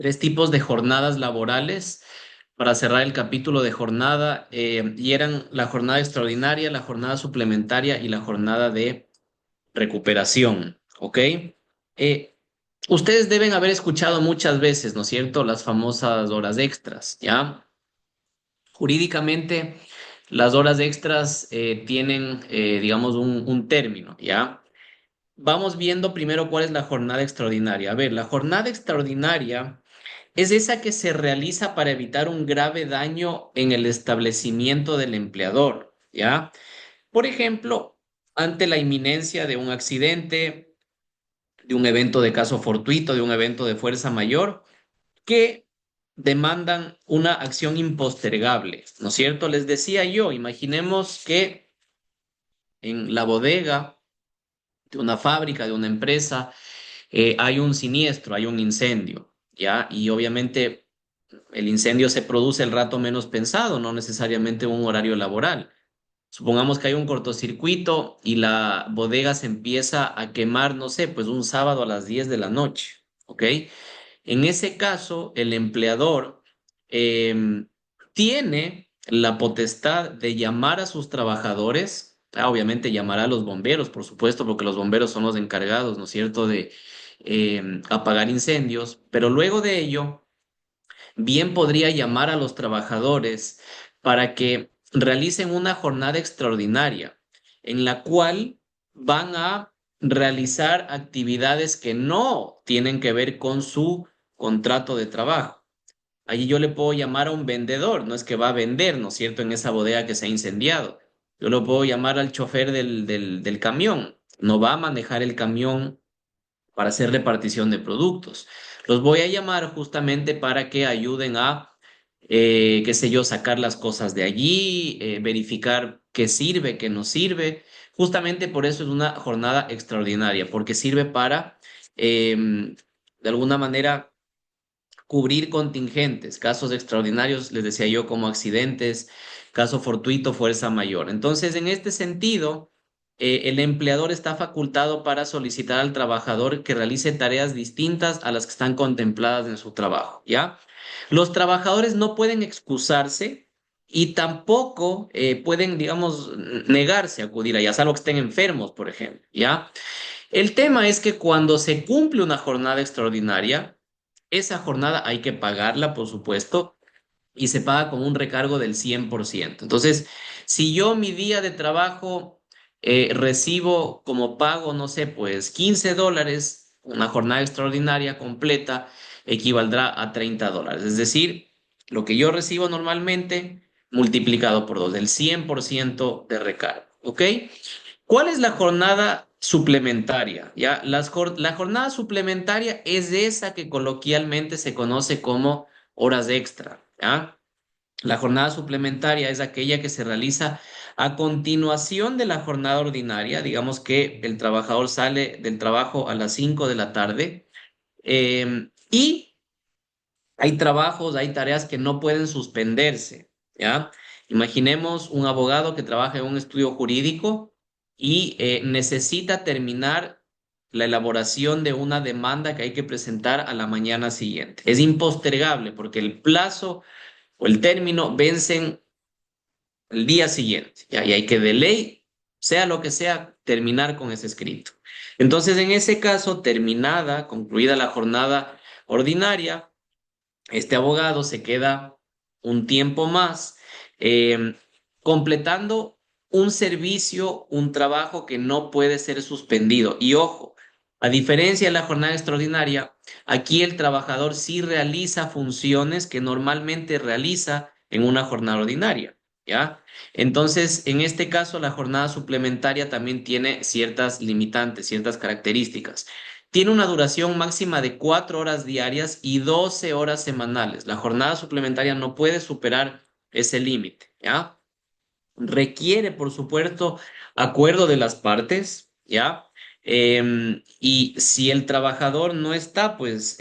tres tipos de jornadas laborales para cerrar el capítulo de jornada y eran la jornada extraordinaria, la jornada suplementaria y la jornada de recuperación, ¿ok? Ustedes deben haber escuchado muchas veces, ¿no es cierto?, las famosas horas extras, ¿ya? Jurídicamente, las horas extras tienen, digamos, un término, ¿ya? Vamos viendo primero cuál es la jornada extraordinaria. A ver, la jornada extraordinaria es esa que se realiza para evitar un grave daño en el establecimiento del empleador, ¿ya? Por ejemplo, ante la inminencia de un accidente, de un evento de caso fortuito, de un evento de fuerza mayor, que demandan una acción impostergable, ¿no es cierto? Les decía yo, imaginemos que en la bodega de una fábrica, de una empresa, hay un siniestro, hay un incendio, ¿ya? Y obviamente el incendio se produce el rato menos pensado, no necesariamente un horario laboral. Supongamos que hay un cortocircuito y la bodega se empieza a quemar, no sé, pues un sábado a las 10 de la noche, ¿ok? En ese caso, el empleador tiene la potestad de llamar a sus trabajadores, obviamente llamará a los bomberos, por supuesto, porque los bomberos son los encargados, ¿no es cierto?, de apagar incendios, pero luego de ello bien podría llamar a los trabajadores para que realicen una jornada extraordinaria en la cual van a realizar actividades que no tienen que ver con su contrato de trabajo. Allí yo le puedo llamar a un vendedor, no es que va a vender, ¿no es cierto?, en esa bodega que se ha incendiado. Yo lo puedo llamar al chofer del camión, no va a manejar el camión para hacer repartición de productos. Los voy a llamar justamente para que ayuden a, qué sé yo, sacar las cosas de allí, verificar qué sirve, qué no sirve. Justamente por eso es una jornada extraordinaria, porque sirve para, de alguna manera, cubrir contingentes, casos extraordinarios, les decía yo, como accidentes, caso fortuito, fuerza mayor. Entonces, en este sentido, el empleador está facultado para solicitar al trabajador que realice tareas distintas a las que están contempladas en su trabajo, ¿ya? Los trabajadores no pueden excusarse y tampoco pueden, digamos, negarse a acudir allá, salvo que estén enfermos, por ejemplo, ¿ya? El tema es que cuando se cumple una jornada extraordinaria, esa jornada hay que pagarla, por supuesto, y se paga con un recargo del 100%. Entonces, si yo mi día de trabajo recibo como pago, no sé, pues $15, una jornada extraordinaria completa equivaldrá a $30. Es decir, lo que yo recibo normalmente multiplicado por dos, el 100% de recargo. ¿Ok? ¿Cuál es la jornada suplementaria? ¿Ya? La jornada suplementaria es esa que coloquialmente se conoce como horas extra. ¿Ya? La jornada suplementaria es aquella que se realiza a continuación de la jornada ordinaria. Digamos que el trabajador sale del trabajo a las 5 de la tarde y hay trabajos, hay tareas que no pueden suspenderse, ¿ya? Imaginemos un abogado que trabaja en un estudio jurídico y necesita terminar la elaboración de una demanda que hay que presentar a la mañana siguiente. Es impostergable porque el plazo o el término vencen el día siguiente, ¿ya? Y hay que de ley, sea lo que sea, terminar con ese escrito. Entonces, en ese caso, terminada, concluida la jornada ordinaria, este abogado se queda un tiempo más eh, completando un servicio, un trabajo que no puede ser suspendido. Y ojo, a diferencia de la jornada extraordinaria, aquí el trabajador sí realiza funciones que normalmente realiza en una jornada ordinaria, ¿ya? Entonces, en este caso, la jornada suplementaria también tiene ciertas limitantes, ciertas características. Tiene una duración máxima de 4 horas diarias y 12 horas semanales. La jornada suplementaria no puede superar ese límite, ¿ya? Requiere, por supuesto, acuerdo de las partes, ¿ya? Y si el trabajador no está, pues,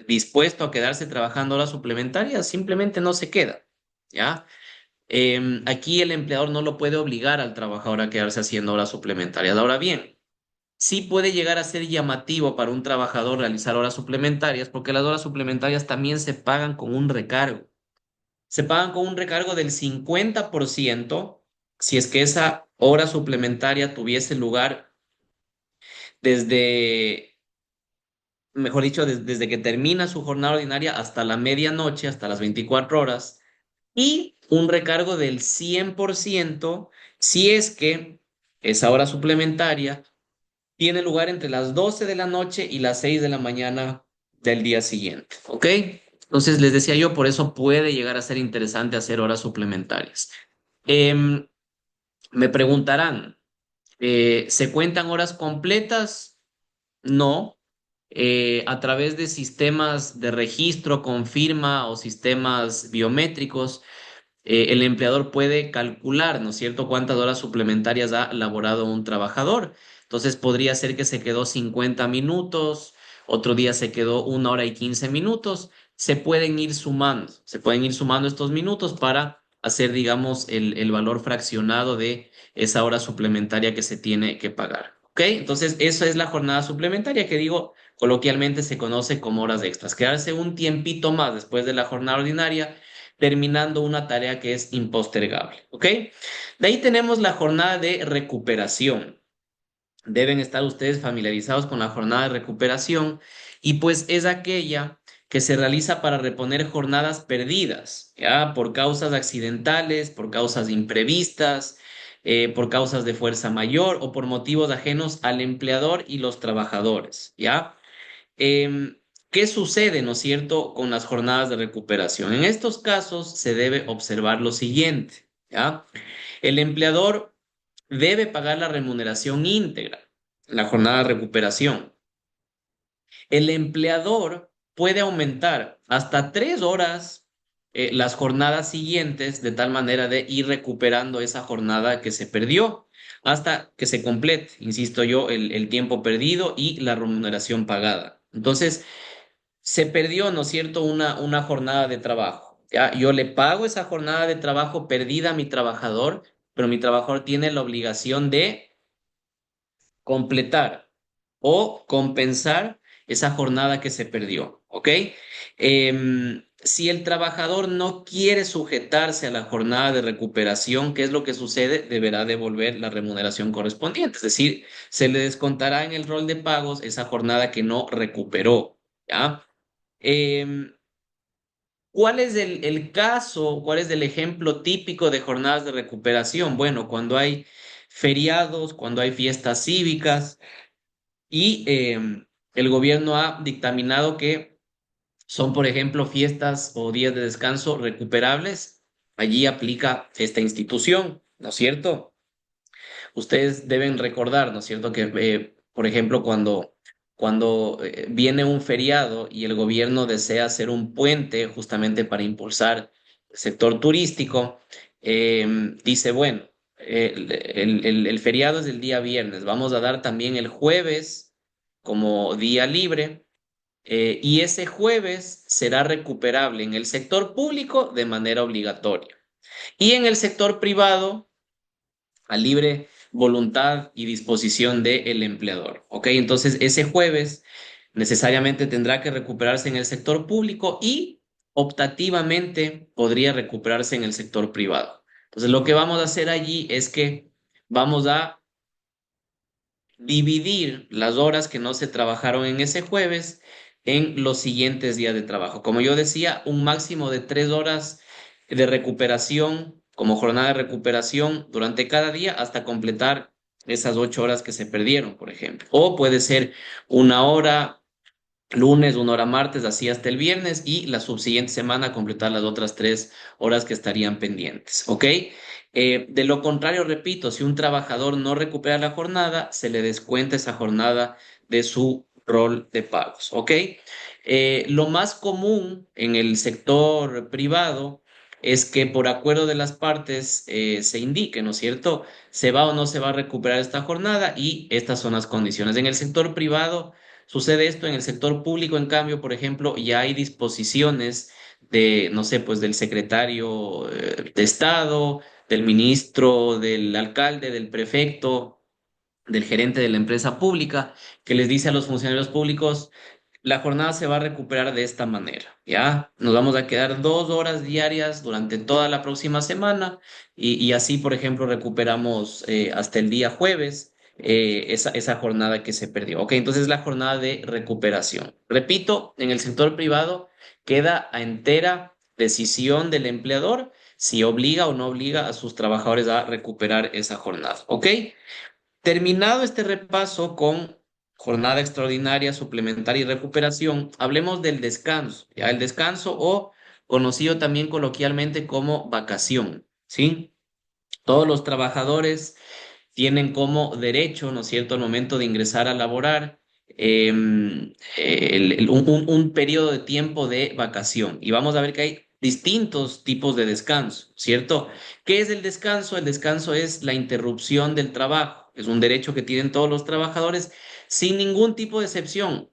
dispuesto a quedarse trabajando horas suplementarias, simplemente no se queda, ¿ya? Aquí el empleador no lo puede obligar al trabajador a quedarse haciendo horas suplementarias. Ahora bien, sí puede llegar a ser llamativo para un trabajador realizar horas suplementarias, porque las horas suplementarias también se pagan con un recargo. Se pagan con un recargo del 50% si es que esa hora suplementaria tuviese lugar desde, mejor dicho, desde que termina su jornada ordinaria hasta la medianoche, hasta las 24 horas, y un recargo del 100% si es que esa hora suplementaria tiene lugar entre las 12 de la noche y las 6 de la mañana del día siguiente, ¿ok? Entonces les decía yo, por eso puede llegar a ser interesante hacer horas suplementarias. Em, Me preguntarán, ¿se cuentan horas completas? No. A través de sistemas de registro con firma o sistemas biométricos, el empleador puede calcular, ¿no es cierto?, cuántas horas suplementarias ha laborado un trabajador. Entonces podría ser que se quedó 50 minutos, otro día se quedó 1 hora y 15 minutos. Se pueden ir sumando estos minutos para hacer, digamos, el valor fraccionado de esa hora suplementaria que se tiene que pagar. ¿Ok? Entonces, eso es la jornada suplementaria que digo, coloquialmente se conoce como horas extras. Quedarse un tiempito más después de la jornada ordinaria terminando una tarea que es impostergable, ¿ok? De ahí tenemos la jornada de recuperación. Deben estar ustedes familiarizados con la jornada de recuperación y pues es aquella que se realiza para reponer jornadas perdidas, ¿ya? Por causas accidentales, por causas imprevistas, por causas de fuerza mayor o por motivos ajenos al empleador y los trabajadores, ¿ya? ¿Qué sucede, no es cierto, con las jornadas de recuperación? En estos casos se debe observar lo siguiente, ¿ya? El empleador debe pagar la remuneración íntegra, la jornada de recuperación. El empleador puede aumentar hasta 3 horas las jornadas siguientes de tal manera de ir recuperando esa jornada que se perdió hasta que se complete, insisto yo, el tiempo perdido y la remuneración pagada. Entonces, se perdió, ¿no es cierto?, una jornada de trabajo. ¿Ya? Yo le pago esa jornada de trabajo perdida a mi trabajador, pero mi trabajador tiene la obligación de completar o compensar esa jornada que se perdió, ¿ok? Si el trabajador no quiere sujetarse a la jornada de recuperación, ¿qué es lo que sucede? Deberá devolver la remuneración correspondiente, es decir, se le descontará en el rol de pagos esa jornada que no recuperó, ¿ya? Em, ¿Cuál es el caso, cuál es el ejemplo típico de jornadas de recuperación? Bueno, cuando hay feriados, cuando hay fiestas cívicas y el gobierno ha dictaminado que son, por ejemplo, fiestas o días de descanso recuperables, allí aplica esta institución, ¿no es cierto? Ustedes deben recordar, ¿no es cierto?, que, por ejemplo, cuando viene un feriado y el gobierno desea hacer un puente justamente para impulsar el sector turístico, dice, bueno, el feriado es el día viernes, vamos a dar también el jueves como día libre. Y ese jueves será recuperable en el sector público de manera obligatoria. Y en el sector privado a libre voluntad y disposición del empleador. ¿Ok? Entonces, ese jueves necesariamente tendrá que recuperarse en el sector público y optativamente podría recuperarse en el sector privado. Entonces, lo que vamos a hacer allí es que vamos a dividir las horas que no se trabajaron en ese jueves en los siguientes días de trabajo. Como yo decía, un máximo de 3 horas de recuperación como jornada de recuperación durante cada día hasta completar esas 8 horas que se perdieron, por ejemplo. O puede ser 1 hora lunes, 1 hora martes, así hasta el viernes y la subsiguiente semana completar las otras 3 horas que estarían pendientes, ¿ok? De lo contrario, repito, si un trabajador no recupera la jornada, se le descuenta esa jornada de su rol de pagos, ¿ok? Lo más común en el sector privado es que por acuerdo de las partes se indique, ¿no es cierto? Se va o no se va a recuperar esta jornada y estas son las condiciones. En el sector privado sucede esto, en el sector público, en cambio, por ejemplo, ya hay disposiciones de, no sé, pues del secretario de Estado, del ministro, del alcalde, del prefecto, del gerente de la empresa pública, que les dice a los funcionarios públicos, la jornada se va a recuperar de esta manera, ¿ya? Nos vamos a quedar 2 horas diarias durante toda la próxima semana y así, por ejemplo, recuperamos hasta el día jueves esa jornada que se perdió. Ok, entonces la jornada de recuperación. Repito, en el sector privado queda a entera decisión del empleador si obliga o no obliga a sus trabajadores a recuperar esa jornada. ¿Ok? Terminado este repaso con jornada extraordinaria, suplementaria y recuperación, hablemos del descanso, ¿ya? El descanso o conocido también coloquialmente como vacación, ¿sí? Todos los trabajadores tienen como derecho, ¿no es cierto?, al momento de ingresar a laborar, un periodo de tiempo de vacación. Y vamos a ver que hay distintos tipos de descanso, ¿cierto? ¿Qué es el descanso? El descanso es la interrupción del trabajo. Es un derecho que tienen todos los trabajadores sin ningún tipo de excepción,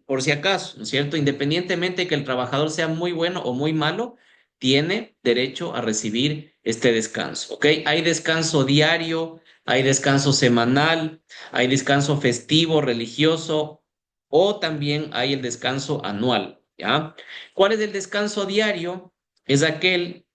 por si acaso, ¿no es cierto? Independientemente de que el trabajador sea muy bueno o muy malo, tiene derecho a recibir este descanso, ¿ok? Hay descanso diario, hay descanso semanal, hay descanso festivo, religioso o también hay el descanso anual, ¿ya? ¿Cuál es el descanso diario? Es aquel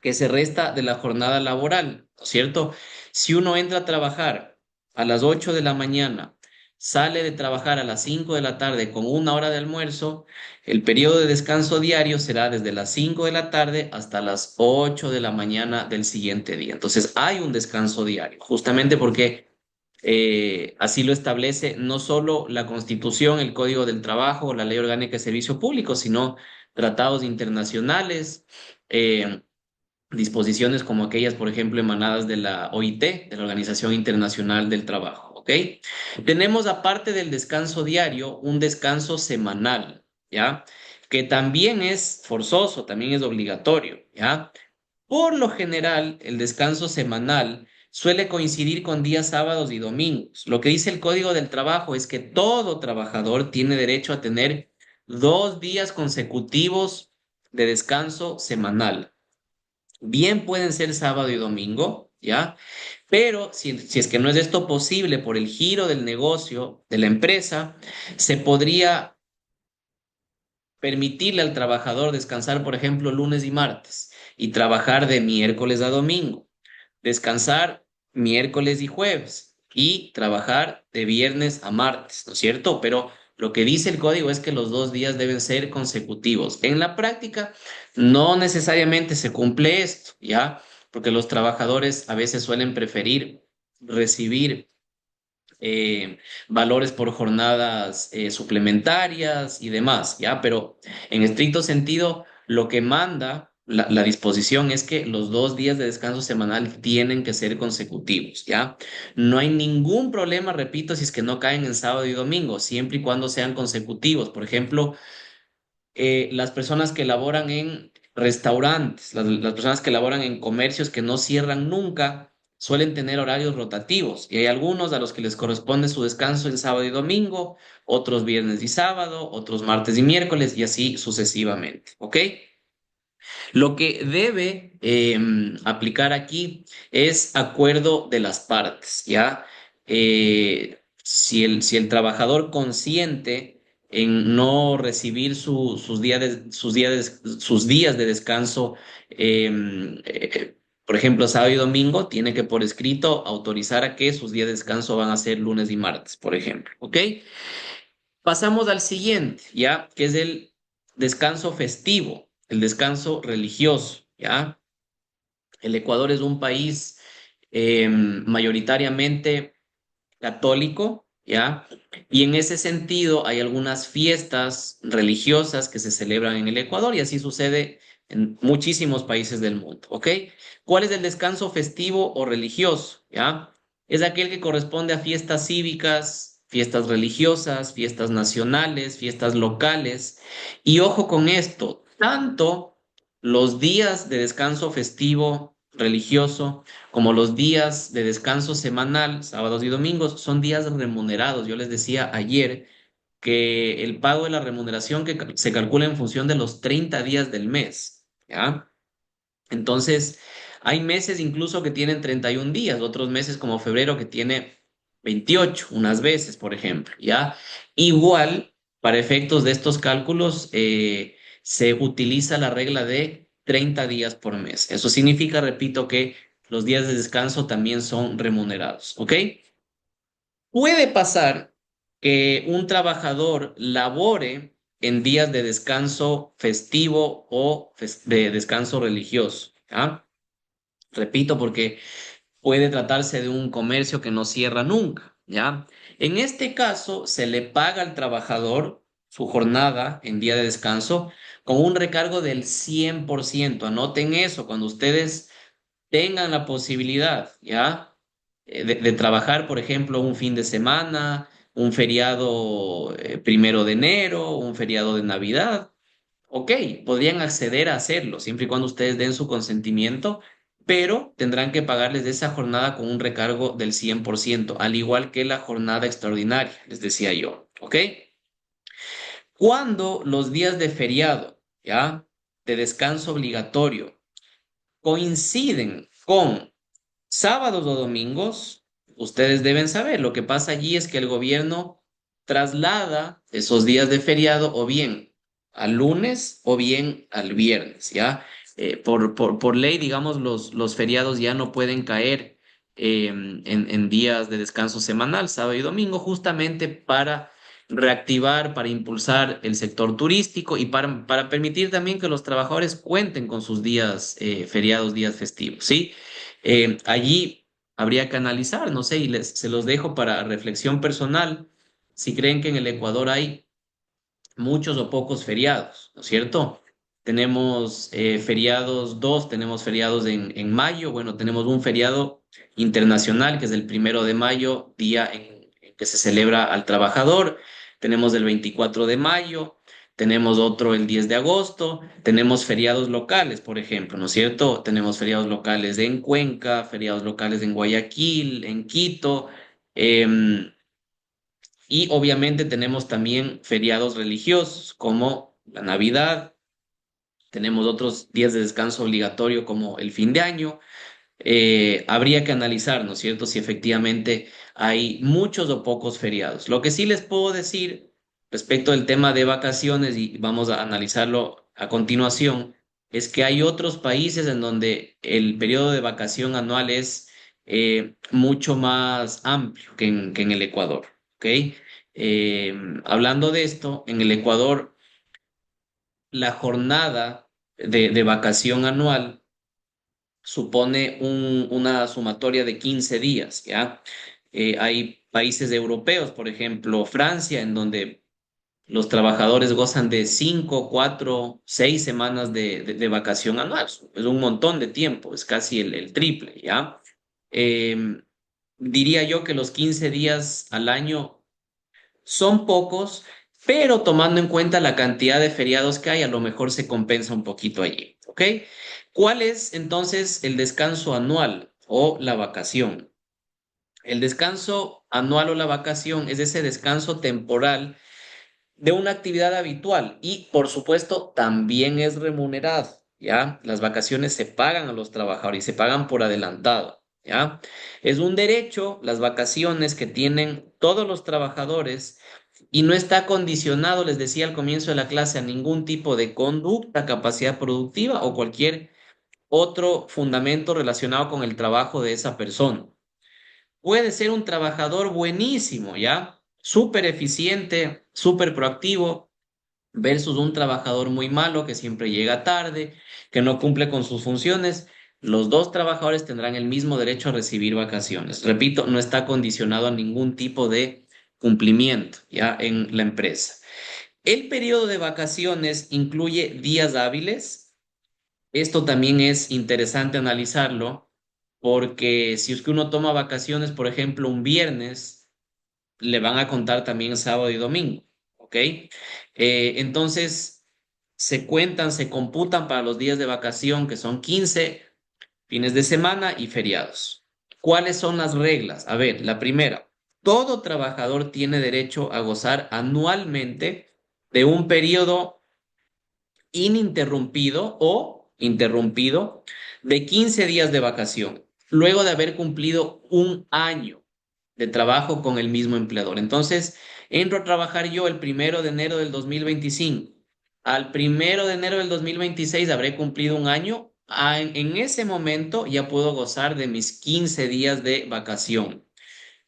que se resta de la jornada laboral, ¿no es cierto? Si uno entra a trabajar a las 8 de la mañana, sale de trabajar a las 5 de la tarde con 1 hora de almuerzo, el periodo de descanso diario será desde las 5 de la tarde hasta las 8 de la mañana del siguiente día. Entonces hay un descanso diario, justamente porque así lo establece no solo la Constitución, el Código del Trabajo, la Ley Orgánica de Servicio Público, sino tratados internacionales. Disposiciones como aquellas, por ejemplo, emanadas de la OIT, de la Organización Internacional del Trabajo, ¿ok? Tenemos, aparte del descanso diario, un descanso semanal, ¿ya? Que también es forzoso, también es obligatorio, ¿ya? Por lo general, el descanso semanal suele coincidir con días sábados y domingos. Lo que dice el Código del Trabajo es que todo trabajador tiene derecho a tener 2 días consecutivos de descanso semanal. Bien pueden ser sábado y domingo, ¿ya? Pero si es que no es esto posible por el giro del negocio de la empresa, se podría permitirle al trabajador descansar, por ejemplo, lunes y martes y trabajar de miércoles a domingo, descansar miércoles y jueves y trabajar de viernes a martes, ¿no es cierto? Pero lo que dice el código es que los 2 días deben ser consecutivos. En la práctica, no necesariamente se cumple esto, ¿ya? Porque los trabajadores a veces suelen preferir recibir valores por jornadas suplementarias y demás, ¿ya? Pero en estricto sentido, lo que manda la disposición es que los 2 días de descanso semanal tienen que ser consecutivos, ¿ya? No hay ningún problema, repito, si es que no caen en sábado y domingo, siempre y cuando sean consecutivos. Por ejemplo, las personas que laboran en restaurantes, las personas que laboran en comercios que no cierran nunca, suelen tener horarios rotativos y hay algunos a los que les corresponde su descanso en sábado y domingo, otros viernes y sábado, otros martes y miércoles y así sucesivamente, ¿ok? Lo que debe aplicar aquí es acuerdo de las partes, ¿ya? Si el trabajador consiente en no recibir sus días de descanso, por ejemplo, sábado y domingo, tiene que por escrito autorizar a que sus días de descanso van a ser lunes y martes, por ejemplo, ¿ok? Pasamos al siguiente, ¿ya? Que es el descanso festivo, el descanso religioso, ¿ya? El Ecuador es un país mayoritariamente católico, ¿ya? Y en ese sentido hay algunas fiestas religiosas que se celebran en el Ecuador y así sucede en muchísimos países del mundo, ¿ok? ¿Cuál es el descanso festivo o religioso? ¿Ya? Es aquel que corresponde a fiestas cívicas, fiestas religiosas, fiestas nacionales, fiestas locales. Y ojo con esto, tanto los días de descanso festivo religioso como los días de descanso semanal, sábados y domingos, son días remunerados. Yo les decía ayer que el pago de la remuneración se calcula en función de los 30 días del mes, ¿ya? Entonces, hay meses incluso que tienen 31 días, otros meses como febrero que tiene 28 unas veces, por ejemplo, ¿ya? Igual, para efectos de estos cálculos, se utiliza la regla de 30 días por mes. Eso significa, repito, que los días de descanso también son remunerados, ¿ok? Puede pasar que un trabajador labore en días de descanso festivo o de descanso religioso, ¿ya? Repito, porque puede tratarse de un comercio que no cierra nunca, ¿ya? En este caso, se le paga al trabajador su jornada en día de descanso con un recargo del 100%. Anoten eso, cuando ustedes tengan la posibilidad, ¿ya? De trabajar, por ejemplo, un fin de semana, un feriado 1 de enero, un feriado de Navidad. Ok, podrían acceder a hacerlo siempre y cuando ustedes den su consentimiento, pero tendrán que pagarles de esa jornada con un recargo del 100%, al igual que la jornada extraordinaria, les decía yo. ¿Ok? Cuando los días de feriado, ¿ya? De descanso obligatorio coinciden con sábados o domingos, ustedes deben saber, lo que pasa allí es que el gobierno traslada esos días de feriado o bien al lunes o bien al viernes, ¿ya? Por ley, digamos, los feriados ya no pueden caer en días de descanso semanal, sábado y domingo, justamente para reactivar, para impulsar el sector turístico y para permitir también que los trabajadores cuenten con sus días feriados, días festivos, ¿sí? Allí habría que analizar, no sé, y se los dejo para reflexión personal, si creen que en el Ecuador hay muchos o pocos feriados, ¿no es cierto? Tenemos feriados, tenemos feriados en mayo, bueno, tenemos un feriado internacional que es el 1 de mayo, día en que se celebra al trabajador, tenemos el 24 de mayo, tenemos otro el 10 de agosto, tenemos feriados locales, por ejemplo, ¿no es cierto? Tenemos feriados locales en Cuenca, feriados locales en Guayaquil, en Quito. em, y obviamente tenemos también feriados religiosos como la Navidad, tenemos otros días de descanso obligatorio como el fin de año. Habría que analizar, ¿no es cierto?, si efectivamente hay muchos o pocos feriados. Lo que sí les puedo decir respecto del tema de vacaciones, y vamos a analizarlo a continuación, es que hay otros países en donde el periodo de vacación anual es mucho más amplio que en el Ecuador, ¿ok? Hablando de esto, en el Ecuador, la jornada de vacación anual supone una sumatoria de 15 días, ¿ya? Hay países europeos, por ejemplo, Francia, en donde los trabajadores gozan de 5, 4, 6 semanas de vacación anual. Es un montón de tiempo, es casi el triple, ¿ya? Eh, Diría yo que los 15 días al año son pocos, pero tomando en cuenta la cantidad de feriados que hay, a lo mejor se compensa un poquito allí, ¿ok? ¿Cuál es entonces el descanso anual o la vacación? El descanso anual o la vacación es ese descanso temporal de una actividad habitual y, por supuesto, también es remunerado, ¿ya? Las vacaciones se pagan a los trabajadores y se pagan por adelantado, ¿ya? Es un derecho, las vacaciones que tienen todos los trabajadores y no está condicionado, les decía al comienzo de la clase, a ningún tipo de conducta, capacidad productiva o cualquier otro fundamento relacionado con el trabajo de esa persona. Puede ser un trabajador buenísimo, ¿ya? Súper eficiente, súper proactivo, versus un trabajador muy malo que siempre llega tarde, que no cumple con sus funciones. Los dos trabajadores tendrán el mismo derecho a recibir vacaciones. Repito, no está condicionado a ningún tipo de cumplimiento, ¿ya? En la empresa. El periodo de vacaciones incluye días hábiles. Esto también es interesante analizarlo porque si es que uno toma vacaciones, por ejemplo, un viernes, le van a contar también sábado y domingo, ¿ok? Entonces, se cuentan, se computan para los días de vacación, que son 15 fines de semana y feriados. ¿Cuáles son las reglas? A ver, la primera, todo trabajador tiene derecho a gozar anualmente de un periodo ininterrumpido o interrumpido de 15 días de vacación, luego de haber cumplido un año. de trabajo con el mismo empleador. Entonces, entro a trabajar yo el 1 de enero del 2025. Al 1 de enero del 2026 habré cumplido un año. En ese momento ya puedo gozar de mis 15 días de vacación.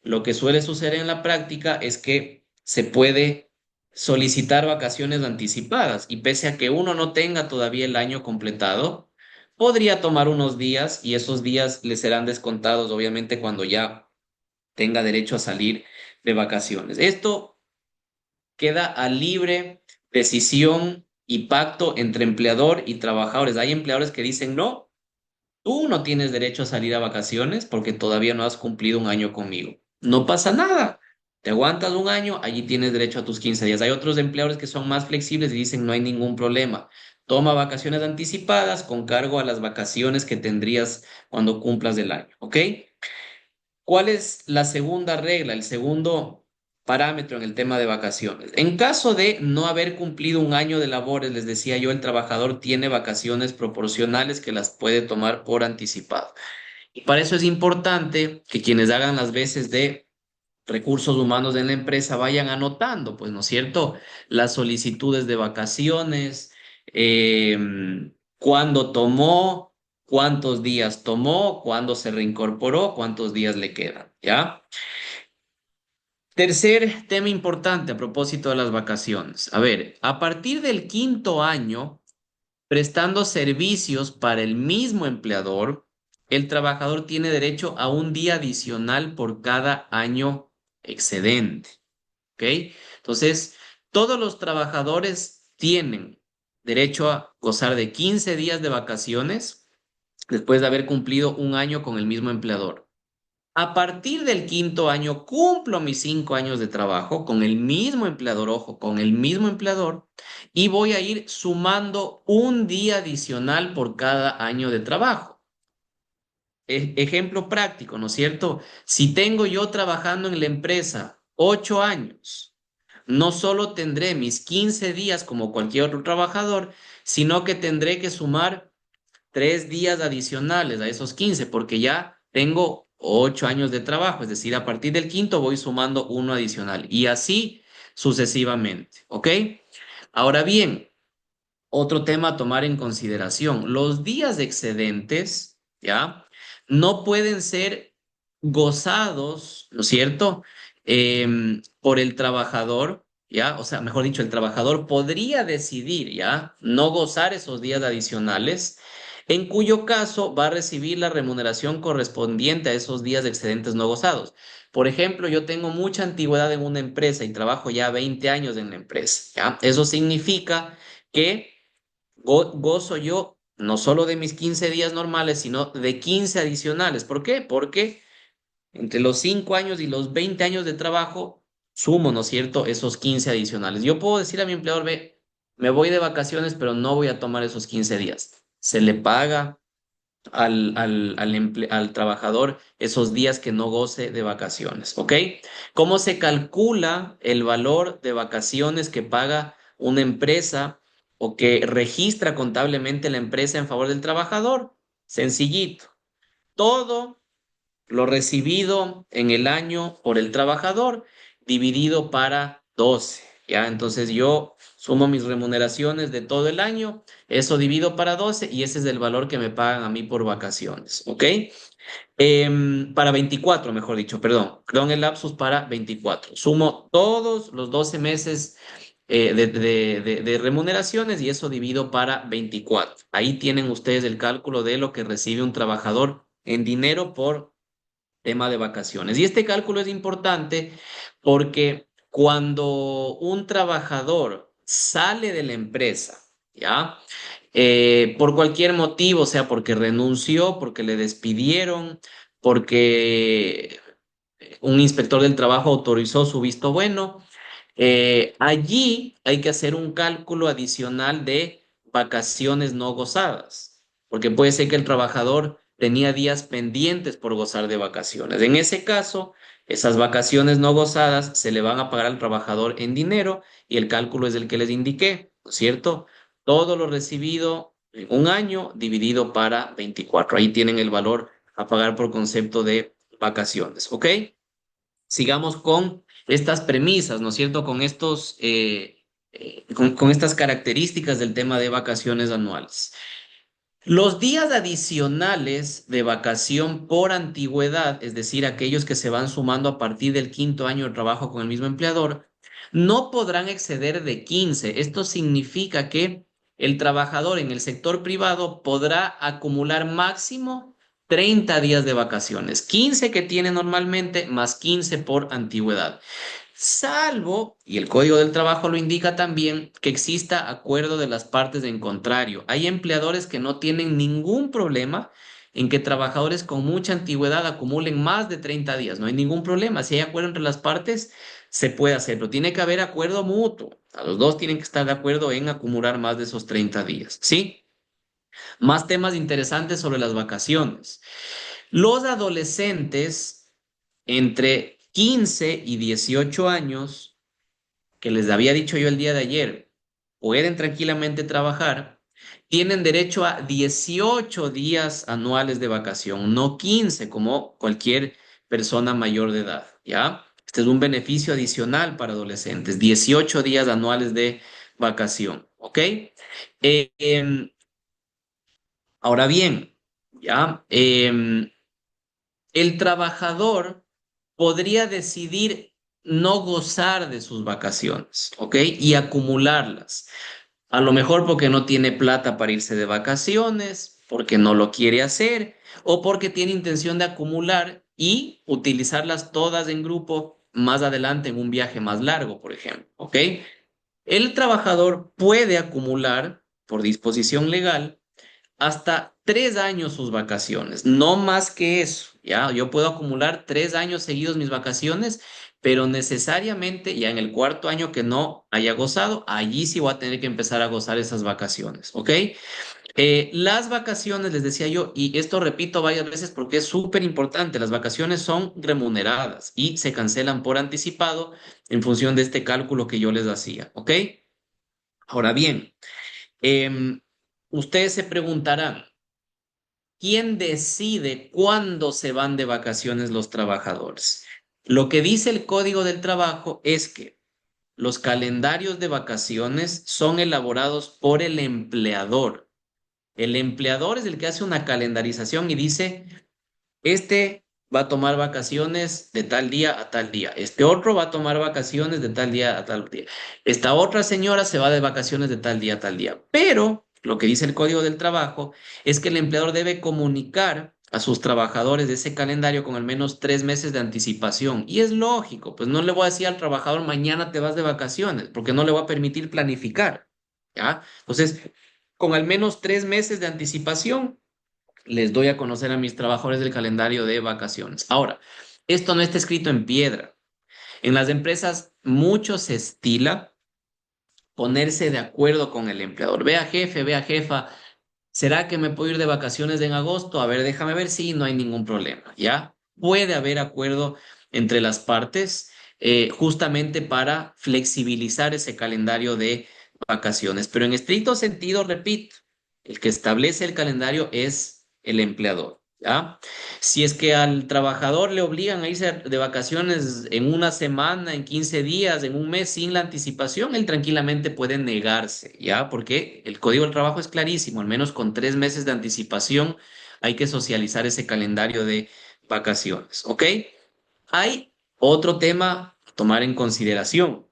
Lo que suele suceder en la práctica es que se puede solicitar vacaciones anticipadas y pese a que uno no tenga todavía el año completado, podría tomar unos días y esos días le serán descontados obviamente cuando ya tenga derecho a salir de vacaciones. Esto queda a libre decisión y pacto entre empleador y trabajadores. Hay empleadores que dicen, no, tú no tienes derecho a salir a vacaciones porque todavía no has cumplido un año conmigo. No pasa nada. Te aguantas un año, allí tienes derecho a tus 15 días. Hay otros empleadores que son más flexibles y dicen no hay ningún problema. Toma vacaciones anticipadas con cargo a las vacaciones que tendrías cuando cumplas el año, ¿ok? ¿Cuál es la segunda regla, el segundo parámetro en el tema de vacaciones? En caso de no haber cumplido un año de labores, les decía yo, el trabajador tiene vacaciones proporcionales que las puede tomar por anticipado. Y para eso es importante que quienes hagan las veces de recursos humanos en la empresa vayan anotando, pues, ¿no es cierto? Las solicitudes de vacaciones, cuándo tomó, cuántos días tomó, cuándo se reincorporó, cuántos días le quedan, ¿ya? Tercer tema importante a propósito de las vacaciones. A ver, a partir del quinto año, prestando servicios para el mismo empleador, el trabajador tiene derecho a un día adicional por cada año excedente. ¿Ok? Entonces, todos los trabajadores tienen derecho a gozar de 15 días de vacaciones después de haber cumplido un año con el mismo empleador. A partir del quinto año, cumplo mis 5 años de trabajo con el mismo empleador, ojo, con el mismo empleador, y voy a ir sumando un día adicional por cada año de trabajo. Ejemplo práctico, ¿no es cierto? Si tengo yo trabajando en la empresa 8 años, no solo tendré mis 15 días como cualquier otro trabajador, sino que tendré que sumar 3 días adicionales a esos 15 porque ya tengo 8 años de trabajo, es decir, a partir del quinto voy sumando uno adicional y así sucesivamente, ¿ok? Ahora bien, otro tema a tomar en consideración, los días excedentes, ¿ya? No pueden ser gozados, ¿no es cierto? Por el trabajador, ¿ya? O sea, mejor dicho, el trabajador podría decidir, ¿ya? No gozar esos días adicionales, en cuyo caso va a recibir la remuneración correspondiente a esos días excedentes no gozados. Por ejemplo, yo tengo mucha antigüedad en una empresa y trabajo ya 20 años en la empresa, ¿ya? Eso significa que gozo yo no solo de mis 15 días normales, sino de 15 adicionales. ¿Por qué? Porque entre los 5 años y los 20 años de trabajo, sumo, ¿no es cierto?, esos 15 adicionales. Yo puedo decir a mi empleador, ve, me voy de vacaciones, pero no voy a tomar esos 15 días. Se le paga al trabajador esos días que no goce de vacaciones, ¿ok? ¿Cómo se calcula el valor de vacaciones que paga una empresa o que registra contablemente la empresa en favor del trabajador? Sencillito. Todo lo recibido en el año por el trabajador dividido para 12, ¿ya? Entonces yo sumo mis remuneraciones de todo el año, eso divido para 12 y ese es el valor que me pagan a mí por vacaciones, ¿ok? Para 24, mejor dicho, perdón el lapsus para 24. Sumo todos los 12 meses de remuneraciones y eso divido para 24. Ahí tienen ustedes el cálculo de lo que recibe un trabajador en dinero por tema de vacaciones. Y este cálculo es importante porque cuando un trabajador sale de la empresa, ¿ya? Por cualquier motivo, o sea, porque renunció, porque le despidieron, porque un inspector del trabajo autorizó su visto bueno, allí hay que hacer un cálculo adicional de vacaciones no gozadas, porque puede ser que el trabajador tenía días pendientes por gozar de vacaciones. En ese caso, esas vacaciones no gozadas se le van a pagar al trabajador en dinero y el cálculo es el que les indiqué, ¿no es cierto? Todo lo recibido en un año dividido para 24. Ahí tienen el valor a pagar por concepto de vacaciones, ¿ok? sigamos con estas premisas, ¿no es cierto? Con con estas características del tema de vacaciones anuales. Los días adicionales de vacación por antigüedad, es decir, aquellos que se van sumando a partir del quinto año de trabajo con el mismo empleador, no podrán exceder de 15. Esto significa que el trabajador en el sector privado podrá acumular máximo 30 días de vacaciones, 15 que tiene normalmente más 15 por antigüedad. Salvo, y el Código del Trabajo lo indica también, que exista acuerdo de las partes en contrario. Hay empleadores que no tienen ningún problema en que trabajadores con mucha antigüedad acumulen más de 30 días. No hay ningún problema. Si hay acuerdo entre las partes, se puede hacer, pero tiene que haber acuerdo mutuo. A los dos tienen que estar de acuerdo en acumular más de esos 30 días. ¿Sí? Más temas interesantes sobre las vacaciones. Los adolescentes entre 15 y 18 años que les había dicho yo el día de ayer, pueden tranquilamente trabajar, tienen derecho a 18 días anuales de vacación, no 15 como cualquier persona mayor de edad, ¿ya? Este es un beneficio adicional para adolescentes, 18 días anuales de vacación, ¿ok? Eh, em, ahora bien, ¿ya? El trabajador podría decidir no gozar de sus vacaciones, ¿ok? Y acumularlas. A lo mejor porque no tiene plata para irse de vacaciones, porque no lo quiere hacer, o porque tiene intención de acumular y utilizarlas todas en grupo más adelante en un viaje más largo, por ejemplo, ¿ok? El trabajador puede acumular por disposición legal hasta 3 años sus vacaciones, no más que eso, ¿ya? Yo puedo acumular 3 años seguidos mis vacaciones, pero necesariamente ya en el cuarto año que no haya gozado, allí sí voy a tener que empezar a gozar esas vacaciones, ¿ok? Las vacaciones, les decía yo, y esto repito varias veces porque es súper importante, las vacaciones son remuneradas y se cancelan por anticipado en función de este cálculo que yo les hacía, ¿ok? Ahora bien, em, ustedes se preguntarán, ¿quién decide cuándo se van de vacaciones los trabajadores? Lo que dice el Código del Trabajo es que los calendarios de vacaciones son elaborados por el empleador. El empleador es el que hace una calendarización y dice, este va a tomar vacaciones de tal día a tal día. Este otro va a tomar vacaciones de tal día a tal día. Esta otra señora se va de vacaciones de tal día a tal día. Pero lo que dice el Código del Trabajo es que el empleador debe comunicar a sus trabajadores de ese calendario con al menos 3 meses de anticipación. Y es lógico, pues no le voy a decir al trabajador mañana te vas de vacaciones, porque no le voy a permitir planificar. ¿Ya? Entonces, con al menos 3 meses de anticipación les doy a conocer a mis trabajadores del calendario de vacaciones. Ahora, esto no está escrito en piedra. En las empresas mucho se estila ponerse de acuerdo con el empleador. Vea jefe, vea jefa, ¿será que me puedo ir de vacaciones en agosto? A ver, déjame ver si no hay ningún problema, ¿ya? Puede haber acuerdo entre las partes justamente para flexibilizar ese calendario de vacaciones. Pero en estricto sentido, repito, el que establece el calendario es el empleador, ¿ya? Si es que al trabajador le obligan a irse de vacaciones en una semana, en 15 días, en un mes sin la anticipación, él tranquilamente puede negarse, ¿ya? Porque el Código del Trabajo es clarísimo, al menos con 3 meses de anticipación hay que socializar ese calendario de vacaciones, ¿ok? Hay otro tema a tomar en consideración.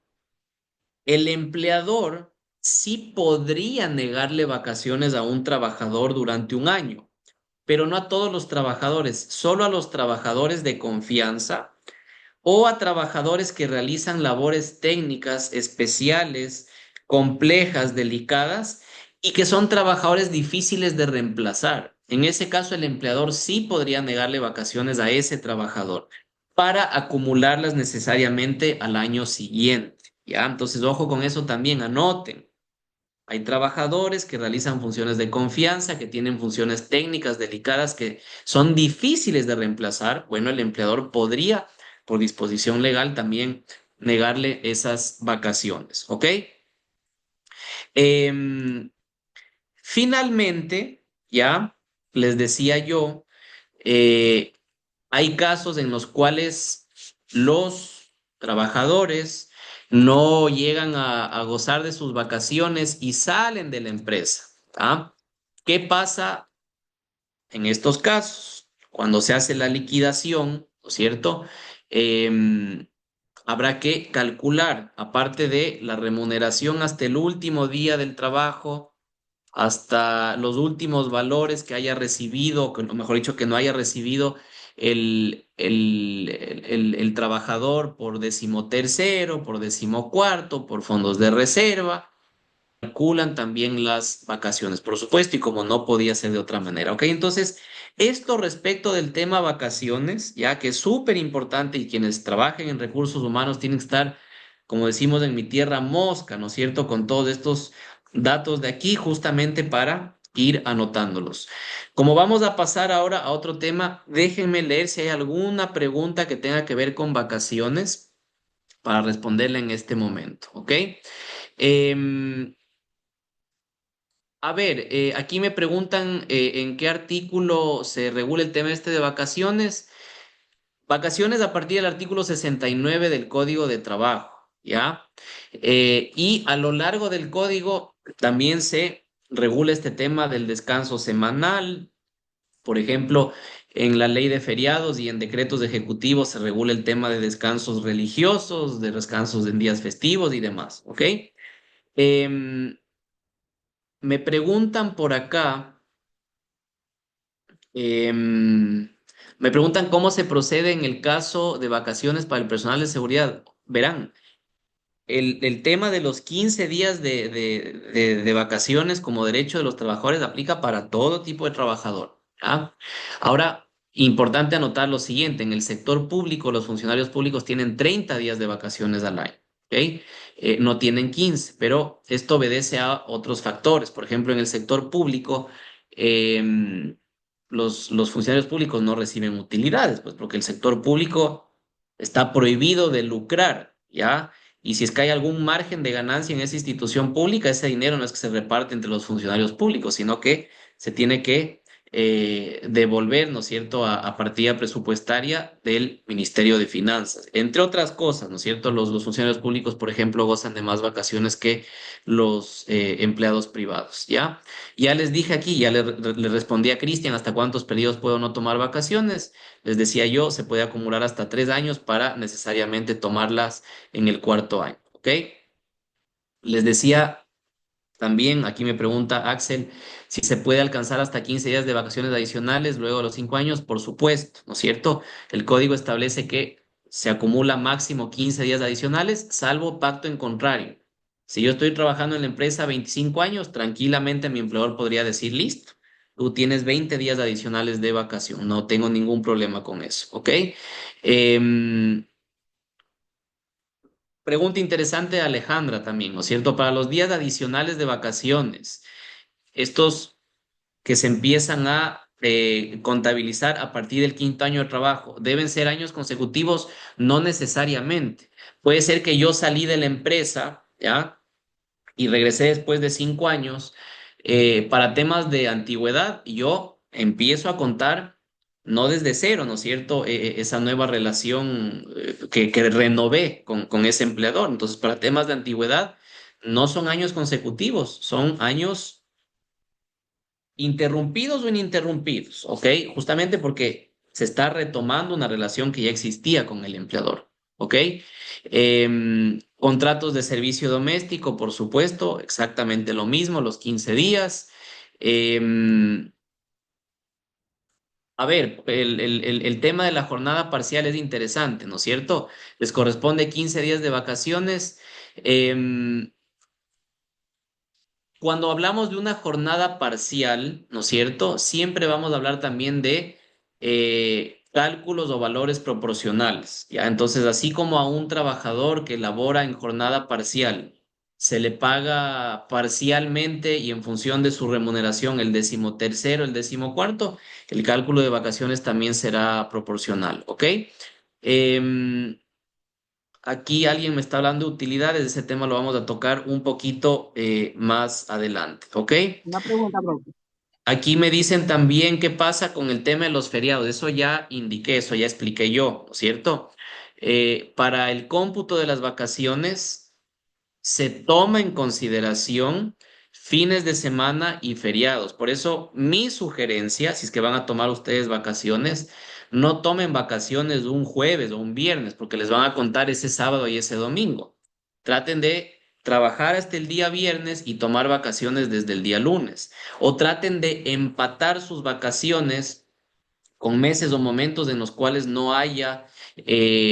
El empleador sí podría negarle vacaciones a un trabajador durante un año, pero no a todos los trabajadores, solo a los trabajadores de confianza o a trabajadores que realizan labores técnicas especiales, complejas, delicadas y que son trabajadores difíciles de reemplazar. En ese caso, el empleador sí podría negarle vacaciones a ese trabajador para acumularlas necesariamente al año siguiente. ¿Ya? Entonces, ojo con eso también, anoten. Hay trabajadores que realizan funciones de confianza, que tienen funciones técnicas delicadas que son difíciles de reemplazar. Bueno, el empleador podría, por disposición legal, también negarle esas vacaciones. ¿Ok? Em, Finalmente, ya les decía yo, eh, hay casos en los cuales los trabajadores no llegan a gozar de sus vacaciones y salen de la empresa. ¿Ah? ¿Qué pasa en estos casos? Cuando se hace la liquidación, ¿no es cierto? Em, Habrá que calcular, aparte de la remuneración hasta el último día del trabajo, hasta los últimos valores que haya recibido, o mejor dicho, que no haya recibido el trabajador por decimotercero, por decimocuarto, por fondos de reserva. Calculan también las vacaciones, por supuesto, y como no podía ser de otra manera. ¿Ok? Entonces, esto respecto del tema vacaciones, ya que es súper importante y quienes trabajen en recursos humanos tienen que estar, como decimos en mi tierra, mosca, ¿no es cierto?, con todos estos datos de aquí, justamente para ir anotándolos. Como vamos a pasar ahora a otro tema, déjenme leer si hay alguna pregunta que tenga que ver con vacaciones para responderla en este momento. ¿Ok? Em, a ver, aquí me preguntan en qué artículo se regula el tema este de vacaciones. Vacaciones a partir del artículo 69 del Código de Trabajo, ¿ya? Y a lo largo del código también se regula este tema del descanso semanal. Por ejemplo, en la ley de feriados y en decretos ejecutivos se regula el tema de descansos religiosos, de descansos en días festivos y demás, ¿ok? Em, Me preguntan por acá. Me preguntan cómo se procede en el caso de vacaciones para el personal de seguridad. Verán, el tema de los 15 días de vacaciones como derecho de los trabajadores aplica para todo tipo de trabajador. ¿Ah? Ahora, importante anotar lo siguiente, en el sector público los funcionarios públicos tienen 30 días de vacaciones al año. ¿Ok? No tienen 15, pero esto obedece a otros factores. Por ejemplo, en el sector público, em, los funcionarios públicos no reciben utilidades, pues porque el sector público está prohibido de lucrar, ¿ya? Y si es que hay algún margen de ganancia en esa institución pública, ese dinero no es que se reparte entre los funcionarios públicos, sino que se tiene que devolver, ¿no es cierto?, a partida presupuestaria del Ministerio de Finanzas. Entre otras cosas, ¿no es cierto?, los funcionarios públicos, por ejemplo, gozan de más vacaciones que los empleados privados, ¿ya? Ya les dije aquí, ya le respondí a Cristian hasta cuántos periodos puedo no tomar vacaciones. Les decía yo, se puede acumular hasta 3 años para necesariamente tomarlas en el cuarto año, ¿ok? Les decía también, aquí me pregunta Axel, si se puede alcanzar hasta 15 días de vacaciones adicionales luego de los 5 años, por supuesto, ¿no es cierto? El código establece que se acumula máximo 15 días adicionales, salvo pacto en contrario. Si yo estoy trabajando en la empresa 25 años, tranquilamente mi empleador podría decir, listo, tú tienes 20 días adicionales de vacación, no tengo ningún problema con eso, ¿ok? Em, Pregunta interesante de Alejandra también, ¿no es cierto? Para los días adicionales de vacaciones, estos que se empiezan a contabilizar a partir del quinto año de trabajo, ¿deben ser años consecutivos? No necesariamente. Puede ser que yo salí de la empresa, ¿ya? Y regresé después de 5 años. Para temas de antigüedad, yo empiezo a contar no desde cero, ¿no es cierto? Esa nueva relación que renové con ese empleador. Entonces, para temas de antigüedad, no son años consecutivos, son años interrumpidos o ininterrumpidos, ¿ok? Justamente porque se está retomando una relación que ya existía con el empleador, ¿ok? Contratos de servicio doméstico, por supuesto, exactamente lo mismo, los 15 días. Em, a ver, el tema de la jornada parcial es interesante, ¿no es cierto? Les corresponde 15 días de vacaciones. Em, Cuando hablamos de una jornada parcial, ¿no es cierto? Siempre vamos a hablar también de cálculos o valores proporcionales, ¿ya? Entonces, así como a un trabajador que labora en jornada parcial se le paga parcialmente y en función de su remuneración el decimotercero, el decimocuarto, el cálculo de vacaciones también será proporcional, ¿ok? Em, Aquí alguien me está hablando de utilidades, ese tema lo vamos a tocar un poquito más adelante, ¿ok? Una pregunta, profe. Aquí me dicen también qué pasa con el tema de los feriados, eso ya indiqué, eso ya expliqué yo, ¿no es cierto? Para el cómputo de las vacaciones se toma en consideración fines de semana y feriados. Por eso, mi sugerencia, si es que van a tomar ustedes vacaciones, no tomen vacaciones un jueves o un viernes, porque les van a contar ese sábado y ese domingo. Traten de trabajar hasta el día viernes y tomar vacaciones desde el día lunes. O traten de empatar sus vacaciones con meses o momentos en los cuales no haya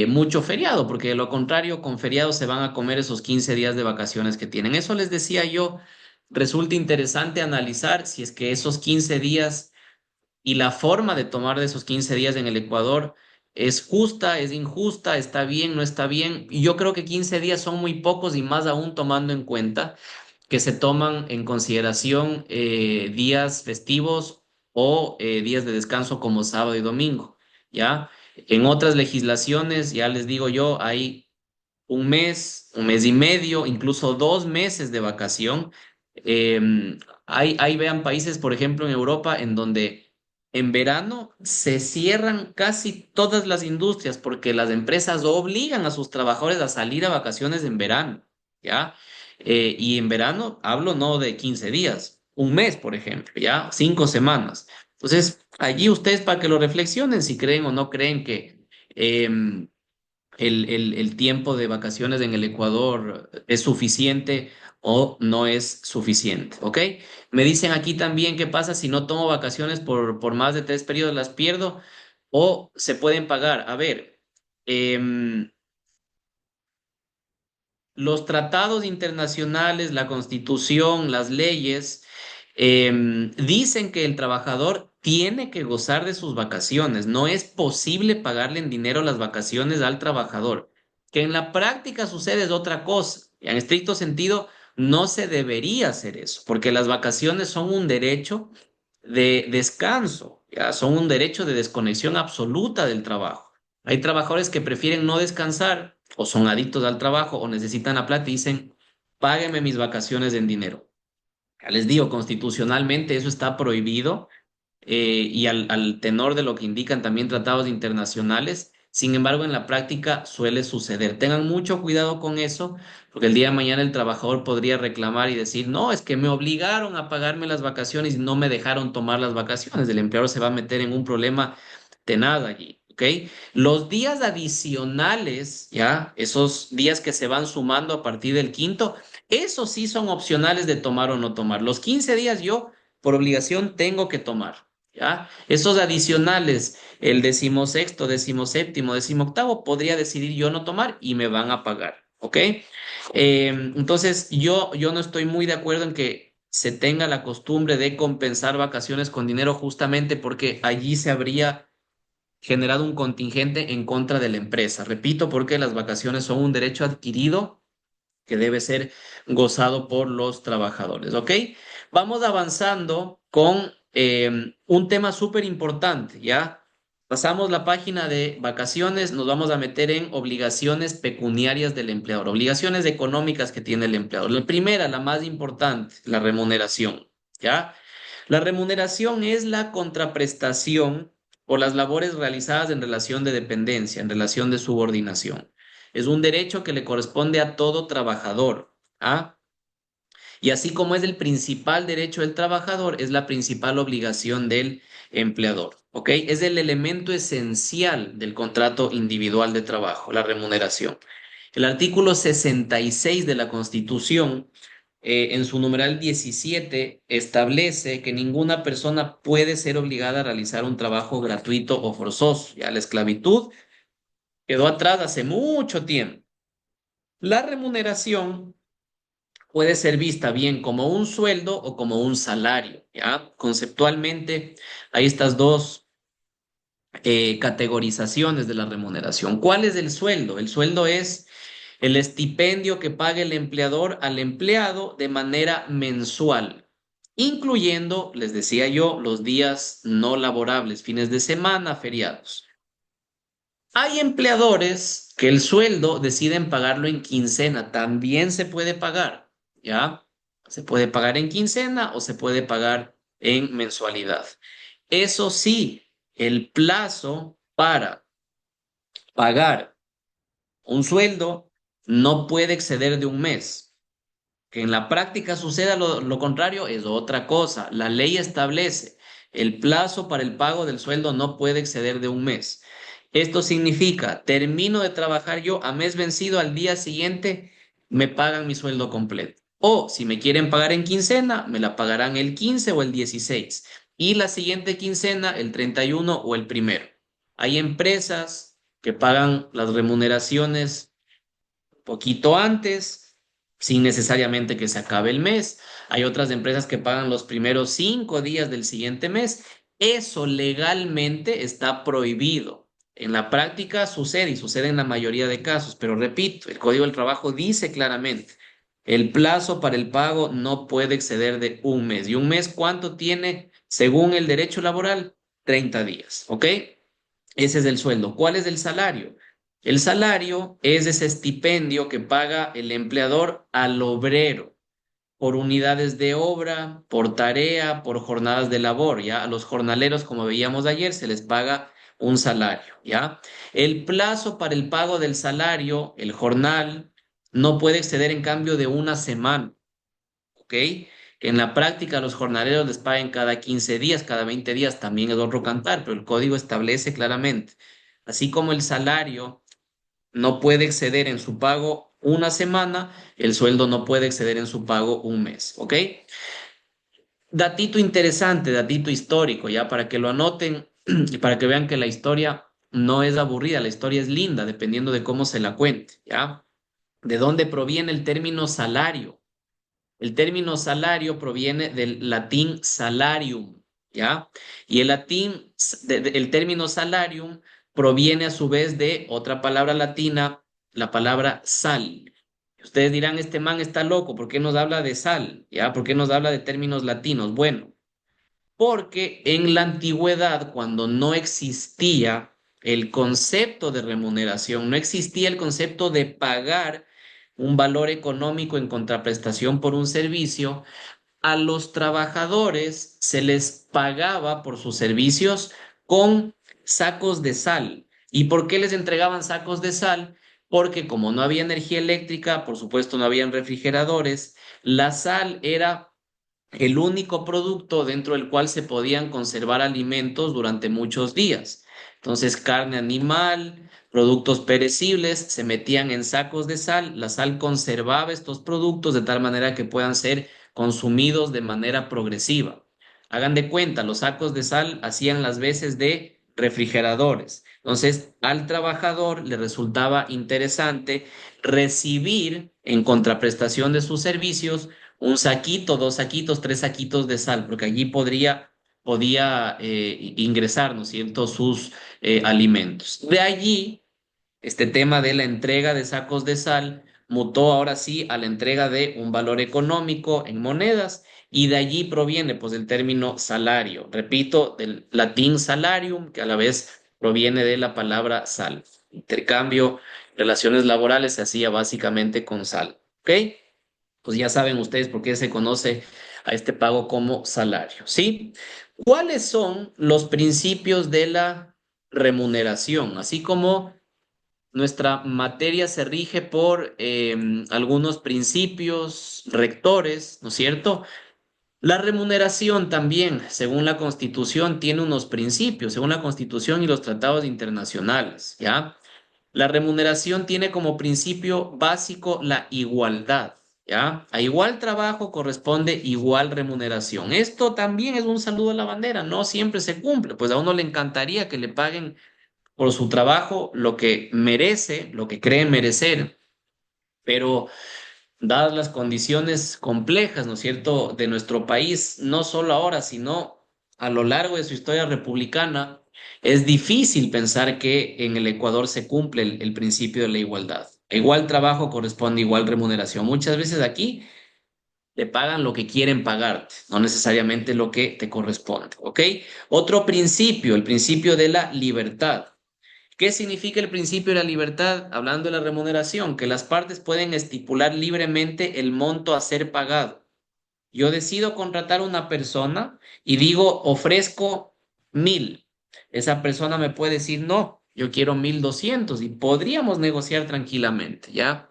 mucho feriado, porque de lo contrario, con feriados se van a comer esos 15 días de vacaciones que tienen. Eso les decía yo, resulta interesante analizar si es que esos 15 días y la forma de tomar de esos 15 días en el Ecuador es justa, es injusta, está bien, no está bien. Y yo creo que 15 días son muy pocos y más aún tomando en cuenta que se toman en consideración días festivos o días de descanso como sábado y domingo, ¿ya? En otras legislaciones, ya les digo yo, hay un mes y medio, incluso 2 meses de vacación. Vean países, por ejemplo, en Europa, en donde en verano se cierran casi todas las industrias porque las empresas obligan a sus trabajadores a salir a vacaciones en verano, ¿ya? Y en verano hablo no de 15 días, un mes, por ejemplo, ¿ya? 5 semanas. Entonces, allí ustedes para que lo reflexionen si creen o no creen que el tiempo de vacaciones en el Ecuador es suficiente o no es suficiente, ¿ok? Me dicen aquí también qué pasa si no tomo vacaciones por más de 3 periodos, las pierdo o se pueden pagar. A ver, em, los tratados internacionales, la constitución, las leyes, dicen que el trabajador tiene que gozar de sus vacaciones. No es posible pagarle en dinero las vacaciones al trabajador. Que en la práctica sucede es otra cosa. En estricto sentido, no se debería hacer eso, porque las vacaciones son un derecho de descanso, ya son un derecho de desconexión absoluta del trabajo. Hay trabajadores que prefieren no descansar o son adictos al trabajo o necesitan la plata y dicen, págueme mis vacaciones en dinero. Ya les digo, constitucionalmente eso está prohibido y al tenor de lo que indican también tratados internacionales. Sin embargo, en la práctica suele suceder. Tengan mucho cuidado con eso, porque el día de mañana el trabajador podría reclamar y decir, no, es que me obligaron a pagarme las vacaciones y no me dejaron tomar las vacaciones. El empleador se va a meter en un problema tenaz allí. ¿Ok? Los días adicionales, ya, esos días que se van sumando a partir del quinto, esos sí son opcionales de tomar o no tomar. Los 15 días yo, por obligación, tengo que tomar. ¿Ya? Esos adicionales, el 16º, 17º, 18º, podría decidir yo no tomar y me van a pagar, ¿ok? Entonces, yo no estoy muy de acuerdo en que se tenga la costumbre de compensar vacaciones con dinero justamente porque allí se habría generado un contingente en contra de la empresa. Repito, porque las vacaciones son un derecho adquirido que debe ser gozado por los trabajadores, ¿ok? Vamos avanzando con un tema súper importante, ¿ya? Pasamos la página de vacaciones, nos vamos a meter en obligaciones pecuniarias del empleador, obligaciones económicas que tiene el empleador. La primera, la más importante, la remuneración, ¿ya? La remuneración es la contraprestación por las labores realizadas en relación de dependencia, en relación de subordinación. Es un derecho que le corresponde a todo trabajador, ¿ah? Y así como es el principal derecho del trabajador, es la principal obligación del empleador, ¿ok? Es el elemento esencial del contrato individual de trabajo, la remuneración. El artículo 66 de la Constitución, en su numeral 17, establece que ninguna persona puede ser obligada a realizar un trabajo gratuito o forzoso. Ya la esclavitud quedó atrás hace mucho tiempo. La remuneración puede ser vista bien como un sueldo o como un salario, ¿ya? Conceptualmente, hay estas dos categorizaciones de la remuneración. ¿Cuál es el sueldo? El sueldo es el estipendio que paga el empleador al empleado de manera mensual, incluyendo, les decía yo, los días no laborables, fines de semana, feriados. Hay empleadores que el sueldo deciden pagarlo en quincena, también se puede pagar, ¿ya? Se puede pagar en quincena o se puede pagar en mensualidad. Eso sí, el plazo para pagar Un sueldo no puede exceder de un mes. Que en la práctica suceda lo contrario es otra cosa. La ley establece el plazo para el pago del sueldo no puede exceder de un mes. Esto significa, termino de trabajar yo a mes vencido, al día siguiente me pagan mi sueldo completo. O si me quieren pagar en quincena, me la pagarán el 15 o el 16. Y la siguiente quincena, el 31 o el primero. Hay empresas que pagan las remuneraciones poquito antes, sin necesariamente que se acabe el mes. Hay otras empresas que pagan los primeros 5 días del siguiente mes. Eso legalmente está prohibido. En la práctica sucede y sucede en la mayoría de casos, pero repito, el Código del Trabajo dice claramente, el plazo para el pago no puede exceder de un mes. ¿Y un mes cuánto tiene según el derecho laboral? 30 días, ¿ok? Ese es el sueldo. ¿Cuál es el salario? El salario es ese estipendio que paga el empleador al obrero por unidades de obra, por tarea, por jornadas de labor, ¿ya? A los jornaleros, como veíamos ayer, se les paga un salario, ¿ya? El plazo para el pago del salario, el jornal, no puede exceder en cambio de una semana. ¿Ok? Que en la práctica los jornaleros les paguen cada 15 días, cada 20 días, también es otro cantar, pero el código establece claramente, así como el salario no puede exceder en su pago una semana, el sueldo no puede exceder en su pago un mes, ¿ok? Datito interesante, datito histórico, ya para que lo anoten y para que vean que la historia no es aburrida, la historia es linda, dependiendo de cómo se la cuente, ¿ya? ¿De dónde proviene el término salario? El término salario proviene del latín salarium, ¿ya? Y el latín, el término salarium proviene a su vez de otra palabra latina, la palabra sal. Ustedes dirán, este man está loco, ¿por qué nos habla de sal? ¿Ya? ¿Por qué nos habla de términos latinos? Bueno, porque en la antigüedad, cuando no existía el concepto de remuneración, no existía el concepto de pagar un valor económico en contraprestación por un servicio, a los trabajadores se les pagaba por sus servicios con sacos de sal. ¿Y por qué les entregaban sacos de sal? Porque como no había energía eléctrica, por supuesto no habían refrigeradores, la sal era el único producto dentro del cual se podían conservar alimentos durante muchos días. Entonces, carne animal, productos perecibles se metían en sacos de sal, la sal conservaba estos productos de tal manera que puedan ser consumidos de manera progresiva. Hagan de cuenta, los sacos de sal hacían las veces de refrigeradores. Entonces, al trabajador le resultaba interesante recibir en contraprestación de sus servicios un saquito, dos saquitos, tres saquitos de sal, porque allí podía ingresar, ¿no es cierto?, sus alimentos. De allí, este tema de la entrega de sacos de sal mutó ahora sí a la entrega de un valor económico en monedas y de allí proviene pues el término salario. Repito, del latín salarium, que a la vez proviene de la palabra sal. Intercambio, relaciones laborales se hacía básicamente con sal. ¿Ok? Pues ya saben ustedes por qué se conoce a este pago como salario, ¿sí? ¿Cuáles son los principios de la remuneración? Así como nuestra materia se rige por algunos principios rectores, ¿no es cierto? La remuneración también, según la Constitución, tiene unos principios, según la Constitución y los tratados internacionales, ¿ya? La remuneración tiene como principio básico la igualdad, ¿ya? A igual trabajo corresponde igual remuneración. Esto también es un saludo a la bandera, no siempre se cumple, pues a uno le encantaría que le paguen por su trabajo lo que merece, lo que cree merecer, pero dadas las condiciones complejas, ¿no es cierto?, de nuestro país, no solo ahora, sino a lo largo de su historia republicana, es difícil pensar que en el Ecuador se cumple el principio de la igualdad. A igual trabajo corresponde igual remuneración. Muchas veces aquí te pagan lo que quieren pagarte, no necesariamente lo que te corresponde, ¿ok? Otro principio, el principio de la libertad. ¿Qué significa el principio de la libertad? Hablando de la remuneración, que las partes pueden estipular libremente el monto a ser pagado. Yo decido contratar a una persona y digo, ofrezco 1.000. Esa persona me puede decir, no, yo quiero 1.200 y podríamos negociar tranquilamente, ¿ya?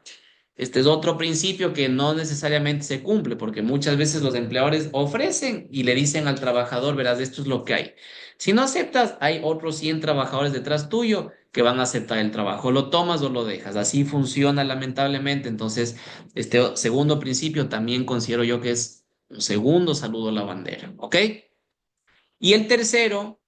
Este es otro principio que no necesariamente se cumple, porque muchas veces los empleadores ofrecen y le dicen al trabajador, verás, esto es lo que hay. Si no aceptas, hay otros 100 trabajadores detrás tuyo que van a aceptar el trabajo. Lo tomas o lo dejas. Así funciona lamentablemente. Entonces, este segundo principio también considero yo que es un segundo saludo a la bandera, ¿ok? Y el tercero,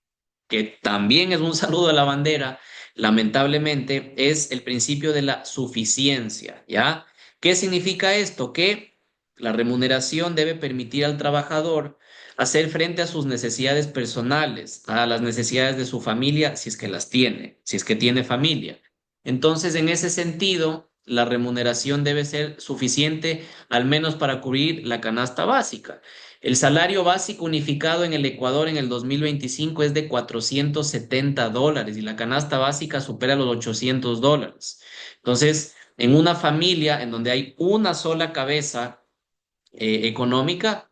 que también es un saludo a la bandera, lamentablemente, es el principio de la suficiencia, ¿ya? ¿Qué significa esto? Que la remuneración debe permitir al trabajador hacer frente a sus necesidades personales, a las necesidades de su familia, si es que las tiene, si es que tiene familia. Entonces, en ese sentido, la remuneración debe ser suficiente al menos para cubrir la canasta básica. El salario básico unificado en el Ecuador en el 2025 es de $470 y la canasta básica supera los $800. Entonces, en una familia en donde hay una sola cabeza económica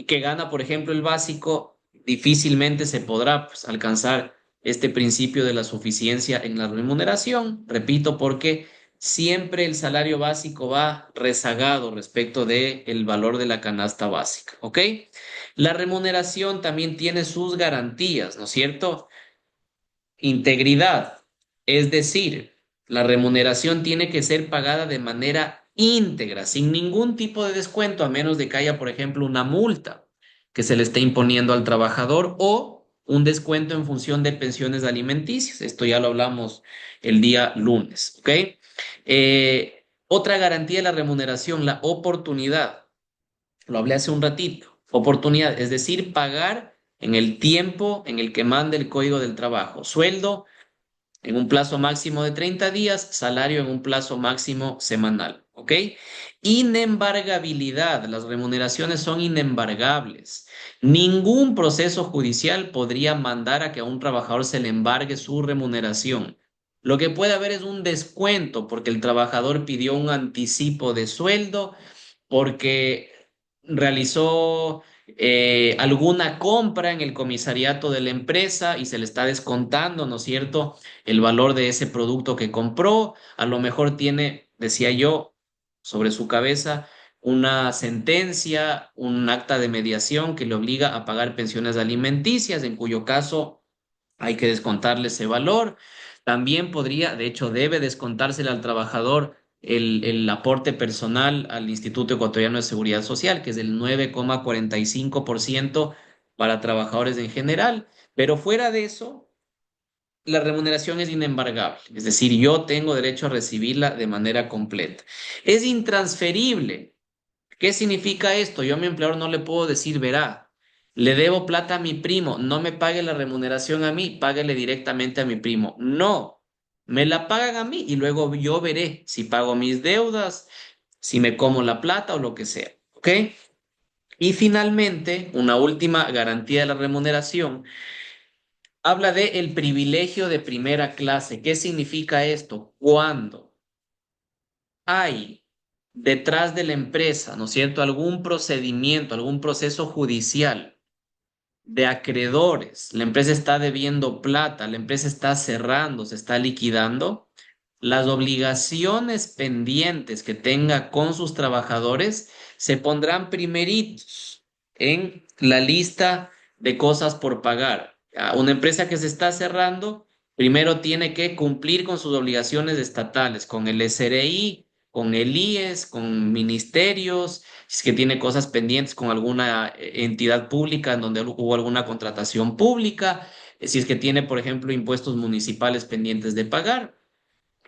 que gana, por ejemplo, el básico, difícilmente se podrá pues, alcanzar este principio de la suficiencia en la remuneración. Repito, porque siempre el salario básico va rezagado respecto del valor de la canasta básica, ¿ok? La remuneración también tiene sus garantías, ¿no es cierto? Integridad, es decir, la remuneración tiene que ser pagada de manera íntegra, sin ningún tipo de descuento, a menos de que haya, por ejemplo, una multa que se le esté imponiendo al trabajador o un descuento en función de pensiones alimenticias. Esto ya lo hablamos el día lunes, ¿ok? Otra garantía de la remuneración, la oportunidad. Lo hablé hace un ratito. Oportunidad, es decir, pagar en el tiempo en el que mande el código del trabajo. Sueldo en un plazo máximo de 30 días, salario en un plazo máximo semanal, ¿ok? Inembargabilidad, las remuneraciones son inembargables. Ningún proceso judicial podría mandar a que a un trabajador se le embargue su remuneración. Lo que puede haber es un descuento porque el trabajador pidió un anticipo de sueldo, porque realizó alguna compra en el comisariato de la empresa y se le está descontando, ¿no es cierto?, el valor de ese producto que compró. A lo mejor tiene, decía yo, sobre su cabeza una sentencia, un acta de mediación que le obliga a pagar pensiones alimenticias, en cuyo caso hay que descontarle ese valor. También podría, de hecho, debe descontársele al trabajador el aporte personal al Instituto Ecuatoriano de Seguridad Social, que es del 9,45% para trabajadores en general. Pero fuera de eso, la remuneración es inembargable, es decir, yo tengo derecho a recibirla de manera completa. Es intransferible. ¿Qué significa esto? Yo a mi empleador no le puedo decir, verá, le debo plata a mi primo, no me pague la remuneración a mí, páguele directamente a mi primo. No, me la pagan a mí y luego yo veré si pago mis deudas, si me como la plata o lo que sea. ¿Ok? Y finalmente, una última garantía de la remuneración habla de el privilegio de primera clase. ¿Qué significa esto? Cuando hay detrás de la empresa, ¿no es cierto?, algún procedimiento, algún proceso judicial de acreedores, la empresa está debiendo plata, la empresa está cerrando, se está liquidando, las obligaciones pendientes que tenga con sus trabajadores se pondrán primeritos en la lista de cosas por pagar. Una empresa que se está cerrando, primero tiene que cumplir con sus obligaciones estatales, con el SRI, con el IES, con ministerios, si es que tiene cosas pendientes con alguna entidad pública en donde hubo alguna contratación pública, si es que tiene, por ejemplo, impuestos municipales pendientes de pagar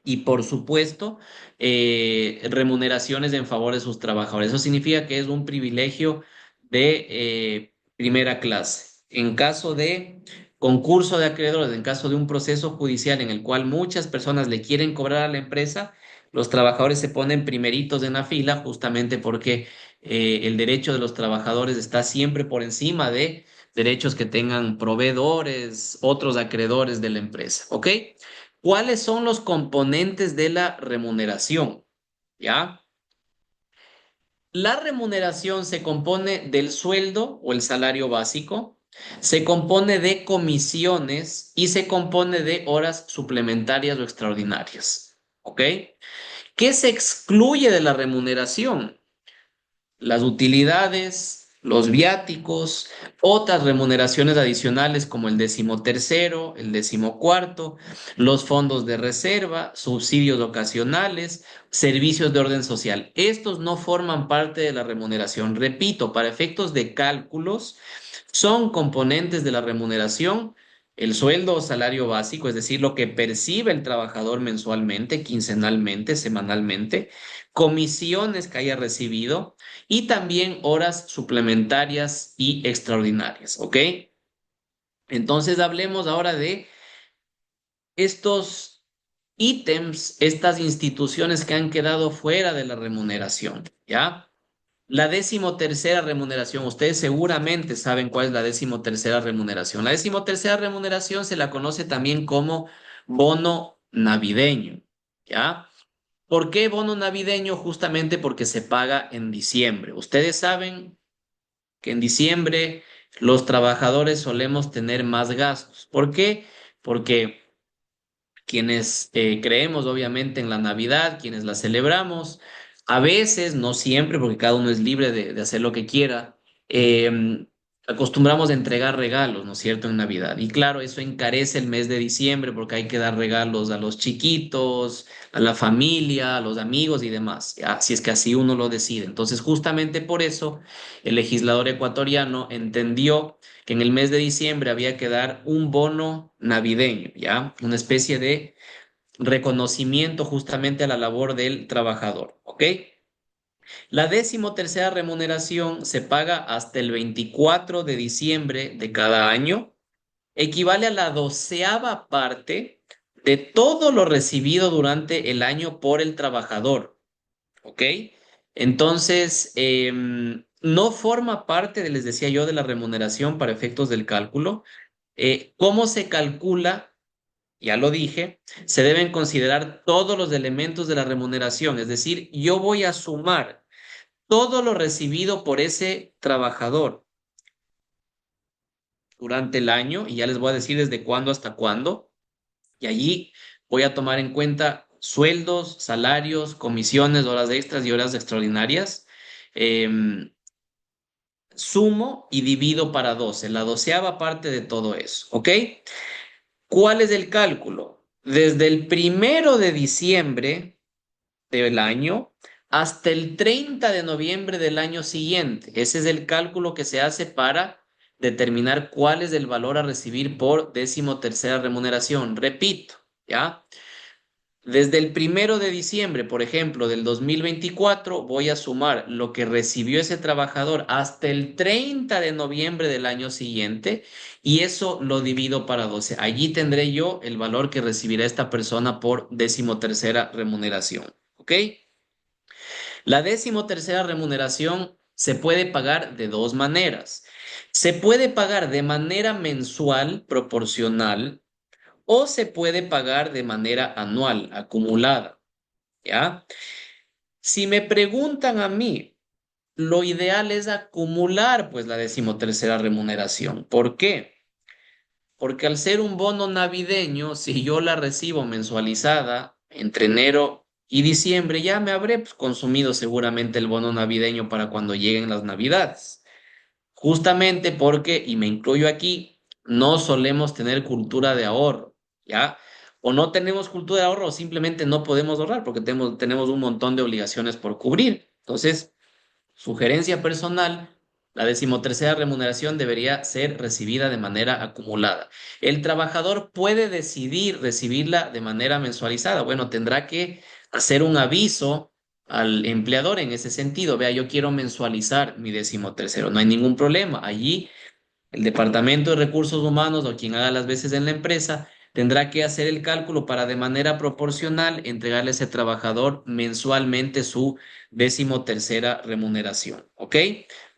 y, por supuesto, remuneraciones en favor de sus trabajadores. Eso significa que es un privilegio de primera clase. En caso de concurso de acreedores, en caso de un proceso judicial en el cual muchas personas le quieren cobrar a la empresa, los trabajadores se ponen primeritos en la fila justamente porque el derecho de los trabajadores está siempre por encima de derechos que tengan proveedores, otros acreedores de la empresa. ¿Ok? ¿Cuáles son los componentes de la remuneración? ¿Ya? La remuneración se compone del sueldo o el salario básico, Se compone de comisiones y se compone de horas suplementarias o extraordinarias. ¿Ok? ¿Qué se excluye de la remuneración? Las utilidades, los viáticos, otras remuneraciones adicionales como el 13º, el 14º, los fondos de reserva, subsidios ocasionales, servicios de orden social. Estos no forman parte de la remuneración. Repito, para efectos de cálculos, son componentes de la remuneración. El sueldo o salario básico, es decir, lo que percibe el trabajador mensualmente, quincenalmente, semanalmente, comisiones que haya recibido, y también horas suplementarias y extraordinarias, ¿ok? Entonces hablemos ahora de estos ítems, estas instituciones que han quedado fuera de la remuneración, ¿ya? La 13ª remuneración, ustedes seguramente saben cuál es la 13ª remuneración. La 13ª remuneración se la conoce también como bono navideño, ¿ya? ¿Por qué bono navideño? Justamente porque se paga en diciembre. Ustedes saben que en diciembre los trabajadores solemos tener más gastos. ¿Por qué? Porque quienes creemos obviamente en la Navidad, quienes la celebramos, a veces, no siempre, porque cada uno es libre de hacer lo que quiera, acostumbramos a entregar regalos, ¿no es cierto?, en Navidad. Y claro, eso encarece el mes de diciembre porque hay que dar regalos a los chiquitos, a la familia, a los amigos y demás, ¿ya? Si es que así uno lo decide. Entonces, justamente por eso, el legislador ecuatoriano entendió que en el mes de diciembre había que dar un bono navideño, ¿ya? Una especie de reconocimiento justamente a la labor del trabajador, ¿ok? La 13ª remuneración se paga hasta el 24 de diciembre de cada año, equivale a la 12ª parte de todo lo recibido durante el año por el trabajador, ¿ok? Entonces, no forma parte, les decía yo, de la remuneración para efectos del cálculo. ¿Cómo se calcula? Ya lo dije, se deben considerar todos los elementos de la remuneración, es decir, yo voy a sumar todo lo recibido por ese trabajador durante el año y ya les voy a decir desde cuándo hasta cuándo. Y allí voy a tomar en cuenta sueldos, salarios, comisiones, horas extras y horas extraordinarias. Em, Sumo y divido para 12, la 12ª parte de todo eso, ¿ok? ¿Cuál es el cálculo? Desde el 1 de diciembre del año hasta el 30 de noviembre del año siguiente. Ese es el cálculo que se hace para determinar cuál es el valor a recibir por 13ª remuneración. Repito, ¿ya? Desde el 1 de diciembre, por ejemplo, del 2024, voy a sumar lo que recibió ese trabajador hasta el 30 de noviembre del año siguiente y eso lo divido para 12. Allí tendré yo el valor que recibirá esta persona por 13ª remuneración. ¿Ok? La 13ª remuneración se puede pagar de dos maneras. Se puede pagar de manera mensual proporcional o se puede pagar de manera anual, acumulada, ¿ya? Si me preguntan a mí, lo ideal es acumular pues la 13ª remuneración. ¿Por qué? Porque al ser un bono navideño, si yo la recibo mensualizada entre enero y diciembre, ya me habré pues, consumido seguramente el bono navideño para cuando lleguen las Navidades. Justamente porque, y me incluyo aquí, no solemos tener cultura de ahorro, ¿ya? O no tenemos cultura de ahorro o simplemente no podemos ahorrar porque tenemos un montón de obligaciones por cubrir. Entonces, sugerencia personal, la 13ª remuneración debería ser recibida de manera acumulada. El trabajador puede decidir recibirla de manera mensualizada. Bueno, tendrá que hacer un aviso al empleador en ese sentido. Vea, yo quiero mensualizar mi 13º. No hay ningún problema. Allí el Departamento de Recursos Humanos o quien haga las veces en la empresa tendrá que hacer el cálculo para de manera proporcional entregarle a ese trabajador mensualmente su 13ª remuneración. ¿Ok?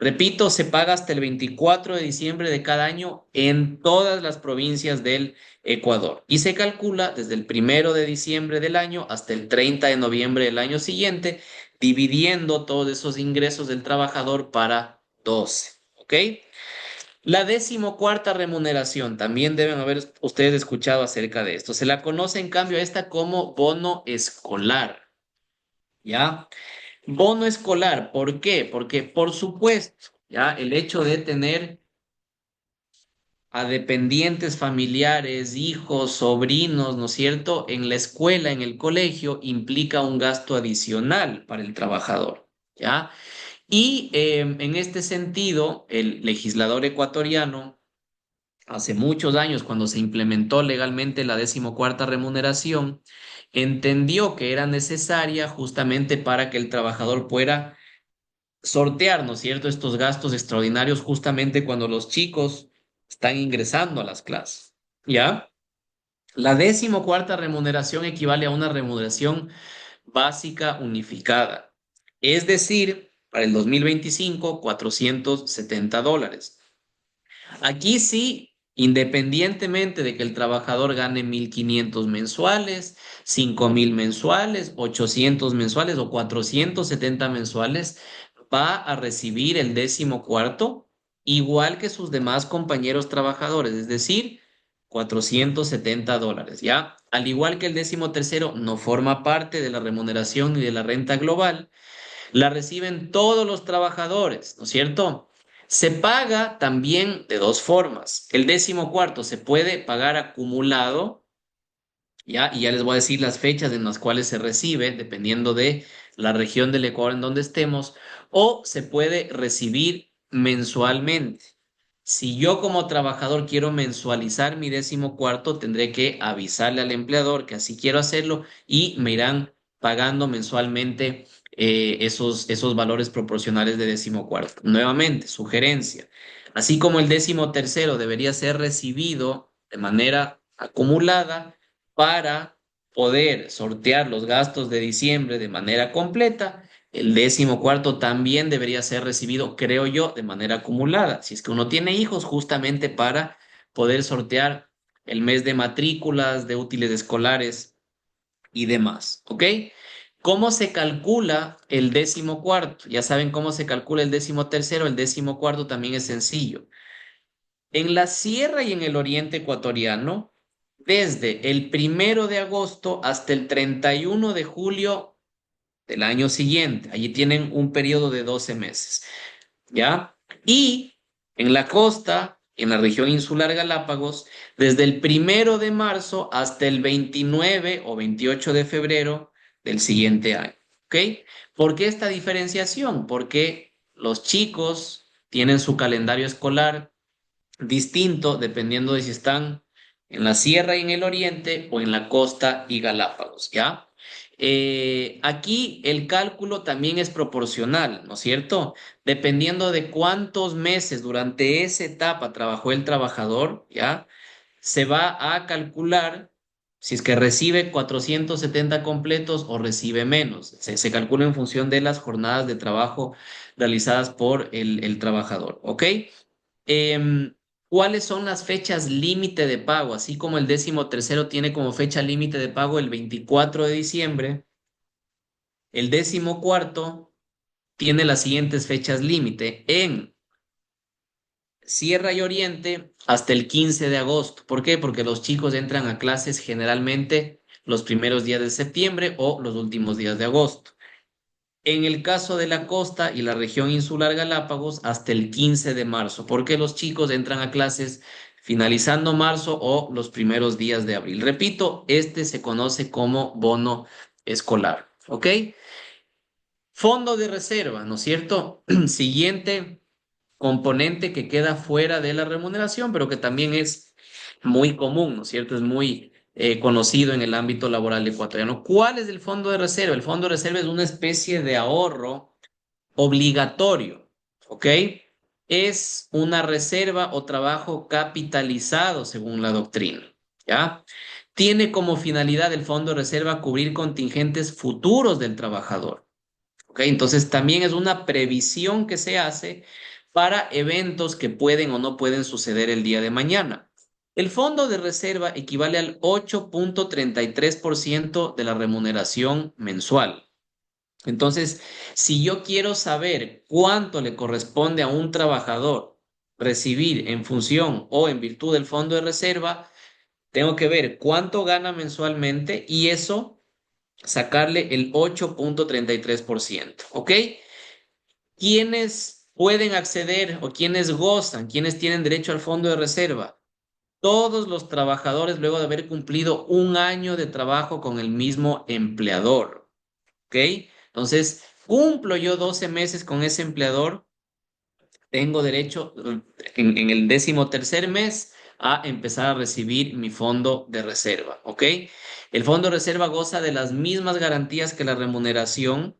Repito, se paga hasta el 24 de diciembre de cada año en todas las provincias del Ecuador y se calcula desde el 1 de diciembre del año hasta el 30 de noviembre del año siguiente, dividiendo todos esos ingresos del trabajador para 12. ¿Ok? La decimocuarta remuneración, también deben haber ustedes escuchado acerca de esto. Se la conoce en cambio a esta como bono escolar, ¿ya? Bono escolar, ¿por qué? Porque por supuesto, ¿ya? El hecho de tener a dependientes familiares, hijos, sobrinos, ¿no es cierto? En la escuela, en el colegio, implica un gasto adicional para el trabajador, ¿ya? Y en este sentido, el legislador ecuatoriano, hace muchos años, cuando se implementó legalmente la decimocuarta remuneración, entendió que era necesaria justamente para que el trabajador pueda sortear, ¿no es cierto?, estos gastos extraordinarios justamente cuando los chicos están ingresando a las clases, ¿ya? La decimocuarta remuneración equivale a una remuneración básica unificada, es decir, para el 2025, $470. Aquí sí, independientemente de que el trabajador gane 1.500 mensuales, 5.000 mensuales, 800 mensuales o 470 mensuales, va a recibir el decimocuarto igual que sus demás compañeros trabajadores, es decir, $470, ¿ya? Al igual que el decimotercero, no forma parte de la remuneración ni de la renta global, la reciben todos los trabajadores, ¿no es cierto? Se paga también de dos formas. El decimocuarto se puede pagar acumulado, ¿ya? Y ya les voy a decir las fechas en las cuales se recibe, dependiendo de la región del Ecuador en donde estemos, o se puede recibir mensualmente. Si yo como trabajador quiero mensualizar mi decimocuarto, tendré que avisarle al empleador que así quiero hacerlo y me irán pagando mensualmente esos valores proporcionales de decimocuarto. Nuevamente, sugerencia. Así como el decimotercero debería ser recibido de manera acumulada, para poder sortear los gastos de diciembre de manera completa, el decimocuarto también debería ser recibido, creo yo, de manera acumulada. Si es que uno tiene hijos, justamente para poder sortear el mes de matrículas, de útiles escolares y demás. ¿Ok? ¿Cómo se calcula el decimocuarto? Ya saben cómo se calcula el decimotercero, el decimocuarto también es sencillo. En la sierra y en el oriente ecuatoriano, desde el 1 de agosto hasta el 31 de julio del año siguiente. Allí tienen un periodo de 12 meses, ¿ya? Y en la costa, en la región insular Galápagos, desde el 1 de marzo hasta el 29 o 28 de febrero del siguiente año, ¿ok? ¿Por qué esta diferenciación? Porque los chicos tienen su calendario escolar distinto dependiendo de si están en la sierra y en el oriente o en la costa y Galápagos, ¿ya? Aquí el cálculo también es proporcional, ¿no es cierto? Dependiendo de cuántos meses durante esa etapa trabajó el trabajador, ¿ya? Se va a calcular si es que recibe 470 completos o recibe menos. Se calcula en función de las jornadas de trabajo realizadas por el trabajador, ¿ok? ¿Cuáles son las fechas límite de pago? Así como el decimotercero tiene como fecha límite de pago el 24 de diciembre, el decimocuarto tiene las siguientes fechas límite en Sierra y Oriente hasta el 15 de agosto. ¿Por qué? Porque los chicos entran a clases generalmente los primeros días de septiembre o los últimos días de agosto. En el caso de la costa y la región insular Galápagos, hasta el 15 de marzo, porque los chicos entran a clases finalizando marzo o los primeros días de abril. Repito, este se conoce como bono escolar, ¿ok? Fondo de reserva, ¿no es cierto? Siguiente componente que queda fuera de la remuneración, pero que también es muy común, ¿no es cierto? Es muy conocido en el ámbito laboral ecuatoriano. ¿Cuál es el fondo de reserva? El fondo de reserva es una especie de ahorro obligatorio, ¿ok? Es una reserva o trabajo capitalizado según la doctrina, ¿ya? Tiene como finalidad el fondo de reserva cubrir contingentes futuros del trabajador, ¿ok? Entonces también es una previsión que se hace para eventos que pueden o no pueden suceder el día de mañana. El fondo de reserva equivale al 8.33% de la remuneración mensual. Entonces, si yo quiero saber cuánto le corresponde a un trabajador recibir en función o en virtud del fondo de reserva, tengo que ver cuánto gana mensualmente y eso sacarle el 8,33%. ¿Ok? ¿Quiénes pueden acceder o quiénes gozan, quiénes tienen derecho al fondo de reserva? Todos los trabajadores luego de haber cumplido un año de trabajo con el mismo empleador. ¿Ok? Entonces, cumplo yo 12 meses con ese empleador, tengo derecho en el 13º mes a empezar a recibir mi fondo de reserva. ¿Ok? El fondo de reserva goza de las mismas garantías que la remuneración.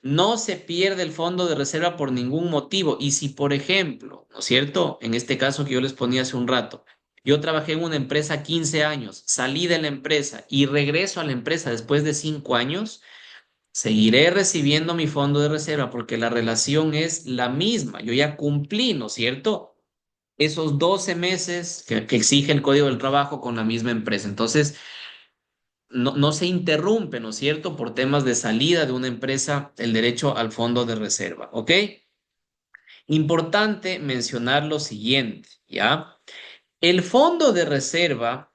No se pierde el fondo de reserva por ningún motivo. Y si, por ejemplo, ¿no es cierto? En este caso que yo les ponía hace un rato, yo trabajé en una empresa 15 años, salí de la empresa y regreso a la empresa después de 5 años, seguiré recibiendo mi fondo de reserva porque la relación es la misma. Yo ya cumplí, ¿no es cierto? Esos 12 meses que exige el Código del Trabajo con la misma empresa. Entonces, no se interrumpe, ¿no es cierto? Por temas de salida de una empresa, el derecho al fondo de reserva, ¿ok? Importante mencionar lo siguiente, ¿ya? El fondo de reserva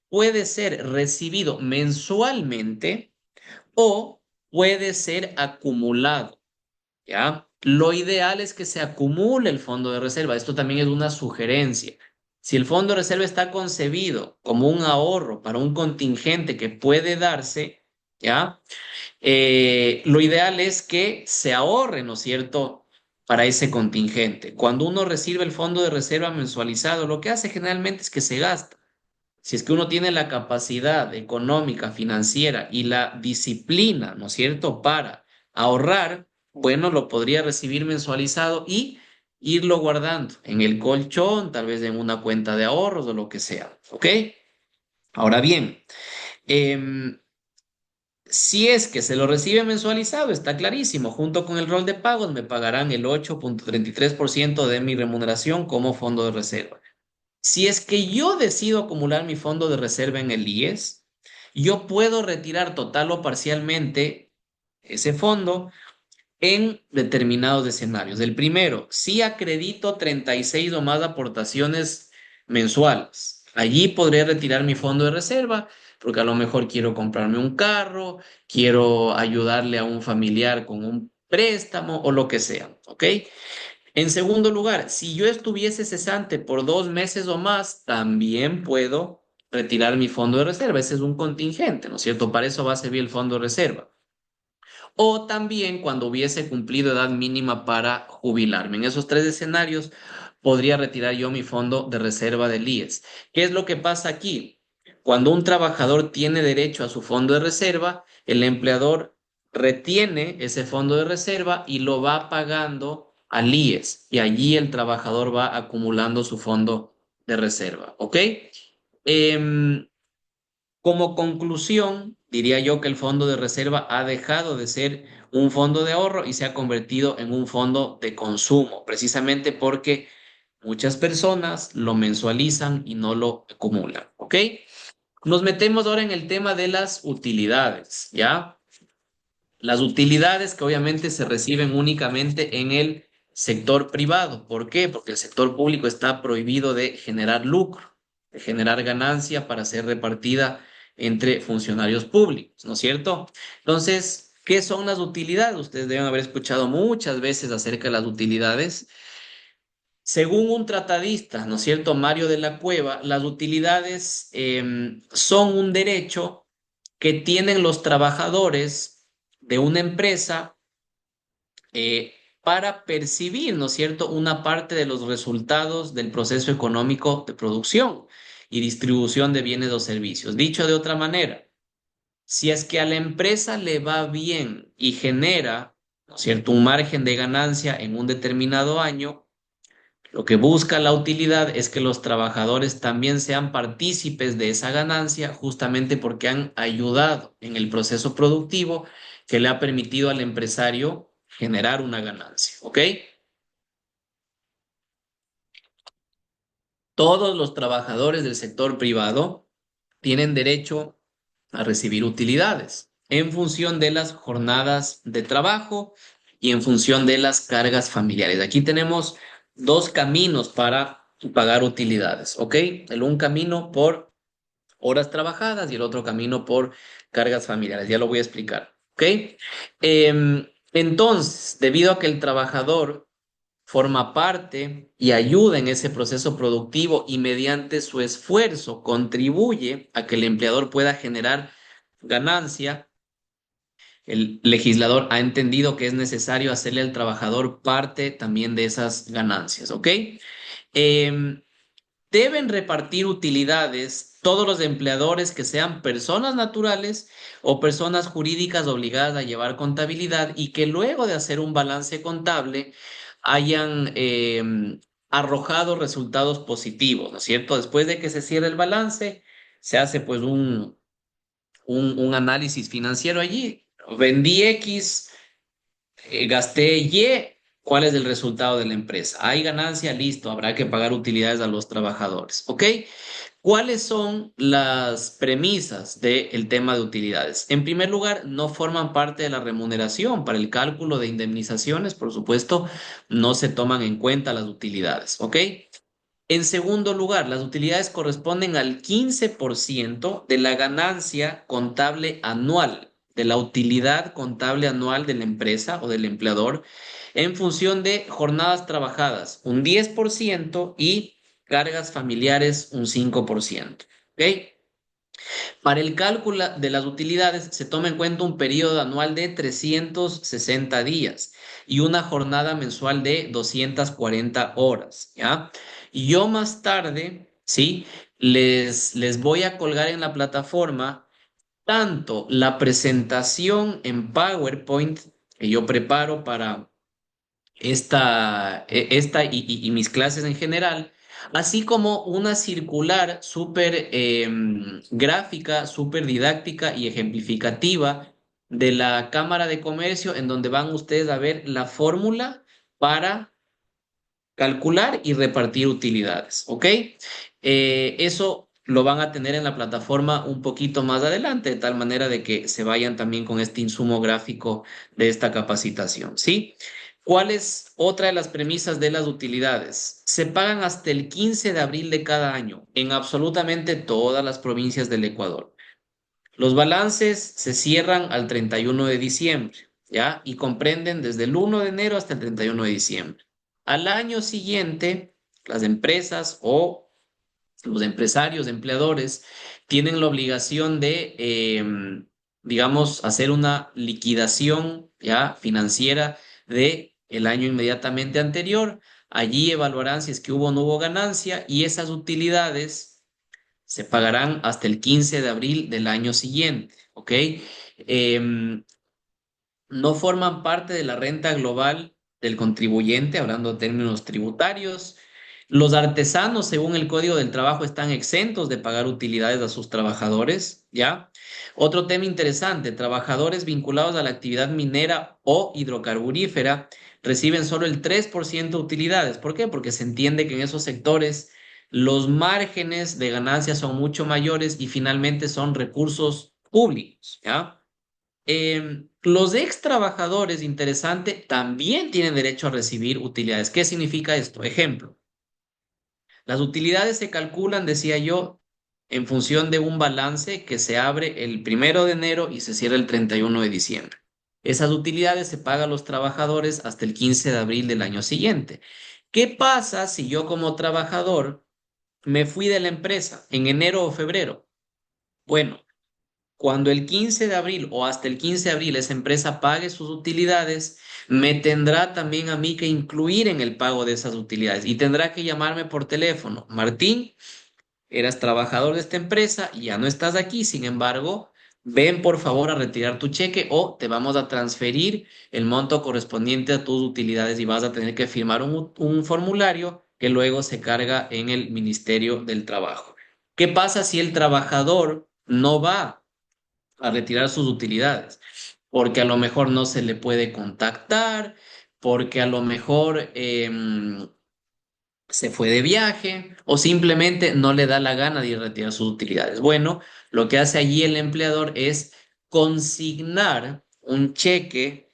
puede ser recibido mensualmente o puede ser acumulado, ¿ya? Lo ideal es que se acumule el fondo de reserva. Esto también es una sugerencia. Si el fondo de reserva está concebido como un ahorro para un contingente que puede darse, ¿ya? Lo ideal es que se ahorre, ¿no es cierto?, para ese contingente. Cuando uno recibe el fondo de reserva mensualizado, lo que hace generalmente es que se gasta. Si es que uno tiene la capacidad económica, financiera y la disciplina, ¿no es cierto?, para ahorrar, bueno, lo podría recibir mensualizado y irlo guardando en el colchón, tal vez en una cuenta de ahorros o lo que sea. ¿Ok? Ahora bien, em, si es que se lo recibe mensualizado, está clarísimo, junto con el rol de pagos me pagarán el 8,33% de mi remuneración como fondo de reserva. Si es que yo decido acumular mi fondo de reserva en el IES, yo puedo retirar total o parcialmente ese fondo en determinados escenarios. El primero, si acredito 36 o más aportaciones mensuales, allí podré retirar mi fondo de reserva porque a lo mejor quiero comprarme un carro, quiero ayudarle a un familiar con un préstamo o lo que sea, ¿ok? En segundo lugar, si yo estuviese cesante por 2 meses o más, también puedo retirar mi fondo de reserva. Ese es un contingente, ¿no es cierto? Para eso va a servir el fondo de reserva. O también cuando hubiese cumplido edad mínima para jubilarme. En esos tres escenarios podría retirar yo mi fondo de reserva del IES. ¿Qué es lo que pasa aquí? Cuando un trabajador tiene derecho a su fondo de reserva, el empleador retiene ese fondo de reserva y lo va pagando al IES. Y allí el trabajador va acumulando su fondo de reserva. ¿Ok? Em, Como conclusión, diría yo que el fondo de reserva ha dejado de ser un fondo de ahorro y se ha convertido en un fondo de consumo, precisamente porque muchas personas lo mensualizan y no lo acumulan, ¿ok? Nos metemos ahora en el tema de las utilidades, ¿ya? Las utilidades que obviamente se reciben únicamente en el sector privado. ¿Por qué? Porque el sector público está prohibido de generar lucro, de generar ganancia para ser repartida entre funcionarios públicos, ¿no es cierto? Entonces, ¿qué son las utilidades? Ustedes deben haber escuchado muchas veces acerca de las utilidades. Según un tratadista, ¿no es cierto?, Mario de la Cueva, las utilidades son un derecho que tienen los trabajadores de una empresa para percibir, ¿no es cierto?, una parte de los resultados del proceso económico de producción y distribución de bienes o servicios. Dicho de otra manera, si es que a la empresa le va bien y genera, ¿no es cierto?, un margen de ganancia en un determinado año, lo que busca la utilidad es que los trabajadores también sean partícipes de esa ganancia, justamente porque han ayudado en el proceso productivo que le ha permitido al empresario generar una ganancia. ¿Ok? Todos los trabajadores del sector privado tienen derecho a recibir utilidades en función de las jornadas de trabajo y en función de las cargas familiares. Aquí tenemos dos caminos para pagar utilidades, ¿ok? Un camino por horas trabajadas y el otro camino por cargas familiares. Ya lo voy a explicar, ¿ok? Entonces, debido a que el trabajador forma parte y ayuda en ese proceso productivo y mediante su esfuerzo contribuye a que el empleador pueda generar ganancia, el legislador ha entendido que es necesario hacerle al trabajador parte también de esas ganancias, ¿ok? Em, Deben repartir utilidades todos los empleadores que sean personas naturales o personas jurídicas obligadas a llevar contabilidad y que luego de hacer un balance contable hayan arrojado resultados positivos, ¿no es cierto? Después de que se cierre el balance, se hace pues un análisis financiero allí. Vendí X, gasté Y, ¿cuál es el resultado de la empresa? Hay ganancia, listo, habrá que pagar utilidades a los trabajadores, ¿ok? ¿Cuáles son las premisas del tema de utilidades? En primer lugar, no forman parte de la remuneración. Para el cálculo de indemnizaciones, por supuesto, no se toman en cuenta las utilidades, ¿ok? En segundo lugar, las utilidades corresponden al 15% de la ganancia contable anual, de la utilidad contable anual de la empresa o del empleador, en función de jornadas trabajadas, un 10% y cargas familiares, un 5%. ¿Ok? Para el cálculo de las utilidades se toma en cuenta un periodo anual de 360 días y una jornada mensual de 240 horas, ¿ya? Y yo más tarde, ¿sí? Les voy a colgar en la plataforma tanto la presentación en PowerPoint que yo preparo para esta y mis clases en general, así como una circular súper gráfica, súper didáctica y ejemplificativa de la Cámara de Comercio, en donde van ustedes a ver la fórmula para calcular y repartir utilidades, ¿ok? Eso lo van a tener en la plataforma un poquito más adelante, de tal manera de que se vayan también con este insumo gráfico de esta capacitación, ¿sí? ¿Cuál es otra de las premisas de las utilidades? Se pagan hasta el 15 de abril de cada año en absolutamente todas las provincias del Ecuador. Los balances se cierran al 31 de diciembre, ¿ya? Y comprenden desde el 1 de enero hasta el 31 de diciembre. Al año siguiente, las empresas o los empresarios, empleadores, tienen la obligación de, digamos, hacer una liquidación ya financiera de el año inmediatamente anterior. Allí evaluarán si es que hubo o no hubo ganancia y esas utilidades se pagarán hasta el 15 de abril del año siguiente, ¿ok? No forman parte de la renta global del contribuyente, hablando de términos tributarios. Los artesanos, según el Código del Trabajo, están exentos de pagar utilidades a sus trabajadores, ¿ya? Otro tema interesante, trabajadores vinculados a la actividad minera o hidrocarburífera reciben solo el 3% de utilidades. ¿Por qué? Porque se entiende que en esos sectores los márgenes de ganancia son mucho mayores y finalmente son recursos públicos, ¿ya? Los ex trabajadores, interesante, también tienen derecho a recibir utilidades. ¿Qué significa esto? Ejemplo, las utilidades se calculan, decía yo, en función de un balance que se abre el 1 de enero y se cierra el 31 de diciembre. Esas utilidades se pagan a los trabajadores hasta el 15 de abril del año siguiente. ¿Qué pasa si yo como trabajador me fui de la empresa en enero o febrero? Bueno, cuando el 15 de abril o hasta el 15 de abril esa empresa pague sus utilidades, me tendrá también a mí que incluir en el pago de esas utilidades y tendrá que llamarme por teléfono. Martín, eras trabajador de esta empresa y ya no estás aquí, sin embargo, ven por favor a retirar tu cheque o te vamos a transferir el monto correspondiente a tus utilidades y vas a tener que firmar un formulario que luego se carga en el Ministerio del Trabajo. ¿Qué pasa si el trabajador no va a retirar sus utilidades? Porque a lo mejor no se le puede contactar, porque a lo mejor se fue de viaje o simplemente no le da la gana de ir a retirar sus utilidades. Bueno, lo que hace allí el empleador es consignar un cheque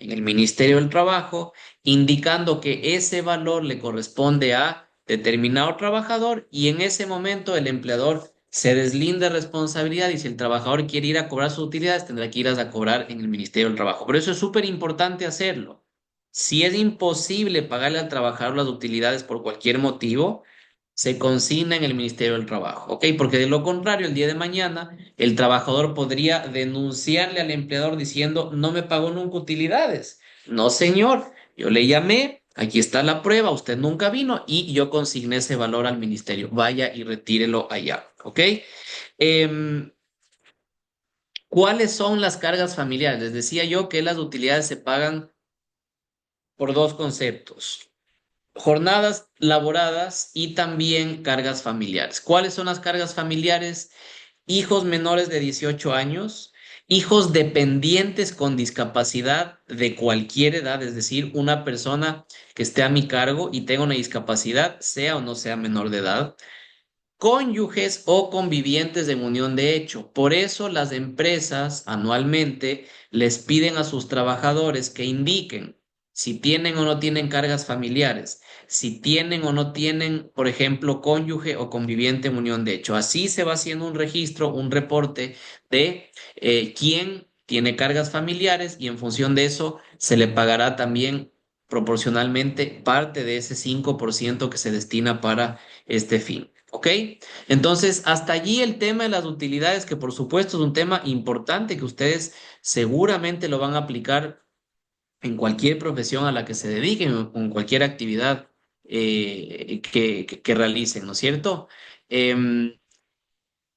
en el Ministerio del Trabajo, indicando que ese valor le corresponde a determinado trabajador y en ese momento el empleador se deslinda de responsabilidad y si el trabajador quiere ir a cobrar sus utilidades, tendrá que ir a cobrar en el Ministerio del Trabajo. Pero eso es súper importante hacerlo. Si es imposible pagarle al trabajador las utilidades por cualquier motivo, se consigna en el Ministerio del Trabajo, ¿ok? Porque de lo contrario, el día de mañana, el trabajador podría denunciarle al empleador diciendo, no me pagó nunca utilidades. No, señor, yo le llamé, aquí está la prueba, usted nunca vino y yo consigné ese valor al ministerio. Vaya y retírelo allá, ¿ok? Em, ¿Cuáles son las cargas familiares? Les decía yo que las utilidades se pagan por dos conceptos. Jornadas laboradas y también cargas familiares. ¿Cuáles son las cargas familiares? Hijos menores de 18 años, hijos dependientes con discapacidad de cualquier edad, es decir, una persona que esté a mi cargo y tenga una discapacidad, sea o no sea menor de edad, cónyuges o convivientes en unión de hecho. Por eso las empresas anualmente les piden a sus trabajadores que indiquen si tienen o no tienen cargas familiares, si tienen o no tienen, por ejemplo, cónyuge o conviviente en unión de hecho. Así se va haciendo un registro, un reporte de quién tiene cargas familiares y en función de eso se le pagará también proporcionalmente parte de ese 5% que se destina para este fin. ¿Ok? Entonces, hasta allí el tema de las utilidades, que por supuesto es un tema importante que ustedes seguramente lo van a aplicar en cualquier profesión a la que se dediquen o en cualquier actividad que realicen, ¿no es cierto? Em,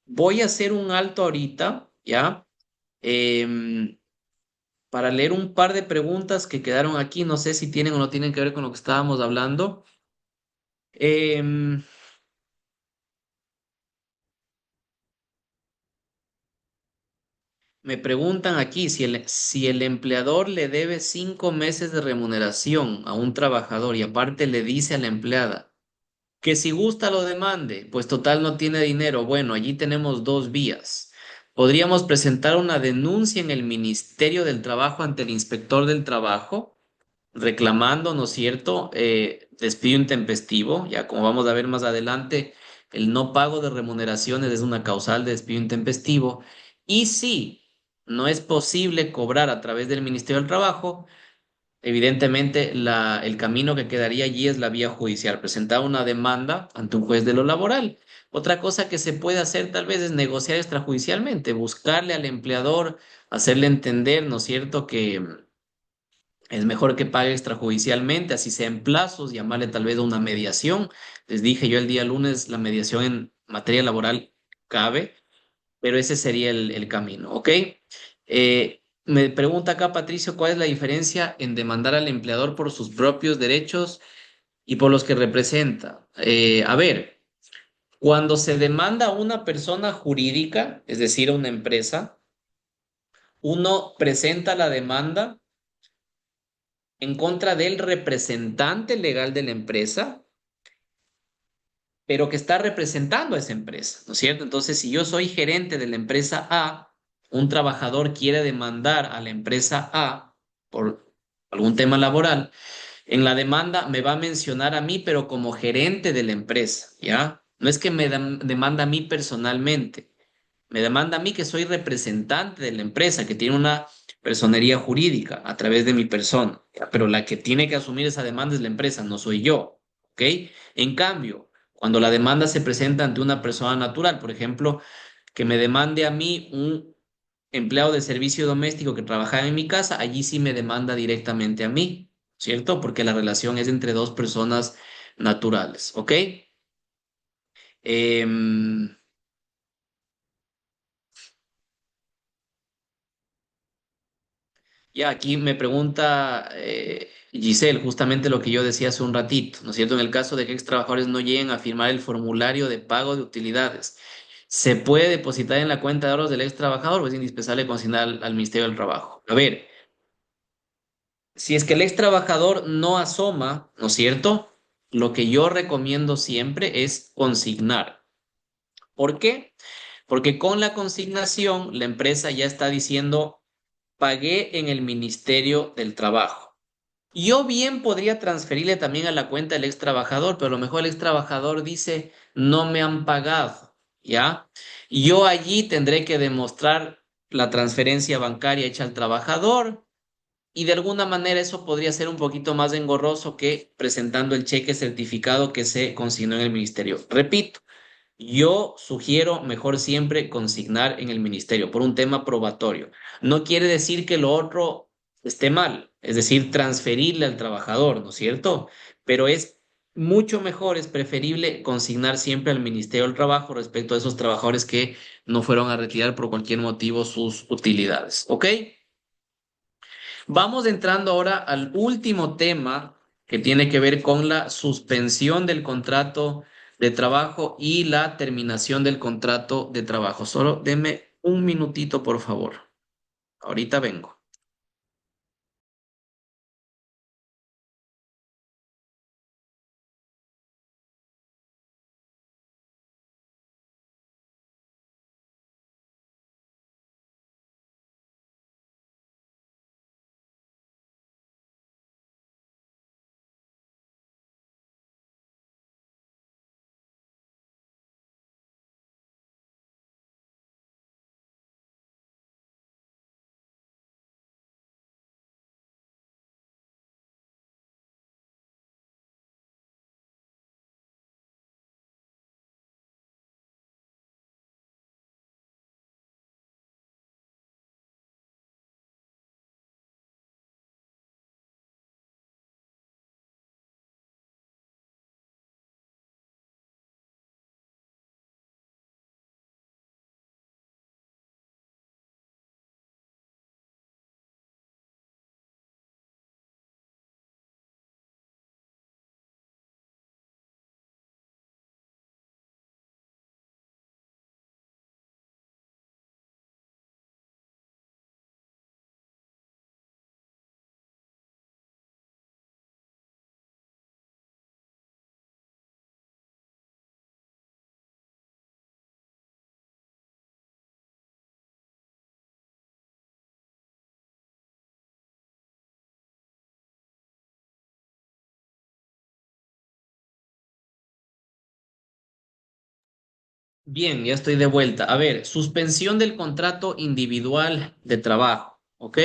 Voy a hacer un alto ahorita, ¿ya? Em, para leer un par de preguntas que quedaron aquí, no sé si tienen o no tienen que ver con lo que estábamos hablando. Em, Me preguntan aquí si el empleador le debe 5 meses de remuneración a un trabajador y aparte le dice a la empleada que si gusta lo demande, pues total no tiene dinero. Bueno, allí tenemos dos vías. Podríamos presentar una denuncia en el Ministerio del Trabajo ante el inspector del trabajo reclamando, ¿no es cierto?, despido intempestivo. Ya como vamos a ver más adelante, el no pago de remuneraciones es una causal de despido intempestivo. Y si no es posible cobrar a través del Ministerio del Trabajo, evidentemente el camino que quedaría allí es la vía judicial, presentar una demanda ante un juez de lo laboral. Otra cosa que se puede hacer tal vez es negociar extrajudicialmente, buscarle al empleador, hacerle entender, ¿no es cierto?, que es mejor que pague extrajudicialmente, así sea en plazos, llamarle tal vez a una mediación. Les dije yo el día lunes, la mediación en materia laboral cabe, pero ese sería el camino, ¿ok? Me pregunta acá Patricio, ¿cuál es la diferencia en demandar al empleador por sus propios derechos y por los que representa? A ver, cuando se demanda a una persona jurídica, es decir, a una empresa, uno presenta la demanda en contra del representante legal de la empresa, pero que está representando a esa empresa, ¿no es cierto? Entonces, si yo soy gerente de la empresa A, un trabajador quiere demandar a la empresa A por algún tema laboral, en la demanda me va a mencionar a mí, pero como gerente de la empresa, ¿ya? No es que demanda a mí personalmente, me demanda a mí que soy representante de la empresa, que tiene una personería jurídica a través de mi persona, ¿ya? Pero la que tiene que asumir esa demanda es la empresa, no soy yo, ¿ok? En cambio, cuando la demanda se presenta ante una persona natural, por ejemplo, que me demande a mí un empleado de servicio doméstico que trabajaba en mi casa, allí sí me demanda directamente a mí, ¿cierto? Porque la relación es entre dos personas naturales, ¿ok? Em, Ya, aquí me pregunta Giselle, justamente lo que yo decía hace un ratito, ¿no es cierto? En el caso de que ex trabajadores no lleguen a firmar el formulario de pago de utilidades, ¿se puede depositar en la cuenta de ahorros del ex trabajador o es indispensable consignar al Ministerio del Trabajo? A ver, si es que el ex trabajador no asoma, ¿no es cierto? Lo que yo recomiendo siempre es consignar. ¿Por qué? Porque con la consignación la empresa ya está diciendo pagué en el Ministerio del Trabajo. Yo bien podría transferirle también a la cuenta del ex trabajador, pero a lo mejor el ex trabajador dice, no me han pagado, ¿ya? Y yo allí tendré que demostrar la transferencia bancaria hecha al trabajador y de alguna manera eso podría ser un poquito más engorroso que presentando el cheque certificado que se consignó en el ministerio. Repito, yo sugiero mejor siempre consignar en el ministerio por un tema probatorio. No quiere decir que lo otro esté mal, es decir, transferirle al trabajador, ¿no es cierto? Pero es mucho mejor, es preferible consignar siempre al Ministerio del Trabajo respecto a esos trabajadores que no fueron a retirar por cualquier motivo sus utilidades, ¿ok? Vamos entrando ahora al último tema que tiene que ver con la suspensión del contrato de trabajo y la terminación del contrato de trabajo. Solo deme un minutito, por favor. Ahorita vengo. Bien, ya estoy de vuelta. A ver, suspensión del contrato individual de trabajo, ¿ok?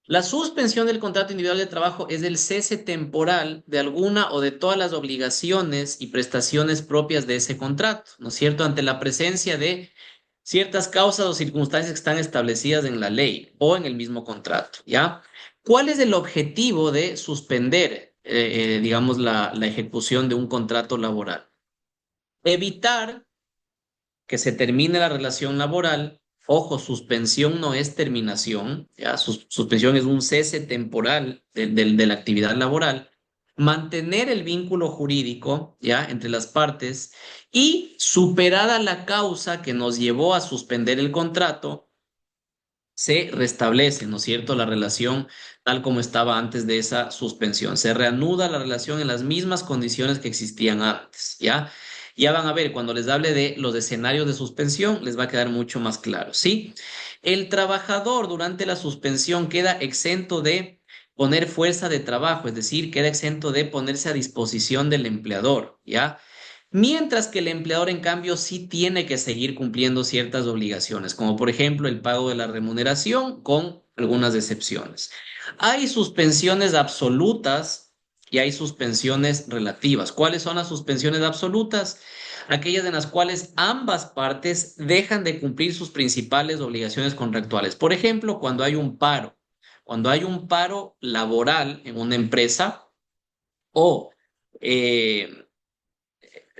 La suspensión del contrato individual de trabajo es el cese temporal de alguna o de todas las obligaciones y prestaciones propias de ese contrato, ¿no es cierto? Ante la presencia de ciertas causas o circunstancias que están establecidas en la ley o en el mismo contrato, ¿ya? ¿Cuál es el objetivo de suspender, digamos, la ejecución de un contrato laboral? Evitar que se termine la relación laboral. Ojo, suspensión no es terminación, ya suspensión es un cese temporal de la actividad laboral. Mantener el vínculo jurídico, ya, entre las partes y superada la causa que nos llevó a suspender el contrato, se restablece, ¿no es cierto?, la relación tal como estaba antes de esa suspensión. Se reanuda la relación en las mismas condiciones que existían antes, ¿ya? Ya van a ver, cuando les hable de los escenarios de suspensión, les va a quedar mucho más claro, ¿sí? El trabajador durante la suspensión queda exento de poner fuerza de trabajo, es decir, queda exento de ponerse a disposición del empleador, ¿ya? Mientras que el empleador, en cambio, sí tiene que seguir cumpliendo ciertas obligaciones, como por ejemplo el pago de la remuneración con algunas excepciones. Hay suspensiones absolutas y hay suspensiones relativas. ¿Cuáles son las suspensiones absolutas? Aquellas en las cuales ambas partes dejan de cumplir sus principales obligaciones contractuales. Por ejemplo, cuando hay un paro laboral en una empresa o eh,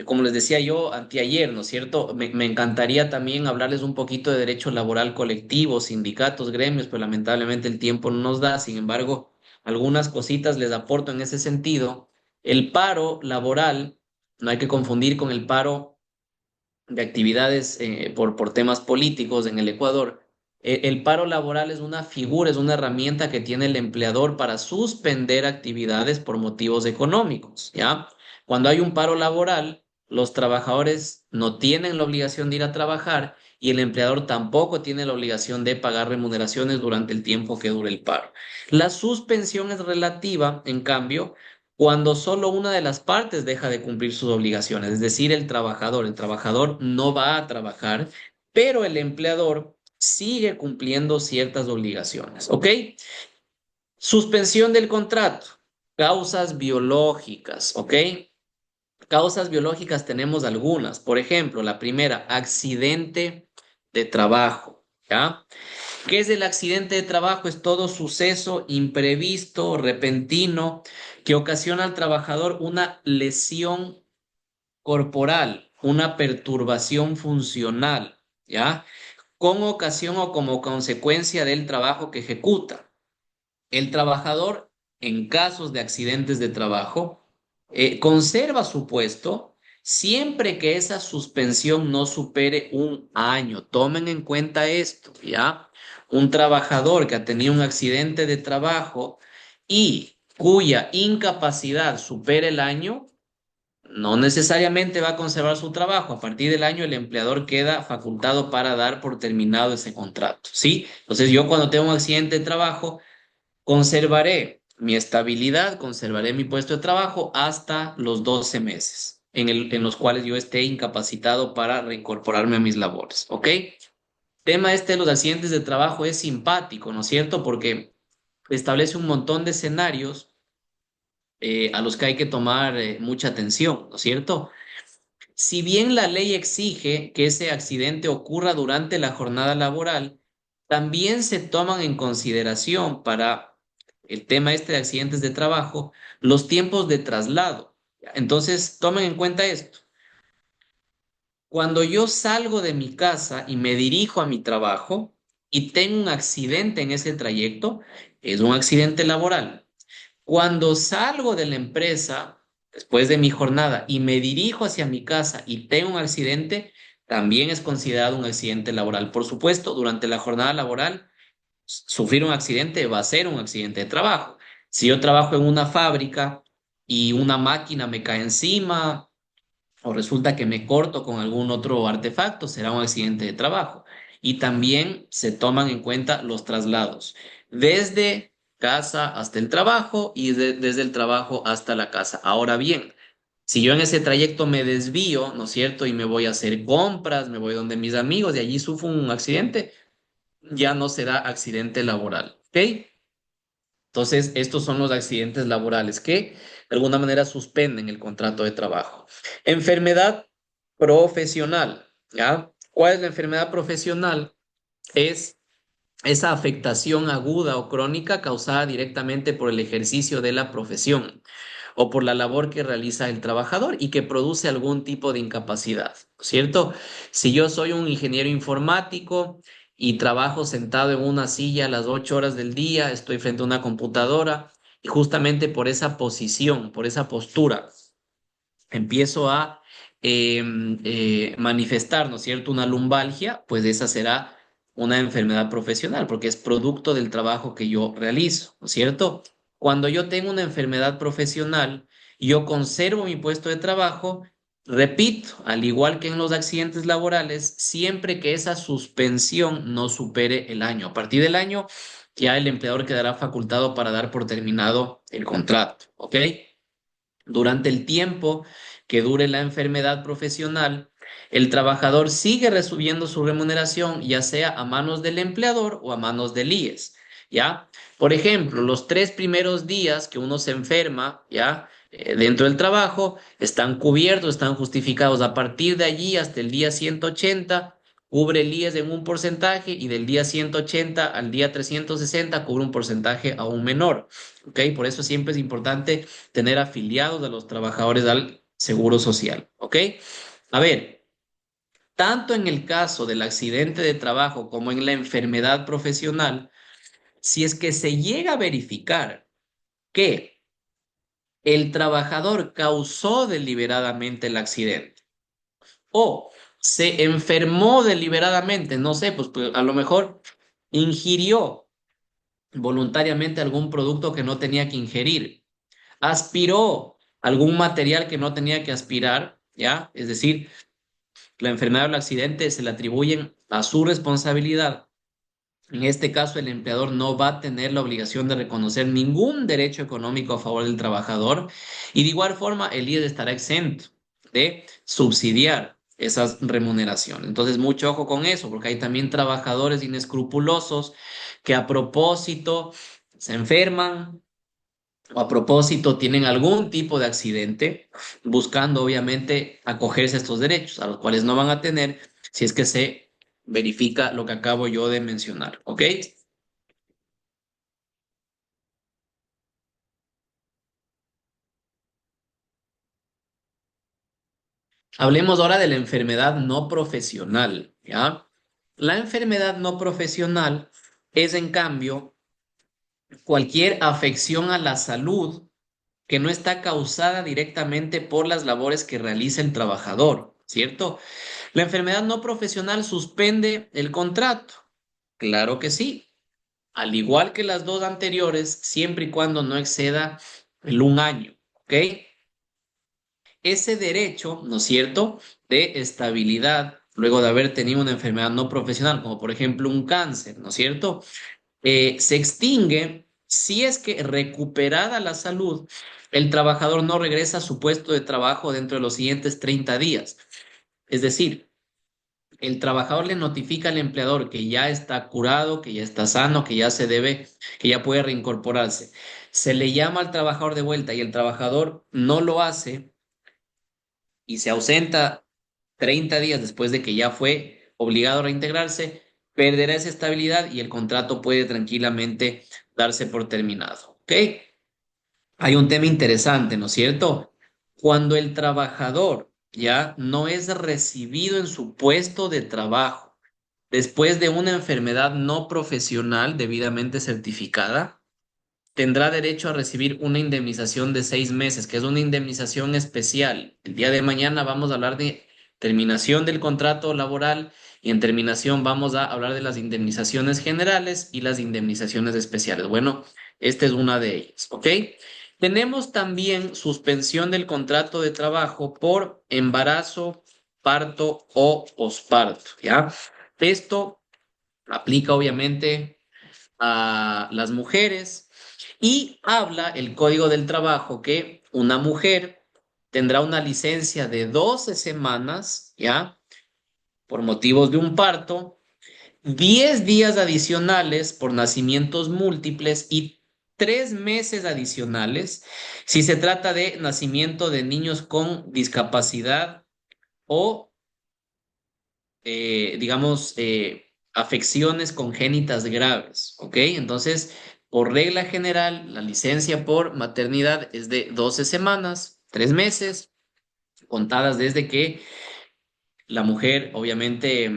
como les decía yo anteayer, ¿no es cierto? Me encantaría también hablarles un poquito de derecho laboral colectivo, sindicatos, gremios, pero lamentablemente el tiempo no nos da. Sin embargo, algunas cositas les aporto en ese sentido. El paro laboral, no hay que confundir con el paro de actividades por temas políticos en el Ecuador. El paro laboral es una figura, es una herramienta que tiene el empleador para suspender actividades por motivos económicos, ¿ya? Cuando hay un paro laboral, los trabajadores no tienen la obligación de ir a trabajar y el empleador tampoco tiene la obligación de pagar remuneraciones durante el tiempo que dure el paro. La suspensión es relativa, en cambio, cuando solo una de las partes deja de cumplir sus obligaciones, es decir, el trabajador. El trabajador no va a trabajar, pero el empleador sigue cumpliendo ciertas obligaciones, ¿ok? Suspensión del contrato, causas biológicas, ¿ok? Causas biológicas tenemos algunas. Por ejemplo, la primera, accidente de trabajo, ¿ya? ¿Qué es el accidente de trabajo? Es todo suceso imprevisto, repentino, que ocasiona al trabajador una lesión corporal, una perturbación funcional, ¿ya? Con ocasión o como consecuencia del trabajo que ejecuta. El trabajador, en casos de accidentes de trabajo, conserva su puesto siempre que esa suspensión no supere un año. Tomen en cuenta esto, ¿ya? Un trabajador que ha tenido un accidente de trabajo y cuya incapacidad supere el año, no necesariamente va a conservar su trabajo. A partir del año, el empleador queda facultado para dar por terminado ese contrato, ¿sí? Entonces, yo cuando tengo un accidente de trabajo, conservaré mi estabilidad, conservaré mi puesto de trabajo hasta los 12 meses en los cuales yo esté incapacitado para reincorporarme a mis labores, ¿ok? Tema este de los accidentes de trabajo es simpático, ¿no es cierto? Porque establece un montón de escenarios a los que hay que tomar mucha atención, ¿no es cierto? Si bien la ley exige que ese accidente ocurra durante la jornada laboral, también se toman en consideración para el tema este de accidentes de trabajo los tiempos de traslado. Entonces, tomen en cuenta esto. Cuando yo salgo de mi casa y me dirijo a mi trabajo y tengo un accidente en ese trayecto, es un accidente laboral. Cuando salgo de la empresa después de mi jornada y me dirijo hacia mi casa y tengo un accidente, también es considerado un accidente laboral. Por supuesto, durante la jornada laboral, sufrir un accidente va a ser un accidente de trabajo. Si yo trabajo en una fábrica y una máquina me cae encima o resulta que me corto con algún otro artefacto, será un accidente de trabajo. Y también se toman en cuenta los traslados, desde casa hasta el trabajo y desde el trabajo hasta la casa. Ahora bien, si yo en ese trayecto me desvío, ¿no es cierto? Y me voy a hacer compras, me voy donde mis amigos y allí sufro un accidente, ya no será accidente laboral, ¿ok? Entonces, estos son los accidentes laborales que de alguna manera suspenden el contrato de trabajo. Enfermedad profesional, ¿ya? ¿Cuál es la enfermedad profesional? Es esa afectación aguda o crónica causada directamente por el ejercicio de la profesión o por la labor que realiza el trabajador y que produce algún tipo de incapacidad, ¿cierto? Si yo soy un ingeniero informático y trabajo sentado en una silla a las 8 horas del día, estoy frente a una computadora y justamente por esa posición, por esa postura, empiezo a manifestar, ¿no es cierto?, una lumbalgia, pues esa será una enfermedad profesional, porque es producto del trabajo que yo realizo, ¿no es cierto? Cuando yo tengo una enfermedad profesional, yo conservo mi puesto de trabajo, repito, al igual que en los accidentes laborales, siempre que esa suspensión no supere el año. A partir del año, ya el empleador quedará facultado para dar por terminado el contrato, ¿ok? Durante el tiempo que dure la enfermedad profesional, el trabajador sigue recibiendo su remuneración, ya sea a manos del empleador o a manos del IES, ¿ya? Por ejemplo, los 3 primeros días que uno se enferma, ¿ya? Dentro del trabajo, están cubiertos, están justificados. A partir de allí, hasta el día 180 cubre el IES en un porcentaje y del día 180 al día 360 cubre un porcentaje aún menor, ¿ok? Por eso siempre es importante tener afiliados a los trabajadores al Seguro Social, ¿ok? A ver, tanto en el caso del accidente de trabajo como en la enfermedad profesional, si es que se llega a verificar que el trabajador causó deliberadamente el accidente o se enfermó deliberadamente, no sé, pues a lo mejor ingirió voluntariamente algún producto que no tenía que ingerir, aspiró algún material que no tenía que aspirar, ¿ya? Es decir, la enfermedad o el accidente se le atribuyen a su responsabilidad. En este caso, el empleador no va a tener la obligación de reconocer ningún derecho económico a favor del trabajador y de igual forma el líder estará exento de subsidiar esas remuneraciones. Entonces, mucho ojo con eso, porque hay también trabajadores inescrupulosos que a propósito se enferman o a propósito tienen algún tipo de accidente, buscando obviamente acogerse a estos derechos, a los cuales no van a tener si es que se verifica lo que acabo yo de mencionar, ¿ok? Hablemos ahora de la enfermedad no profesional, ¿ya? La enfermedad no profesional es, en cambio, cualquier afección a la salud que no está causada directamente por las labores que realiza el trabajador, ¿cierto? La enfermedad no profesional suspende el contrato. Claro que sí, al igual que las dos anteriores, siempre y cuando no exceda el un año, ¿ok? Ese derecho, ¿no es cierto?, de estabilidad luego de haber tenido una enfermedad no profesional, como por ejemplo un cáncer, ¿no es cierto?, se extingue si es que recuperada la salud, el trabajador no regresa a su puesto de trabajo dentro de los siguientes 30 días. Es decir, el trabajador le notifica al empleador que ya está curado, que ya está sano, que ya se debe, que ya puede reincorporarse. Se le llama al trabajador de vuelta y el trabajador no lo hace y se ausenta 30 días después de que ya fue obligado a reintegrarse, perderá esa estabilidad y el contrato puede tranquilamente darse por terminado. ¿Ok? Hay un tema interesante, ¿no es cierto? Cuando el trabajador ya no es recibido en su puesto de trabajo después de una enfermedad no profesional debidamente certificada, tendrá derecho a recibir una indemnización de 6 meses, que es una indemnización especial. El día de mañana vamos a hablar de terminación del contrato laboral y en terminación vamos a hablar de las indemnizaciones generales y las indemnizaciones especiales. Bueno, esta es una de ellas, ¿ok? Tenemos también suspensión del contrato de trabajo por embarazo, parto o posparto, ¿ya? Esto aplica obviamente a las mujeres y habla el Código del Trabajo que una mujer tendrá una licencia de 12 semanas, ¿ya? Por motivos de un parto, 10 días adicionales por nacimientos múltiples y 3 meses adicionales si se trata de nacimiento de niños con discapacidad o digamos, afecciones congénitas graves, ¿ok? Entonces, por regla general, la licencia por maternidad es de 12 semanas, 3 meses, contadas desde que la mujer, obviamente,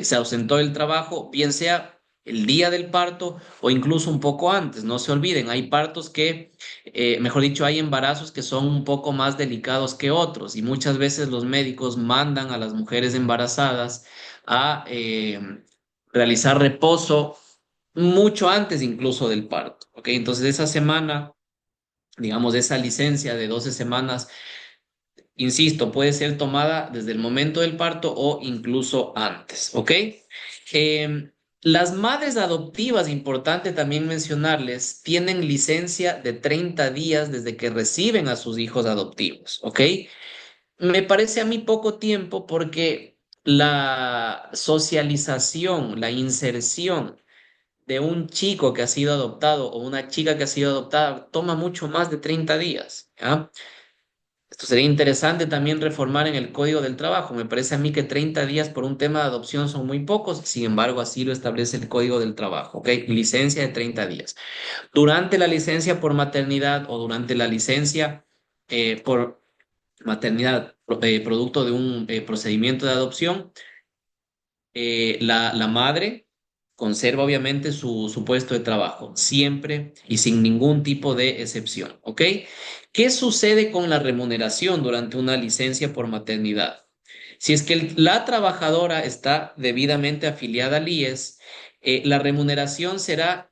se ausentó del trabajo, bien sea el día del parto o incluso un poco antes. No se olviden, hay partos que, mejor dicho, hay embarazos que son un poco más delicados que otros y muchas veces los médicos mandan a las mujeres embarazadas a realizar reposo mucho antes incluso del parto. ¿Ok? Entonces, esa semana, digamos, esa licencia de 12 semanas, insisto, puede ser tomada desde el momento del parto o incluso antes, ¿ok? Las madres adoptivas, importante también mencionarles, tienen licencia de 30 días desde que reciben a sus hijos adoptivos, ¿ok? Me parece a mí poco tiempo porque la socialización, la inserción de un chico que ha sido adoptado o una chica que ha sido adoptada toma mucho más de 30 días, ¿ya? Esto sería interesante también reformar en el Código del Trabajo. Me parece a mí que 30 días por un tema de adopción son muy pocos, sin embargo, así lo establece el Código del Trabajo, ¿ok? Licencia de 30 días. Durante la licencia por maternidad o durante la licencia por maternidad, producto de un procedimiento de adopción, la madre conserva obviamente su puesto de trabajo, siempre y sin ningún tipo de excepción, ¿ok? ¿Qué sucede con la remuneración durante una licencia por maternidad? Si es que la trabajadora está debidamente afiliada al IES, la remuneración será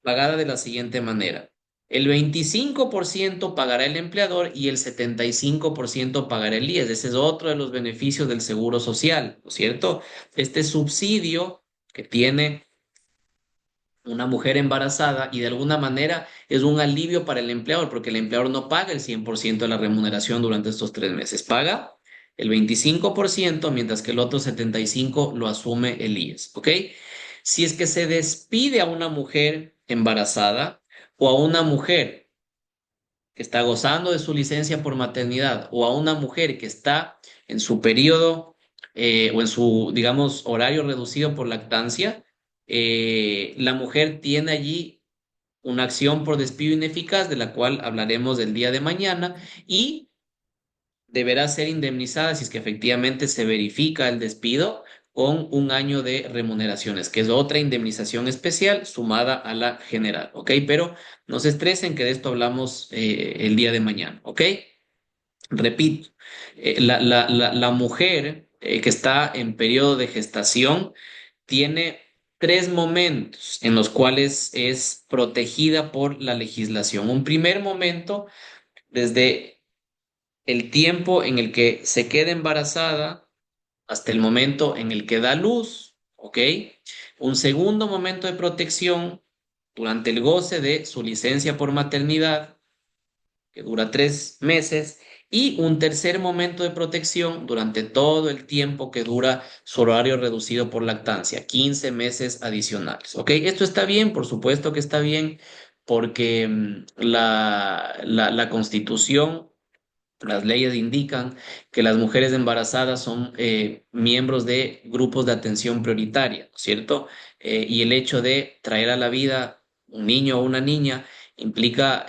pagada de la siguiente manera. El 25% pagará el empleador y el 75% pagará el IES. Ese es otro de los beneficios del seguro social, ¿no es cierto? Este subsidio que tiene una mujer embarazada y de alguna manera es un alivio para el empleador porque el empleador no paga el 100% de la remuneración durante estos 3 meses, paga el 25%, mientras que el otro 75% lo asume el IES, ¿ok? Si es que se despide a una mujer embarazada o a una mujer que está gozando de su licencia por maternidad o a una mujer que está en su periodo o en su, digamos, horario reducido por lactancia, la mujer tiene allí una acción por despido ineficaz de la cual hablaremos el día de mañana y deberá ser indemnizada si es que efectivamente se verifica el despido con un año de remuneraciones, que es otra indemnización especial sumada a la general, ¿ok? Pero no se estresen que de esto hablamos el día de mañana, ¿ok? Repito, la mujer que está en periodo de gestación tiene 3 momentos en los cuales es protegida por la legislación. Un primer momento, desde el tiempo en el que se queda embarazada hasta el momento en el que da luz, ¿ok? Un segundo momento de protección durante el goce de su licencia por maternidad, que dura 3 meses, y un tercer momento de protección durante todo el tiempo que dura su horario reducido por lactancia, 15 meses adicionales, ¿ok? Esto está bien, por supuesto que está bien, porque la Constitución, las leyes indican que las mujeres embarazadas son miembros de grupos de atención prioritaria, ¿no es cierto? Y el hecho de traer a la vida un niño o una niña implica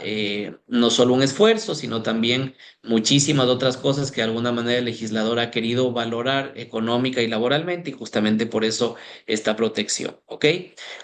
no solo un esfuerzo, sino también muchísimas otras cosas que de alguna manera el legislador ha querido valorar económica y laboralmente y justamente por eso esta protección, ¿ok?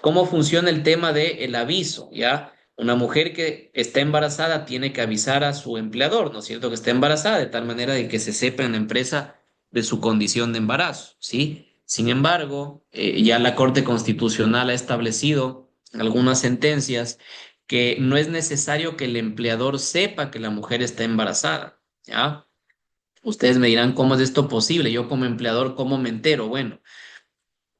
¿Cómo funciona el tema del aviso? ¿Ya? Una mujer que está embarazada tiene que avisar a su empleador, ¿no es cierto? Que está embarazada, de tal manera de que se sepa en la empresa de su condición de embarazo, ¿sí? Sin embargo, ya la Corte Constitucional ha establecido en algunas sentencias que no es necesario que el empleador sepa que la mujer está embarazada, ¿ya? Ustedes me dirán, ¿cómo es esto posible? Yo como empleador, ¿cómo me entero? Bueno,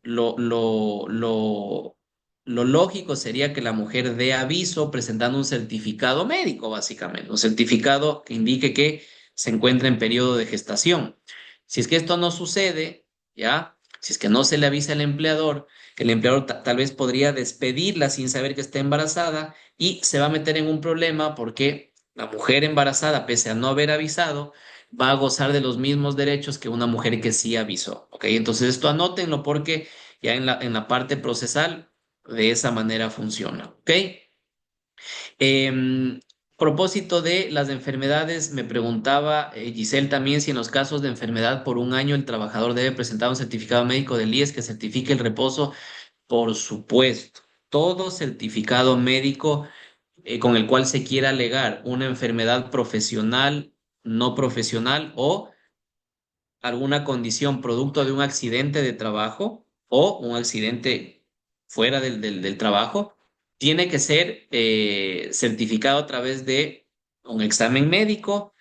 lo, lo, lo, lo lógico sería que la mujer dé aviso presentando un certificado médico, básicamente, un certificado que indique que se encuentra en periodo de gestación. Si es que esto no sucede, ¿ya? Si es que no se le avisa al empleador, el empleador tal vez podría despedirla sin saber que está embarazada y se va a meter en un problema porque la mujer embarazada, pese a no haber avisado, va a gozar de los mismos derechos que una mujer que sí avisó, ¿ok? Entonces esto anótenlo porque ya en la parte procesal de esa manera funciona, ¿ok? Propósito de las enfermedades, me preguntaba Giselle también si en los casos de enfermedad por un año el trabajador debe presentar un certificado médico del IES que certifique el reposo. Por supuesto, todo certificado médico con el cual se quiera alegar una enfermedad profesional, no profesional o alguna condición producto de un accidente de trabajo o un accidente fuera del trabajo, tiene que ser certificado a través de un examen médico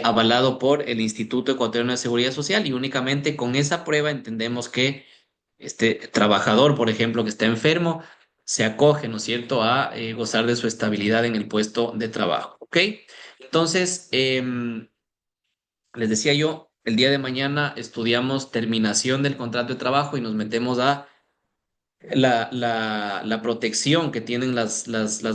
avalado por el Instituto Ecuatoriano de Seguridad Social y únicamente con esa prueba entendemos que este trabajador, por ejemplo, que está enfermo, se acoge, ¿no es cierto?, a gozar de su estabilidad en el puesto de trabajo, ¿ok? Entonces, les decía yo, el día de mañana estudiamos terminación del contrato de trabajo y nos metemos a la protección que tienen las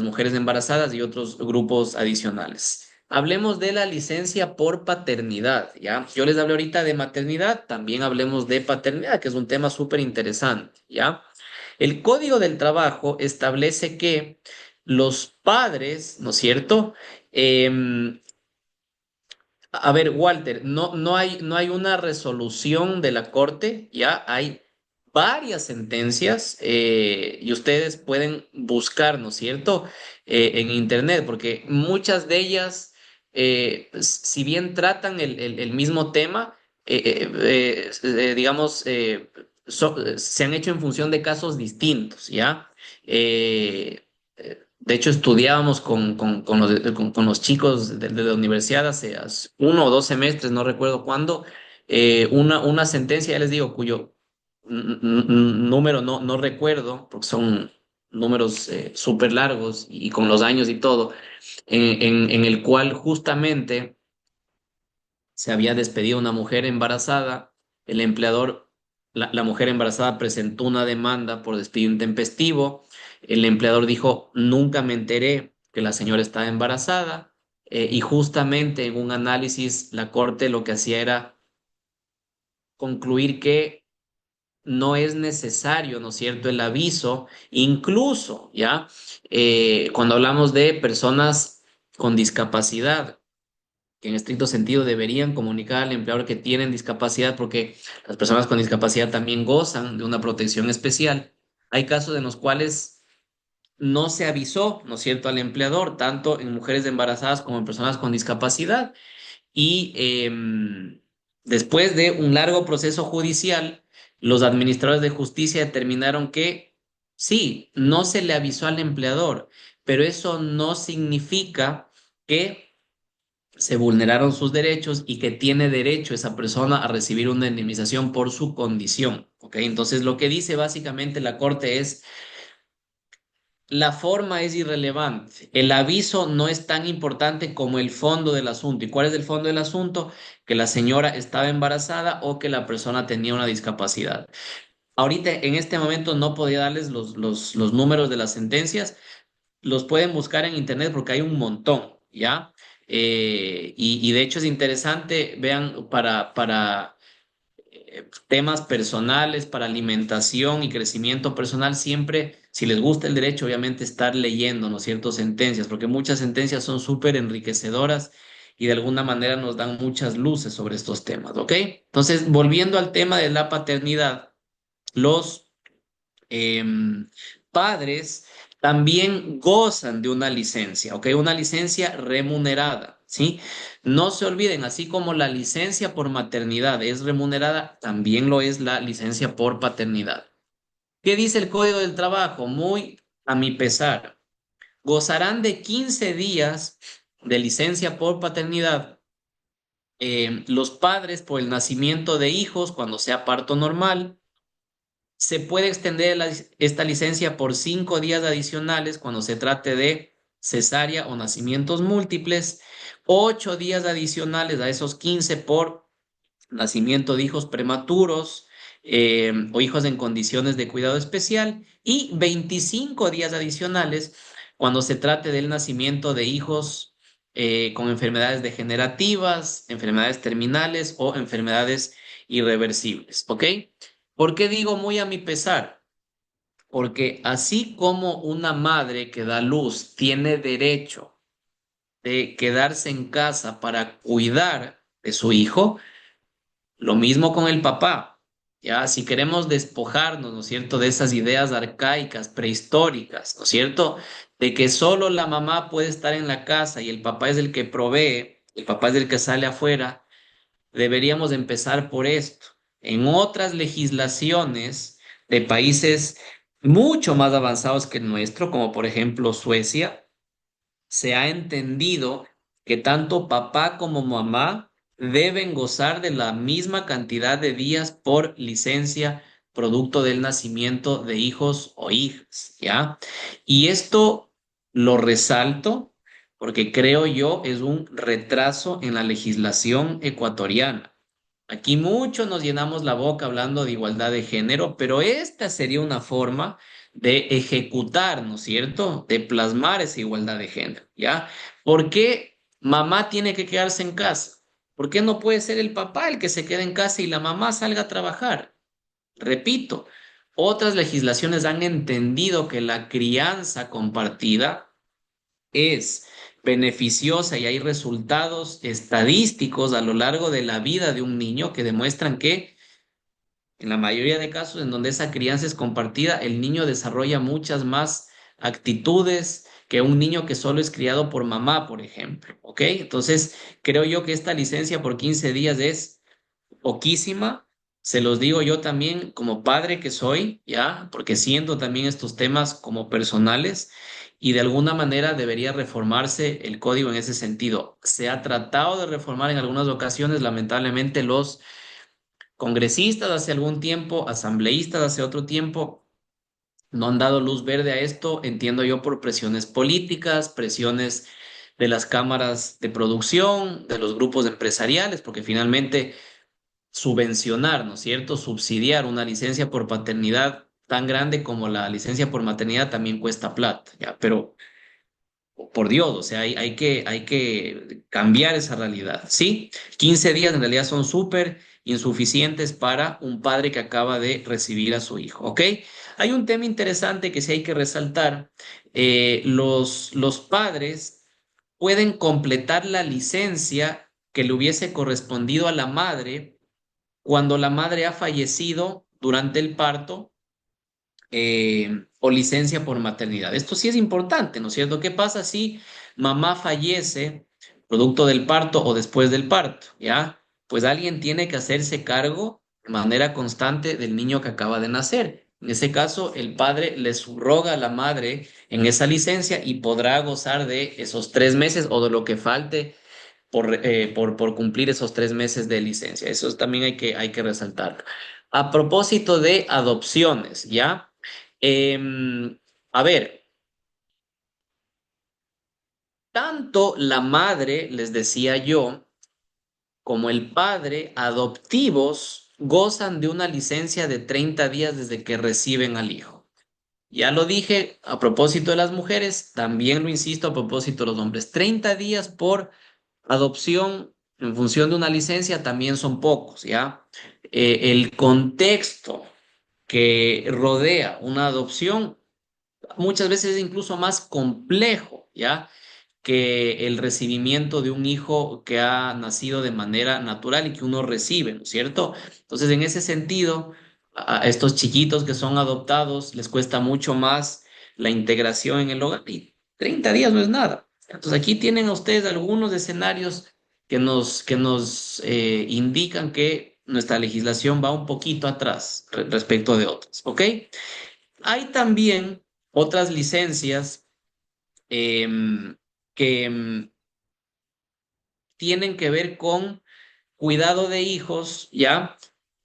mujeres embarazadas y otros grupos adicionales. Hablemos de la licencia por paternidad, ¿ya? Yo les hablé ahorita de maternidad, también hablemos de paternidad, que es un tema súper interesante, ¿ya? El Código del Trabajo establece que los padres, ¿no es cierto? A ver, Walter, no hay una resolución de la Corte, ya hay varias sentencias y ustedes pueden buscar, ¿no es cierto?, en Internet, porque muchas de ellas, si bien tratan el mismo tema, digamos, se han hecho en función de casos distintos, ¿ya? Eh, De hecho, estudiábamos con los chicos de la universidad hace 1 o 2 semestres, no recuerdo cuándo, una sentencia, ya les digo, cuyo número no recuerdo, porque son números súper largos y con los años y todo, en el cual justamente se había despedido una mujer embarazada, el empleador, la mujer embarazada presentó una demanda por despido intempestivo, el empleador dijo, nunca me enteré que la señora estaba embarazada, y justamente en un análisis la corte lo que hacía era concluir que no es necesario, ¿no es cierto?, el aviso, incluso, ¿ya? Cuando hablamos de personas con discapacidad, que en estricto sentido deberían comunicar al empleador que tienen discapacidad, porque las personas con discapacidad también gozan de una protección especial. Hay casos en los cuales no se avisó, ¿no es cierto?, al empleador, tanto en mujeres embarazadas como en personas con discapacidad. Y después de un largo proceso judicial, los administradores de justicia determinaron que sí, no se le avisó al empleador, pero eso no significa que se vulneraron sus derechos y que tiene derecho esa persona a recibir una indemnización por su condición. ¿Ok? Entonces, lo que dice básicamente la Corte es, la forma es irrelevante, el aviso no es tan importante como el fondo del asunto. ¿Y cuál es el fondo del asunto? Que la señora estaba embarazada o que la persona tenía una discapacidad. Ahorita, en este momento, no podía darles los números de las sentencias, los pueden buscar en internet porque hay un montón, ¿ya? Y de hecho es interesante, vean, para temas personales, para alimentación y crecimiento personal, siempre, si les gusta el derecho, obviamente estar leyendo, ¿no es cierto?, sentencias, porque muchas sentencias son súper enriquecedoras y de alguna manera nos dan muchas luces sobre estos temas, ¿ok? Entonces, volviendo al tema de la paternidad, los padres también gozan de una licencia, ¿ok? Una licencia remunerada, ¿sí? No se olviden, así como la licencia por maternidad es remunerada, también lo es la licencia por paternidad. ¿Qué dice el Código del Trabajo? Muy a mi pesar. Gozarán de 15 días de licencia por paternidad los padres por el nacimiento de hijos cuando sea parto normal. Se puede extender esta licencia por 5 días adicionales cuando se trate de cesárea o nacimientos múltiples, 8 días adicionales a esos 15 por nacimiento de hijos prematuros o hijos en condiciones de cuidado especial y 25 días adicionales cuando se trate del nacimiento de hijos con enfermedades degenerativas, enfermedades terminales o enfermedades irreversibles, ¿ok? ¿Por qué digo muy a mi pesar? Porque así como una madre que da luz tiene derecho de quedarse en casa para cuidar de su hijo, lo mismo con el papá. Ya, si queremos despojarnos, ¿no es cierto?, de esas ideas arcaicas, prehistóricas, ¿no es cierto?, de que solo la mamá puede estar en la casa y el papá es el que provee, el papá es el que sale afuera, deberíamos empezar por esto. En otras legislaciones de países mucho más avanzados que el nuestro, como por ejemplo Suecia, se ha entendido que tanto papá como mamá deben gozar de la misma cantidad de días por licencia producto del nacimiento de hijos o hijas, ¿ya? Y esto lo resalto porque creo yo es un retraso en la legislación ecuatoriana. Aquí mucho nos llenamos la boca hablando de igualdad de género, pero esta sería una forma de ejecutar, ¿no es cierto?, de plasmar esa igualdad de género, ¿ya? ¿Por qué mamá tiene que quedarse en casa? ¿Por qué no puede ser el papá el que se quede en casa y la mamá salga a trabajar? Repito, otras legislaciones han entendido que la crianza compartida es beneficiosa y hay resultados estadísticos a lo largo de la vida de un niño que demuestran que en la mayoría de casos en donde esa crianza es compartida, el niño desarrolla muchas más actitudes que un niño que solo es criado por mamá, por ejemplo. ¿Ok? Entonces, creo yo que esta licencia por 15 días es poquísima Se los digo yo también como padre que soy, ¿ya? Porque siento también estos temas como personales y de alguna manera debería reformarse el código en ese sentido. Se ha tratado de reformar en algunas ocasiones, lamentablemente los congresistas hace algún tiempo, asambleístas hace otro tiempo, no han dado luz verde a esto, entiendo yo, por presiones políticas, presiones de las cámaras de producción, de los grupos empresariales, porque finalmente subvencionar, ¿no es cierto? Subsidiar una licencia por paternidad tan grande como la licencia por maternidad también cuesta plata, ¿ya? Pero por Dios, o sea, hay que cambiar esa realidad, ¿sí? 15 días en realidad son súper insuficientes para un padre que acaba de recibir a su hijo, ¿ok? Hay un tema interesante que sí hay que resaltar. Los padres pueden completar la licencia que le hubiese correspondido a la madre cuando la madre ha fallecido durante el parto o licencia por maternidad. Esto sí es importante, ¿no es cierto? ¿Qué pasa si mamá fallece producto del parto o después del parto? ¿Ya? Pues alguien tiene que hacerse cargo de manera constante del niño que acaba de nacer. En ese caso, el padre le subroga a la madre en esa licencia y podrá gozar de esos 3 meses o de lo que falte por cumplir esos 3 meses de licencia. Eso también hay que resaltarlo. A propósito de adopciones, ¿ya? A ver, tanto la madre, les decía yo, como el padre adoptivos gozan de una licencia de 30 días desde que reciben al hijo. Ya lo dije a propósito de las mujeres, también lo insisto a propósito de los hombres. 30 días por adopción en función de una licencia también son pocos, ¿ya? El contexto que rodea una adopción muchas veces es incluso más complejo, ¿ya? Que el recibimiento de un hijo que ha nacido de manera natural y que uno recibe, ¿no es cierto? Entonces, en ese sentido, a estos chiquitos que son adoptados les cuesta mucho más la integración en el hogar y 30 días no es nada. Entonces, aquí tienen ustedes algunos escenarios que nos indican que nuestra legislación va un poquito atrás respecto de otras, ¿ok? Hay también otras licencias que tienen que ver con cuidado de hijos, ¿ya?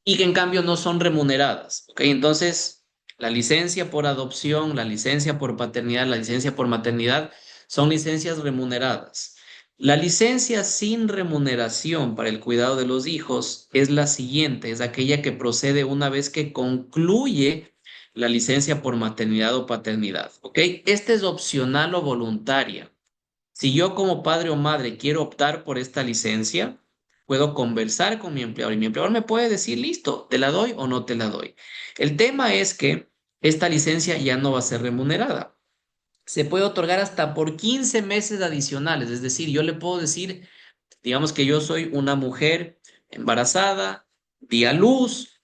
Y que en cambio no son remuneradas, ¿ok? Entonces, la licencia por adopción, la licencia por paternidad, la licencia por maternidad son licencias remuneradas. La licencia sin remuneración para el cuidado de los hijos es la siguiente, es aquella que procede una vez que concluye la licencia por maternidad o paternidad, ¿ok? Esta es opcional o voluntaria. Si yo como padre o madre quiero optar por esta licencia, puedo conversar con mi empleador y mi empleador me puede decir, listo, ¿te la doy o no te la doy? El tema es que esta licencia ya no va a ser remunerada. Se puede otorgar hasta por 15 meses adicionales, es decir, yo le puedo decir, digamos que yo soy una mujer embarazada, di a luz,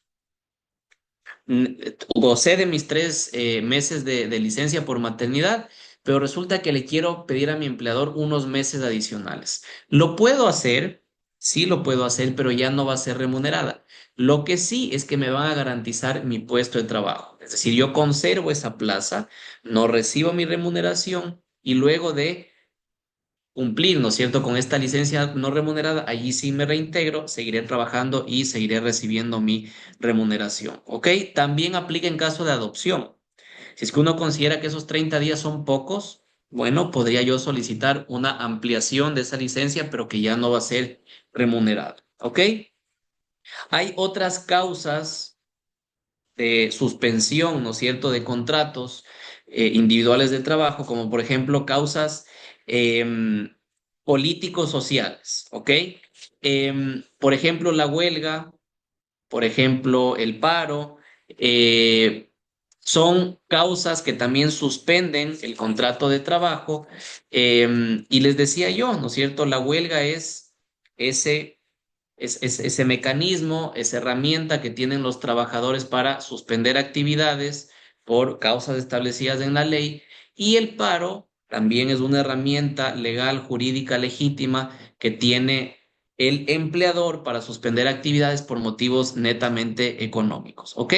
gocé de mis 3 meses de licencia por maternidad, pero resulta que le quiero pedir a mi empleador unos meses adicionales. Lo puedo hacer, sí lo puedo hacer, pero ya no va a ser remunerada. Lo que sí es que me van a garantizar mi puesto de trabajo. Es decir, yo conservo esa plaza, no recibo mi remuneración y luego de cumplir, ¿no es cierto?, con esta licencia no remunerada, allí sí me reintegro, seguiré trabajando y seguiré recibiendo mi remuneración. ¿Ok? También aplica en caso de adopción. Si es que uno considera que esos 30 días son pocos, bueno, podría yo solicitar una ampliación de esa licencia, pero que ya no va a ser remunerada. ¿Ok? Hay otras causas de suspensión, ¿no es cierto?, de contratos individuales de trabajo, como por ejemplo causas em, políticos sociales, ¿ok? Por ejemplo, la huelga, por ejemplo, el paro, eh, son causas que también suspenden el contrato de trabajo. Y les decía yo, ¿no es cierto? La huelga es ese es ese mecanismo, esa herramienta que tienen los trabajadores para suspender actividades por causas establecidas en la ley. Y el paro también es una herramienta legal, jurídica, legítima que tiene el empleador para suspender actividades por motivos netamente económicos, ¿ok?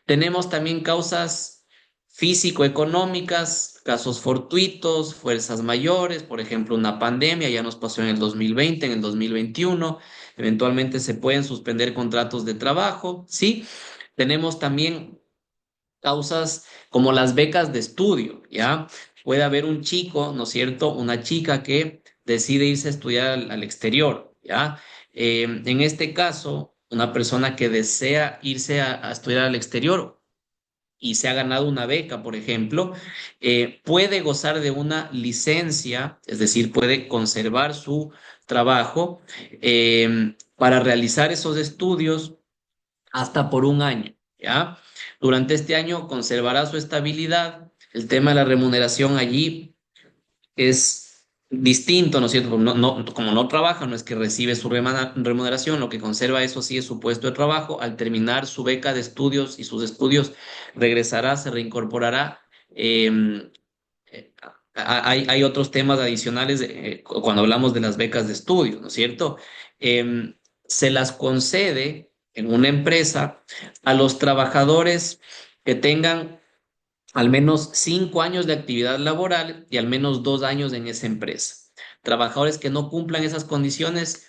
Tenemos también causas físico-económicas, casos fortuitos, fuerzas mayores, por ejemplo, una pandemia, ya nos pasó en el 2020, en el 2021, eventualmente se pueden suspender contratos de trabajo, ¿sí? Tenemos también causas como las becas de estudio, ¿ya? Puede haber un chico, ¿no es cierto? Una chica que decide irse a estudiar al exterior, ¿ya? En este caso, una persona que desea irse a estudiar al exterior y se ha ganado una beca, por ejemplo, puede gozar de una licencia, es decir, puede conservar su trabajo para realizar esos estudios hasta por un año, ¿ya? Durante este año conservará su estabilidad. El tema de la remuneración allí es distinto, ¿no es cierto? Como no trabaja, no es que recibe su remuneración, lo que conserva eso sí es su puesto de trabajo. Al terminar su beca de estudios y sus estudios, regresará, se reincorporará. Eh, hay otros temas adicionales cuando hablamos de las becas de estudio, ¿no es cierto? Se las concede en una empresa a los trabajadores que tengan al menos 5 años de actividad laboral y al menos 2 años en esa empresa. Trabajadores que no cumplan esas condiciones,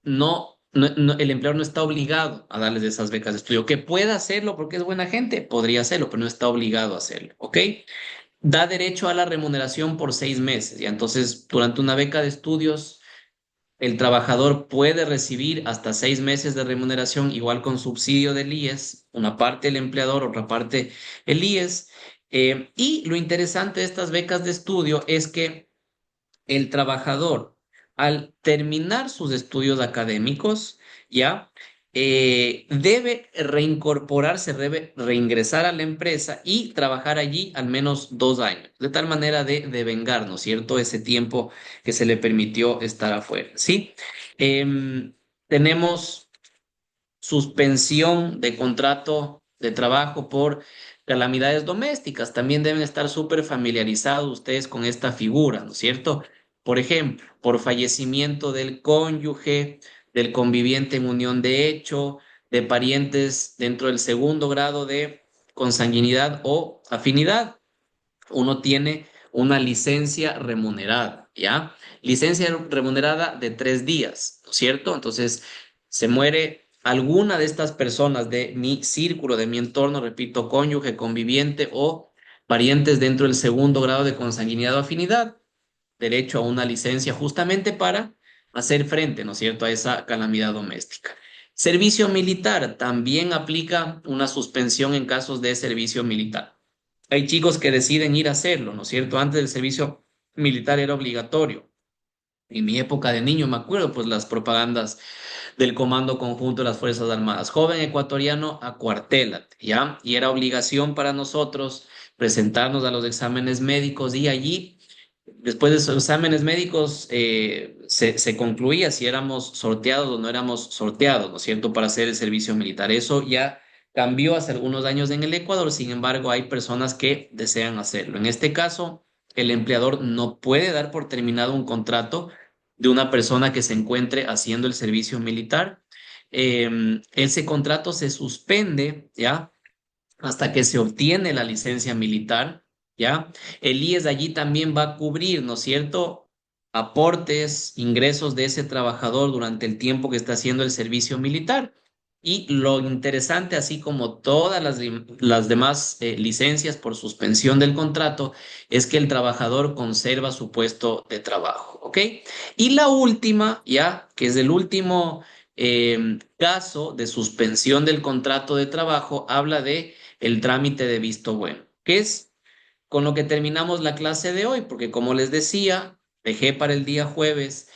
el empleador no está obligado a darles esas becas de estudio. Que pueda hacerlo porque es buena gente, podría hacerlo, pero no está obligado a hacerlo, ¿ok? Da derecho a la remuneración por 6 meses. Y entonces, durante una beca de estudios, el trabajador puede recibir hasta 6 meses de remuneración, igual con subsidio del IES, una parte el empleador, otra parte el IES. Y lo interesante de estas becas de estudio es que el trabajador, al terminar sus estudios académicos, ya debe reincorporarse, debe reingresar a la empresa y trabajar allí al menos 2 años, de tal manera de vengar, ¿no es cierto?, ese tiempo que se le permitió estar afuera, ¿sí? Tenemos suspensión de contrato de trabajo por calamidades domésticas. También deben estar súper familiarizados ustedes con esta figura, ¿no es cierto? Por ejemplo, por fallecimiento del cónyuge, del conviviente en unión de hecho, de parientes dentro del segundo grado de consanguinidad o afinidad, uno tiene una licencia remunerada, ¿ya? Licencia remunerada de 3 días, ¿no es cierto? Entonces, se muere alguna de estas personas de mi círculo, de mi entorno, repito, cónyuge, conviviente o parientes dentro del segundo grado de consanguinidad o afinidad, derecho a una licencia justamente para hacer frente, ¿no es cierto?, a esa calamidad doméstica. Servicio militar también aplica una suspensión en casos de servicio militar. Hay chicos que deciden ir a hacerlo, ¿no es cierto? Antes del servicio militar era obligatorio. En mi época de niño me acuerdo, pues las propagandas del Comando Conjunto de las Fuerzas Armadas. Joven ecuatoriano, acuartélate, ¿ya? Y era obligación para nosotros presentarnos a los exámenes médicos y allí, después de esos exámenes médicos, se concluía si éramos sorteados o no éramos sorteados, ¿no es cierto?, para hacer el servicio militar. Eso ya cambió hace algunos años en el Ecuador, sin embargo, hay personas que desean hacerlo. En este caso, el empleador no puede dar por terminado un contrato de una persona que se encuentre haciendo el servicio militar. Ese contrato se suspende, ¿ya? Hasta que se obtiene la licencia militar, ¿ya? El IES allí también va a cubrir, ¿no es cierto?, aportes, ingresos de ese trabajador durante el tiempo que está haciendo el servicio militar. Y lo interesante, así como todas las demás licencias por suspensión del contrato, es que el trabajador conserva su puesto de trabajo, ¿ok? Y la última, ya, que es el último caso de suspensión del contrato de trabajo, habla de el trámite de visto bueno, que es con lo que terminamos la clase de hoy, porque como les decía, dejé para el día jueves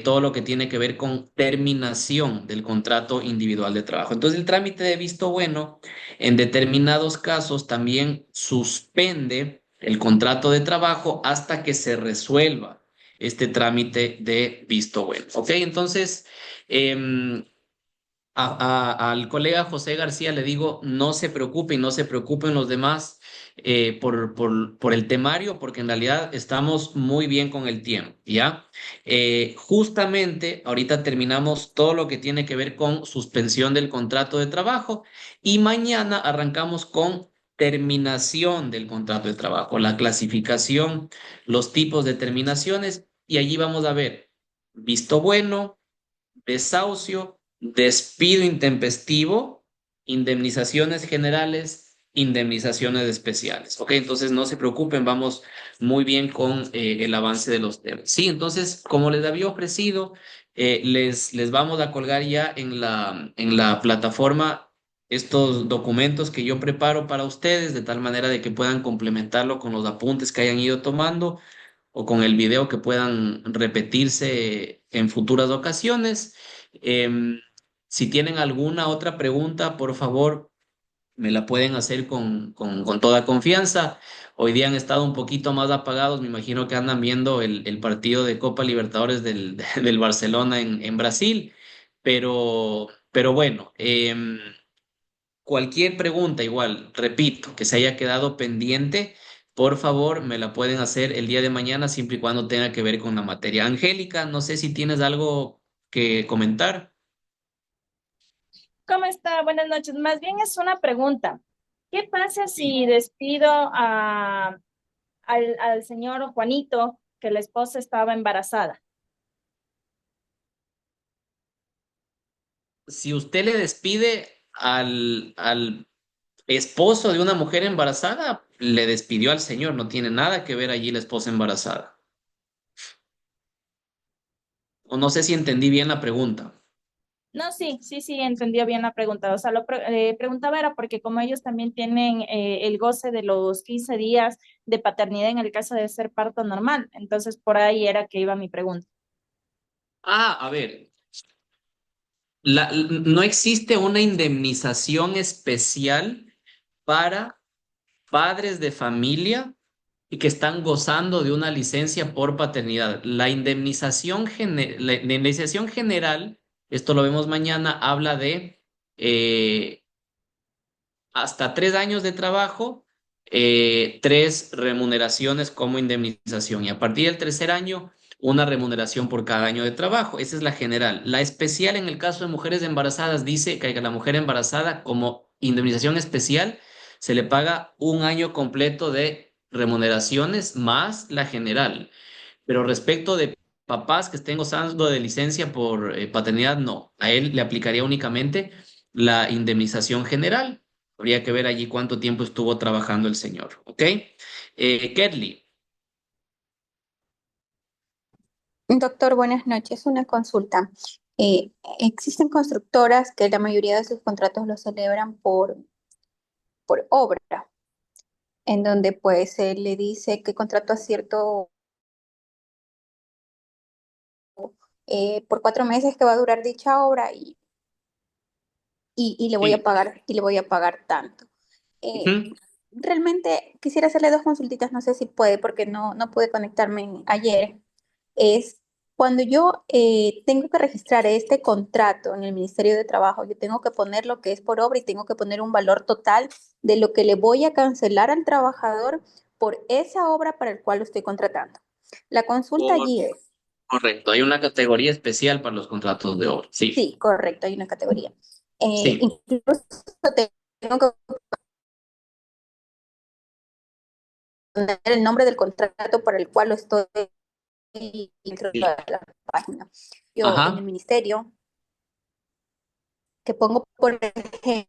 todo lo que tiene que ver con terminación del contrato individual de trabajo. Entonces, el trámite de visto bueno, en determinados casos, también suspende el contrato de trabajo hasta que se resuelva este trámite de visto bueno. ¿Ok? Entonces, Al colega José García le digo, no se preocupe y no se preocupen los demás por el temario, porque en realidad estamos muy bien con el tiempo, ¿ya? Justamente ahorita terminamos todo lo que tiene que ver con suspensión del contrato de trabajo y mañana arrancamos con terminación del contrato de trabajo, la clasificación, los tipos de terminaciones y allí vamos a ver visto bueno, desahucio, despido intempestivo, indemnizaciones generales, indemnizaciones especiales. Ok, entonces no se preocupen, vamos muy bien con el avance de los temas. Sí, entonces, como les había ofrecido, les vamos a colgar ya en la plataforma estos documentos que yo preparo para ustedes, de tal manera de que puedan complementarlo con los apuntes que hayan ido tomando o con el video que puedan repetirse en futuras ocasiones. Em, si tienen alguna otra pregunta, por favor, me la pueden hacer con toda confianza. Hoy día han estado un poquito más apagados, me imagino que andan viendo el partido de Copa Libertadores del Barcelona en Brasil, pero bueno, cualquier pregunta, igual, repito, que se haya quedado pendiente, por favor, me la pueden hacer el día de mañana, siempre y cuando tenga que ver con la materia. Angélica, no sé si tienes algo que comentar. ¿Cómo está? Buenas noches. Más bien es una pregunta. ¿Qué pasa si despido al señor Juanito, que la esposa estaba embarazada? Si usted le despide al esposo de una mujer embarazada, le despidió al señor, no tiene nada que ver allí la esposa embarazada. O no sé si entendí bien la pregunta. No, sí, entendió bien la pregunta. O sea, preguntaba era porque como ellos también tienen el goce de los 15 días de paternidad en el caso de ser parto normal, entonces por ahí era que iba mi pregunta. A ver, no existe una indemnización especial para padres de familia y que están gozando de una licencia por paternidad. La indemnización general, esto lo vemos mañana, habla de hasta 3 años de trabajo, tres remuneraciones como indemnización y a partir del tercer año, una remuneración por cada año de trabajo. Esa es la general. La especial en el caso de mujeres embarazadas dice que a la mujer embarazada como indemnización especial se le paga un año completo de remuneraciones más la general. Pero respecto de papás que estén gozando de licencia por paternidad, no. A él le aplicaría únicamente la indemnización general. Habría que ver allí cuánto tiempo estuvo trabajando el señor. ¿Ok? Kedley, Doctor, buenas noches. Una consulta. Existen constructoras que la mayoría de sus contratos los celebran por obra, en donde pues se le dice que contrato a cierto por 4 meses que va a durar dicha obra y le voy a sí. pagar y le voy a pagar tanto. Eh, Ujú. realmente quisiera hacerle dos consultitas, no sé si puede porque no pude conectarme ayer. Es cuando yo tengo que registrar este contrato en el Ministerio de Trabajo, yo tengo que poner lo que es por obra y tengo que poner un valor total de lo que le voy a cancelar al trabajador por esa obra para el cual lo estoy contratando. La consulta Cor- allí es, Correcto. Hay una categoría especial para los contratos de obra. Sí. sí, correcto, hay una categoría. Sí. Incluso tengo que poner el nombre del contrato para el cual lo estoy dentro de Sí. la página. Yo en el Ajá. ministerio, que pongo, por ejemplo,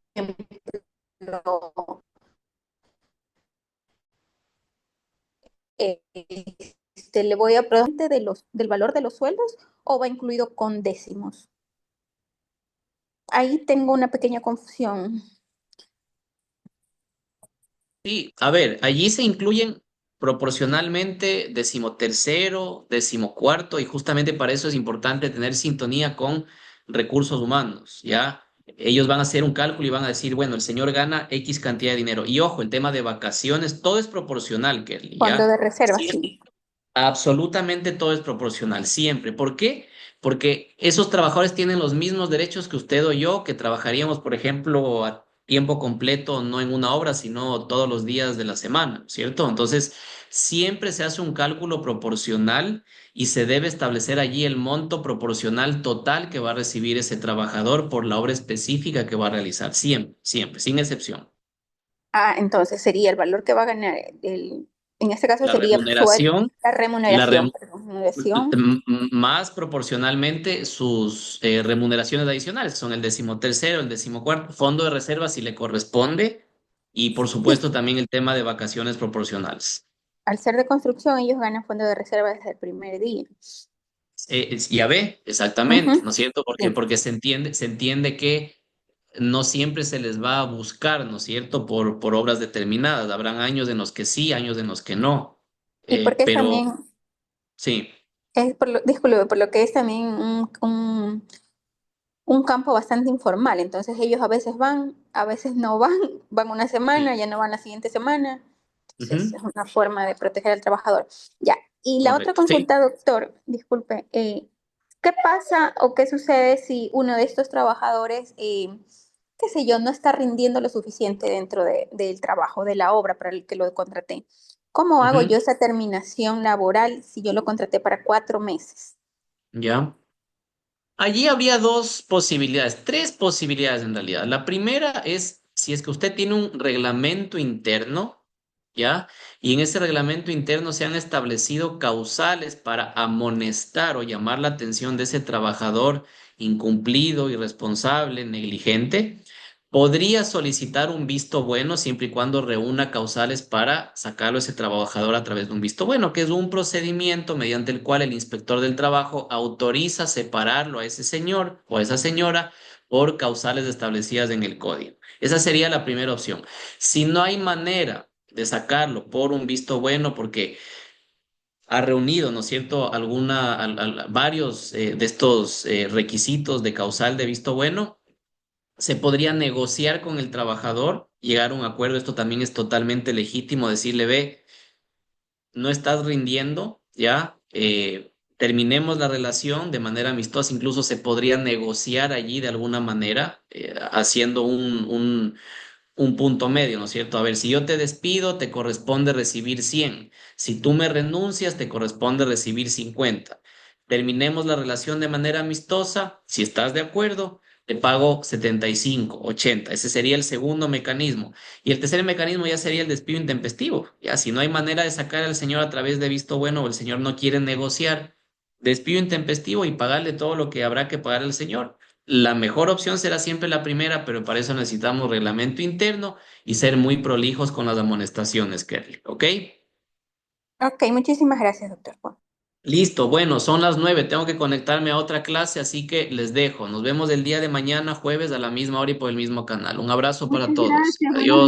eh, le voy a preguntar del valor de los sueldos o va incluido con décimos. Ahí tengo una pequeña confusión. Sí, a ver, allí se incluyen proporcionalmente decimotercero, decimocuarto, y justamente para eso es importante tener sintonía con recursos humanos, ¿ya? Ellos van a hacer un cálculo y van a decir, bueno, el señor gana X cantidad de dinero. Y ojo, el tema de vacaciones, todo es proporcional, Kelly, Fondo ¿ya? de reserva, Sí, sí. Absolutamente todo es proporcional, siempre. ¿Por qué? Porque esos trabajadores tienen los mismos derechos que usted o yo, que trabajaríamos, por ejemplo, a tiempo completo, no en una obra, sino todos los días de la semana, ¿cierto? Entonces, siempre se hace un cálculo proporcional y se debe establecer allí el monto proporcional total que va a recibir ese trabajador por la obra específica que va a realizar, siempre, siempre, sin excepción. Ah, entonces sería el valor que va a ganar en este caso La sería remuneración, la la, remuneración, rem- perdón, remuneración. más proporcionalmente sus remuneraciones adicionales, que son el 13º, el 14º, fondo de reserva si le corresponde, y por Sí, supuesto también el tema de vacaciones proporcionales. al ser de construcción, ellos ganan fondo de reserva desde el primer día. Ya ve, exactamente, Ujú, ¿no es cierto? Porque, sí. porque se entiende que no siempre se les va a buscar, ¿no es cierto? Por obras determinadas. Habrán años en los que sí, años en los que no. Y porque es Pero también, sí. disculpe, por lo que es también un campo bastante informal. Entonces ellos a veces van, a veces no van, van una semana, Sí. ya no van la siguiente semana. Entonces Ujú. es una forma de proteger al trabajador. Ya. Y la otra Correcto. Sí. consulta, doctor, disculpe, ¿qué pasa o qué sucede si uno de estos trabajadores, qué sé yo, no está rindiendo lo suficiente dentro del trabajo, de la obra para el que lo contraté? ¿Cómo hago Ujú. yo esa terminación laboral si yo lo contraté para 4 meses? Ya. Allí habría dos posibilidades, tres posibilidades en realidad. La primera es si es que usted tiene un reglamento interno, ¿ya? Y en ese reglamento interno se han establecido causales para amonestar o llamar la atención de ese trabajador incumplido, irresponsable, negligente. Podría solicitar un visto bueno siempre y cuando reúna causales para sacarlo a ese trabajador a través de un visto bueno, que es un procedimiento mediante el cual el inspector del trabajo autoriza separarlo a ese señor o a esa señora por causales establecidas en el código. Esa sería la primera opción. Si no hay manera de sacarlo por un visto bueno, porque ha reunido, ¿no es cierto?, varios de estos requisitos de causal de visto bueno, se podría negociar con el trabajador, llegar a un acuerdo. Esto también es totalmente legítimo, decirle, ve, no estás rindiendo, ¿ya? Terminemos la relación de manera amistosa, incluso se podría negociar allí de alguna manera, haciendo un punto medio, ¿no es cierto? A ver, si yo te despido, te corresponde recibir 100. Si tú me renuncias, te corresponde recibir 50. Terminemos la relación de manera amistosa. Si estás de acuerdo, te pago 75, 80. Ese sería el segundo mecanismo. Y el tercer mecanismo ya sería el despido intempestivo. Ya, si no hay manera de sacar al señor a través de visto bueno o el señor no quiere negociar, despido intempestivo y pagarle todo lo que habrá que pagar al señor. La mejor opción será siempre la primera, pero para eso necesitamos reglamento interno y ser muy prolijos con las amonestaciones, Kerly. ¿Ok? Ok, muchísimas gracias, doctor Juan. Listo. Bueno, son las 9. Tengo que conectarme a otra clase, así que les dejo. Nos vemos el día de mañana, jueves, a la misma hora y por el mismo canal. Un abrazo para Muchas todos. gracias, buenas Adiós.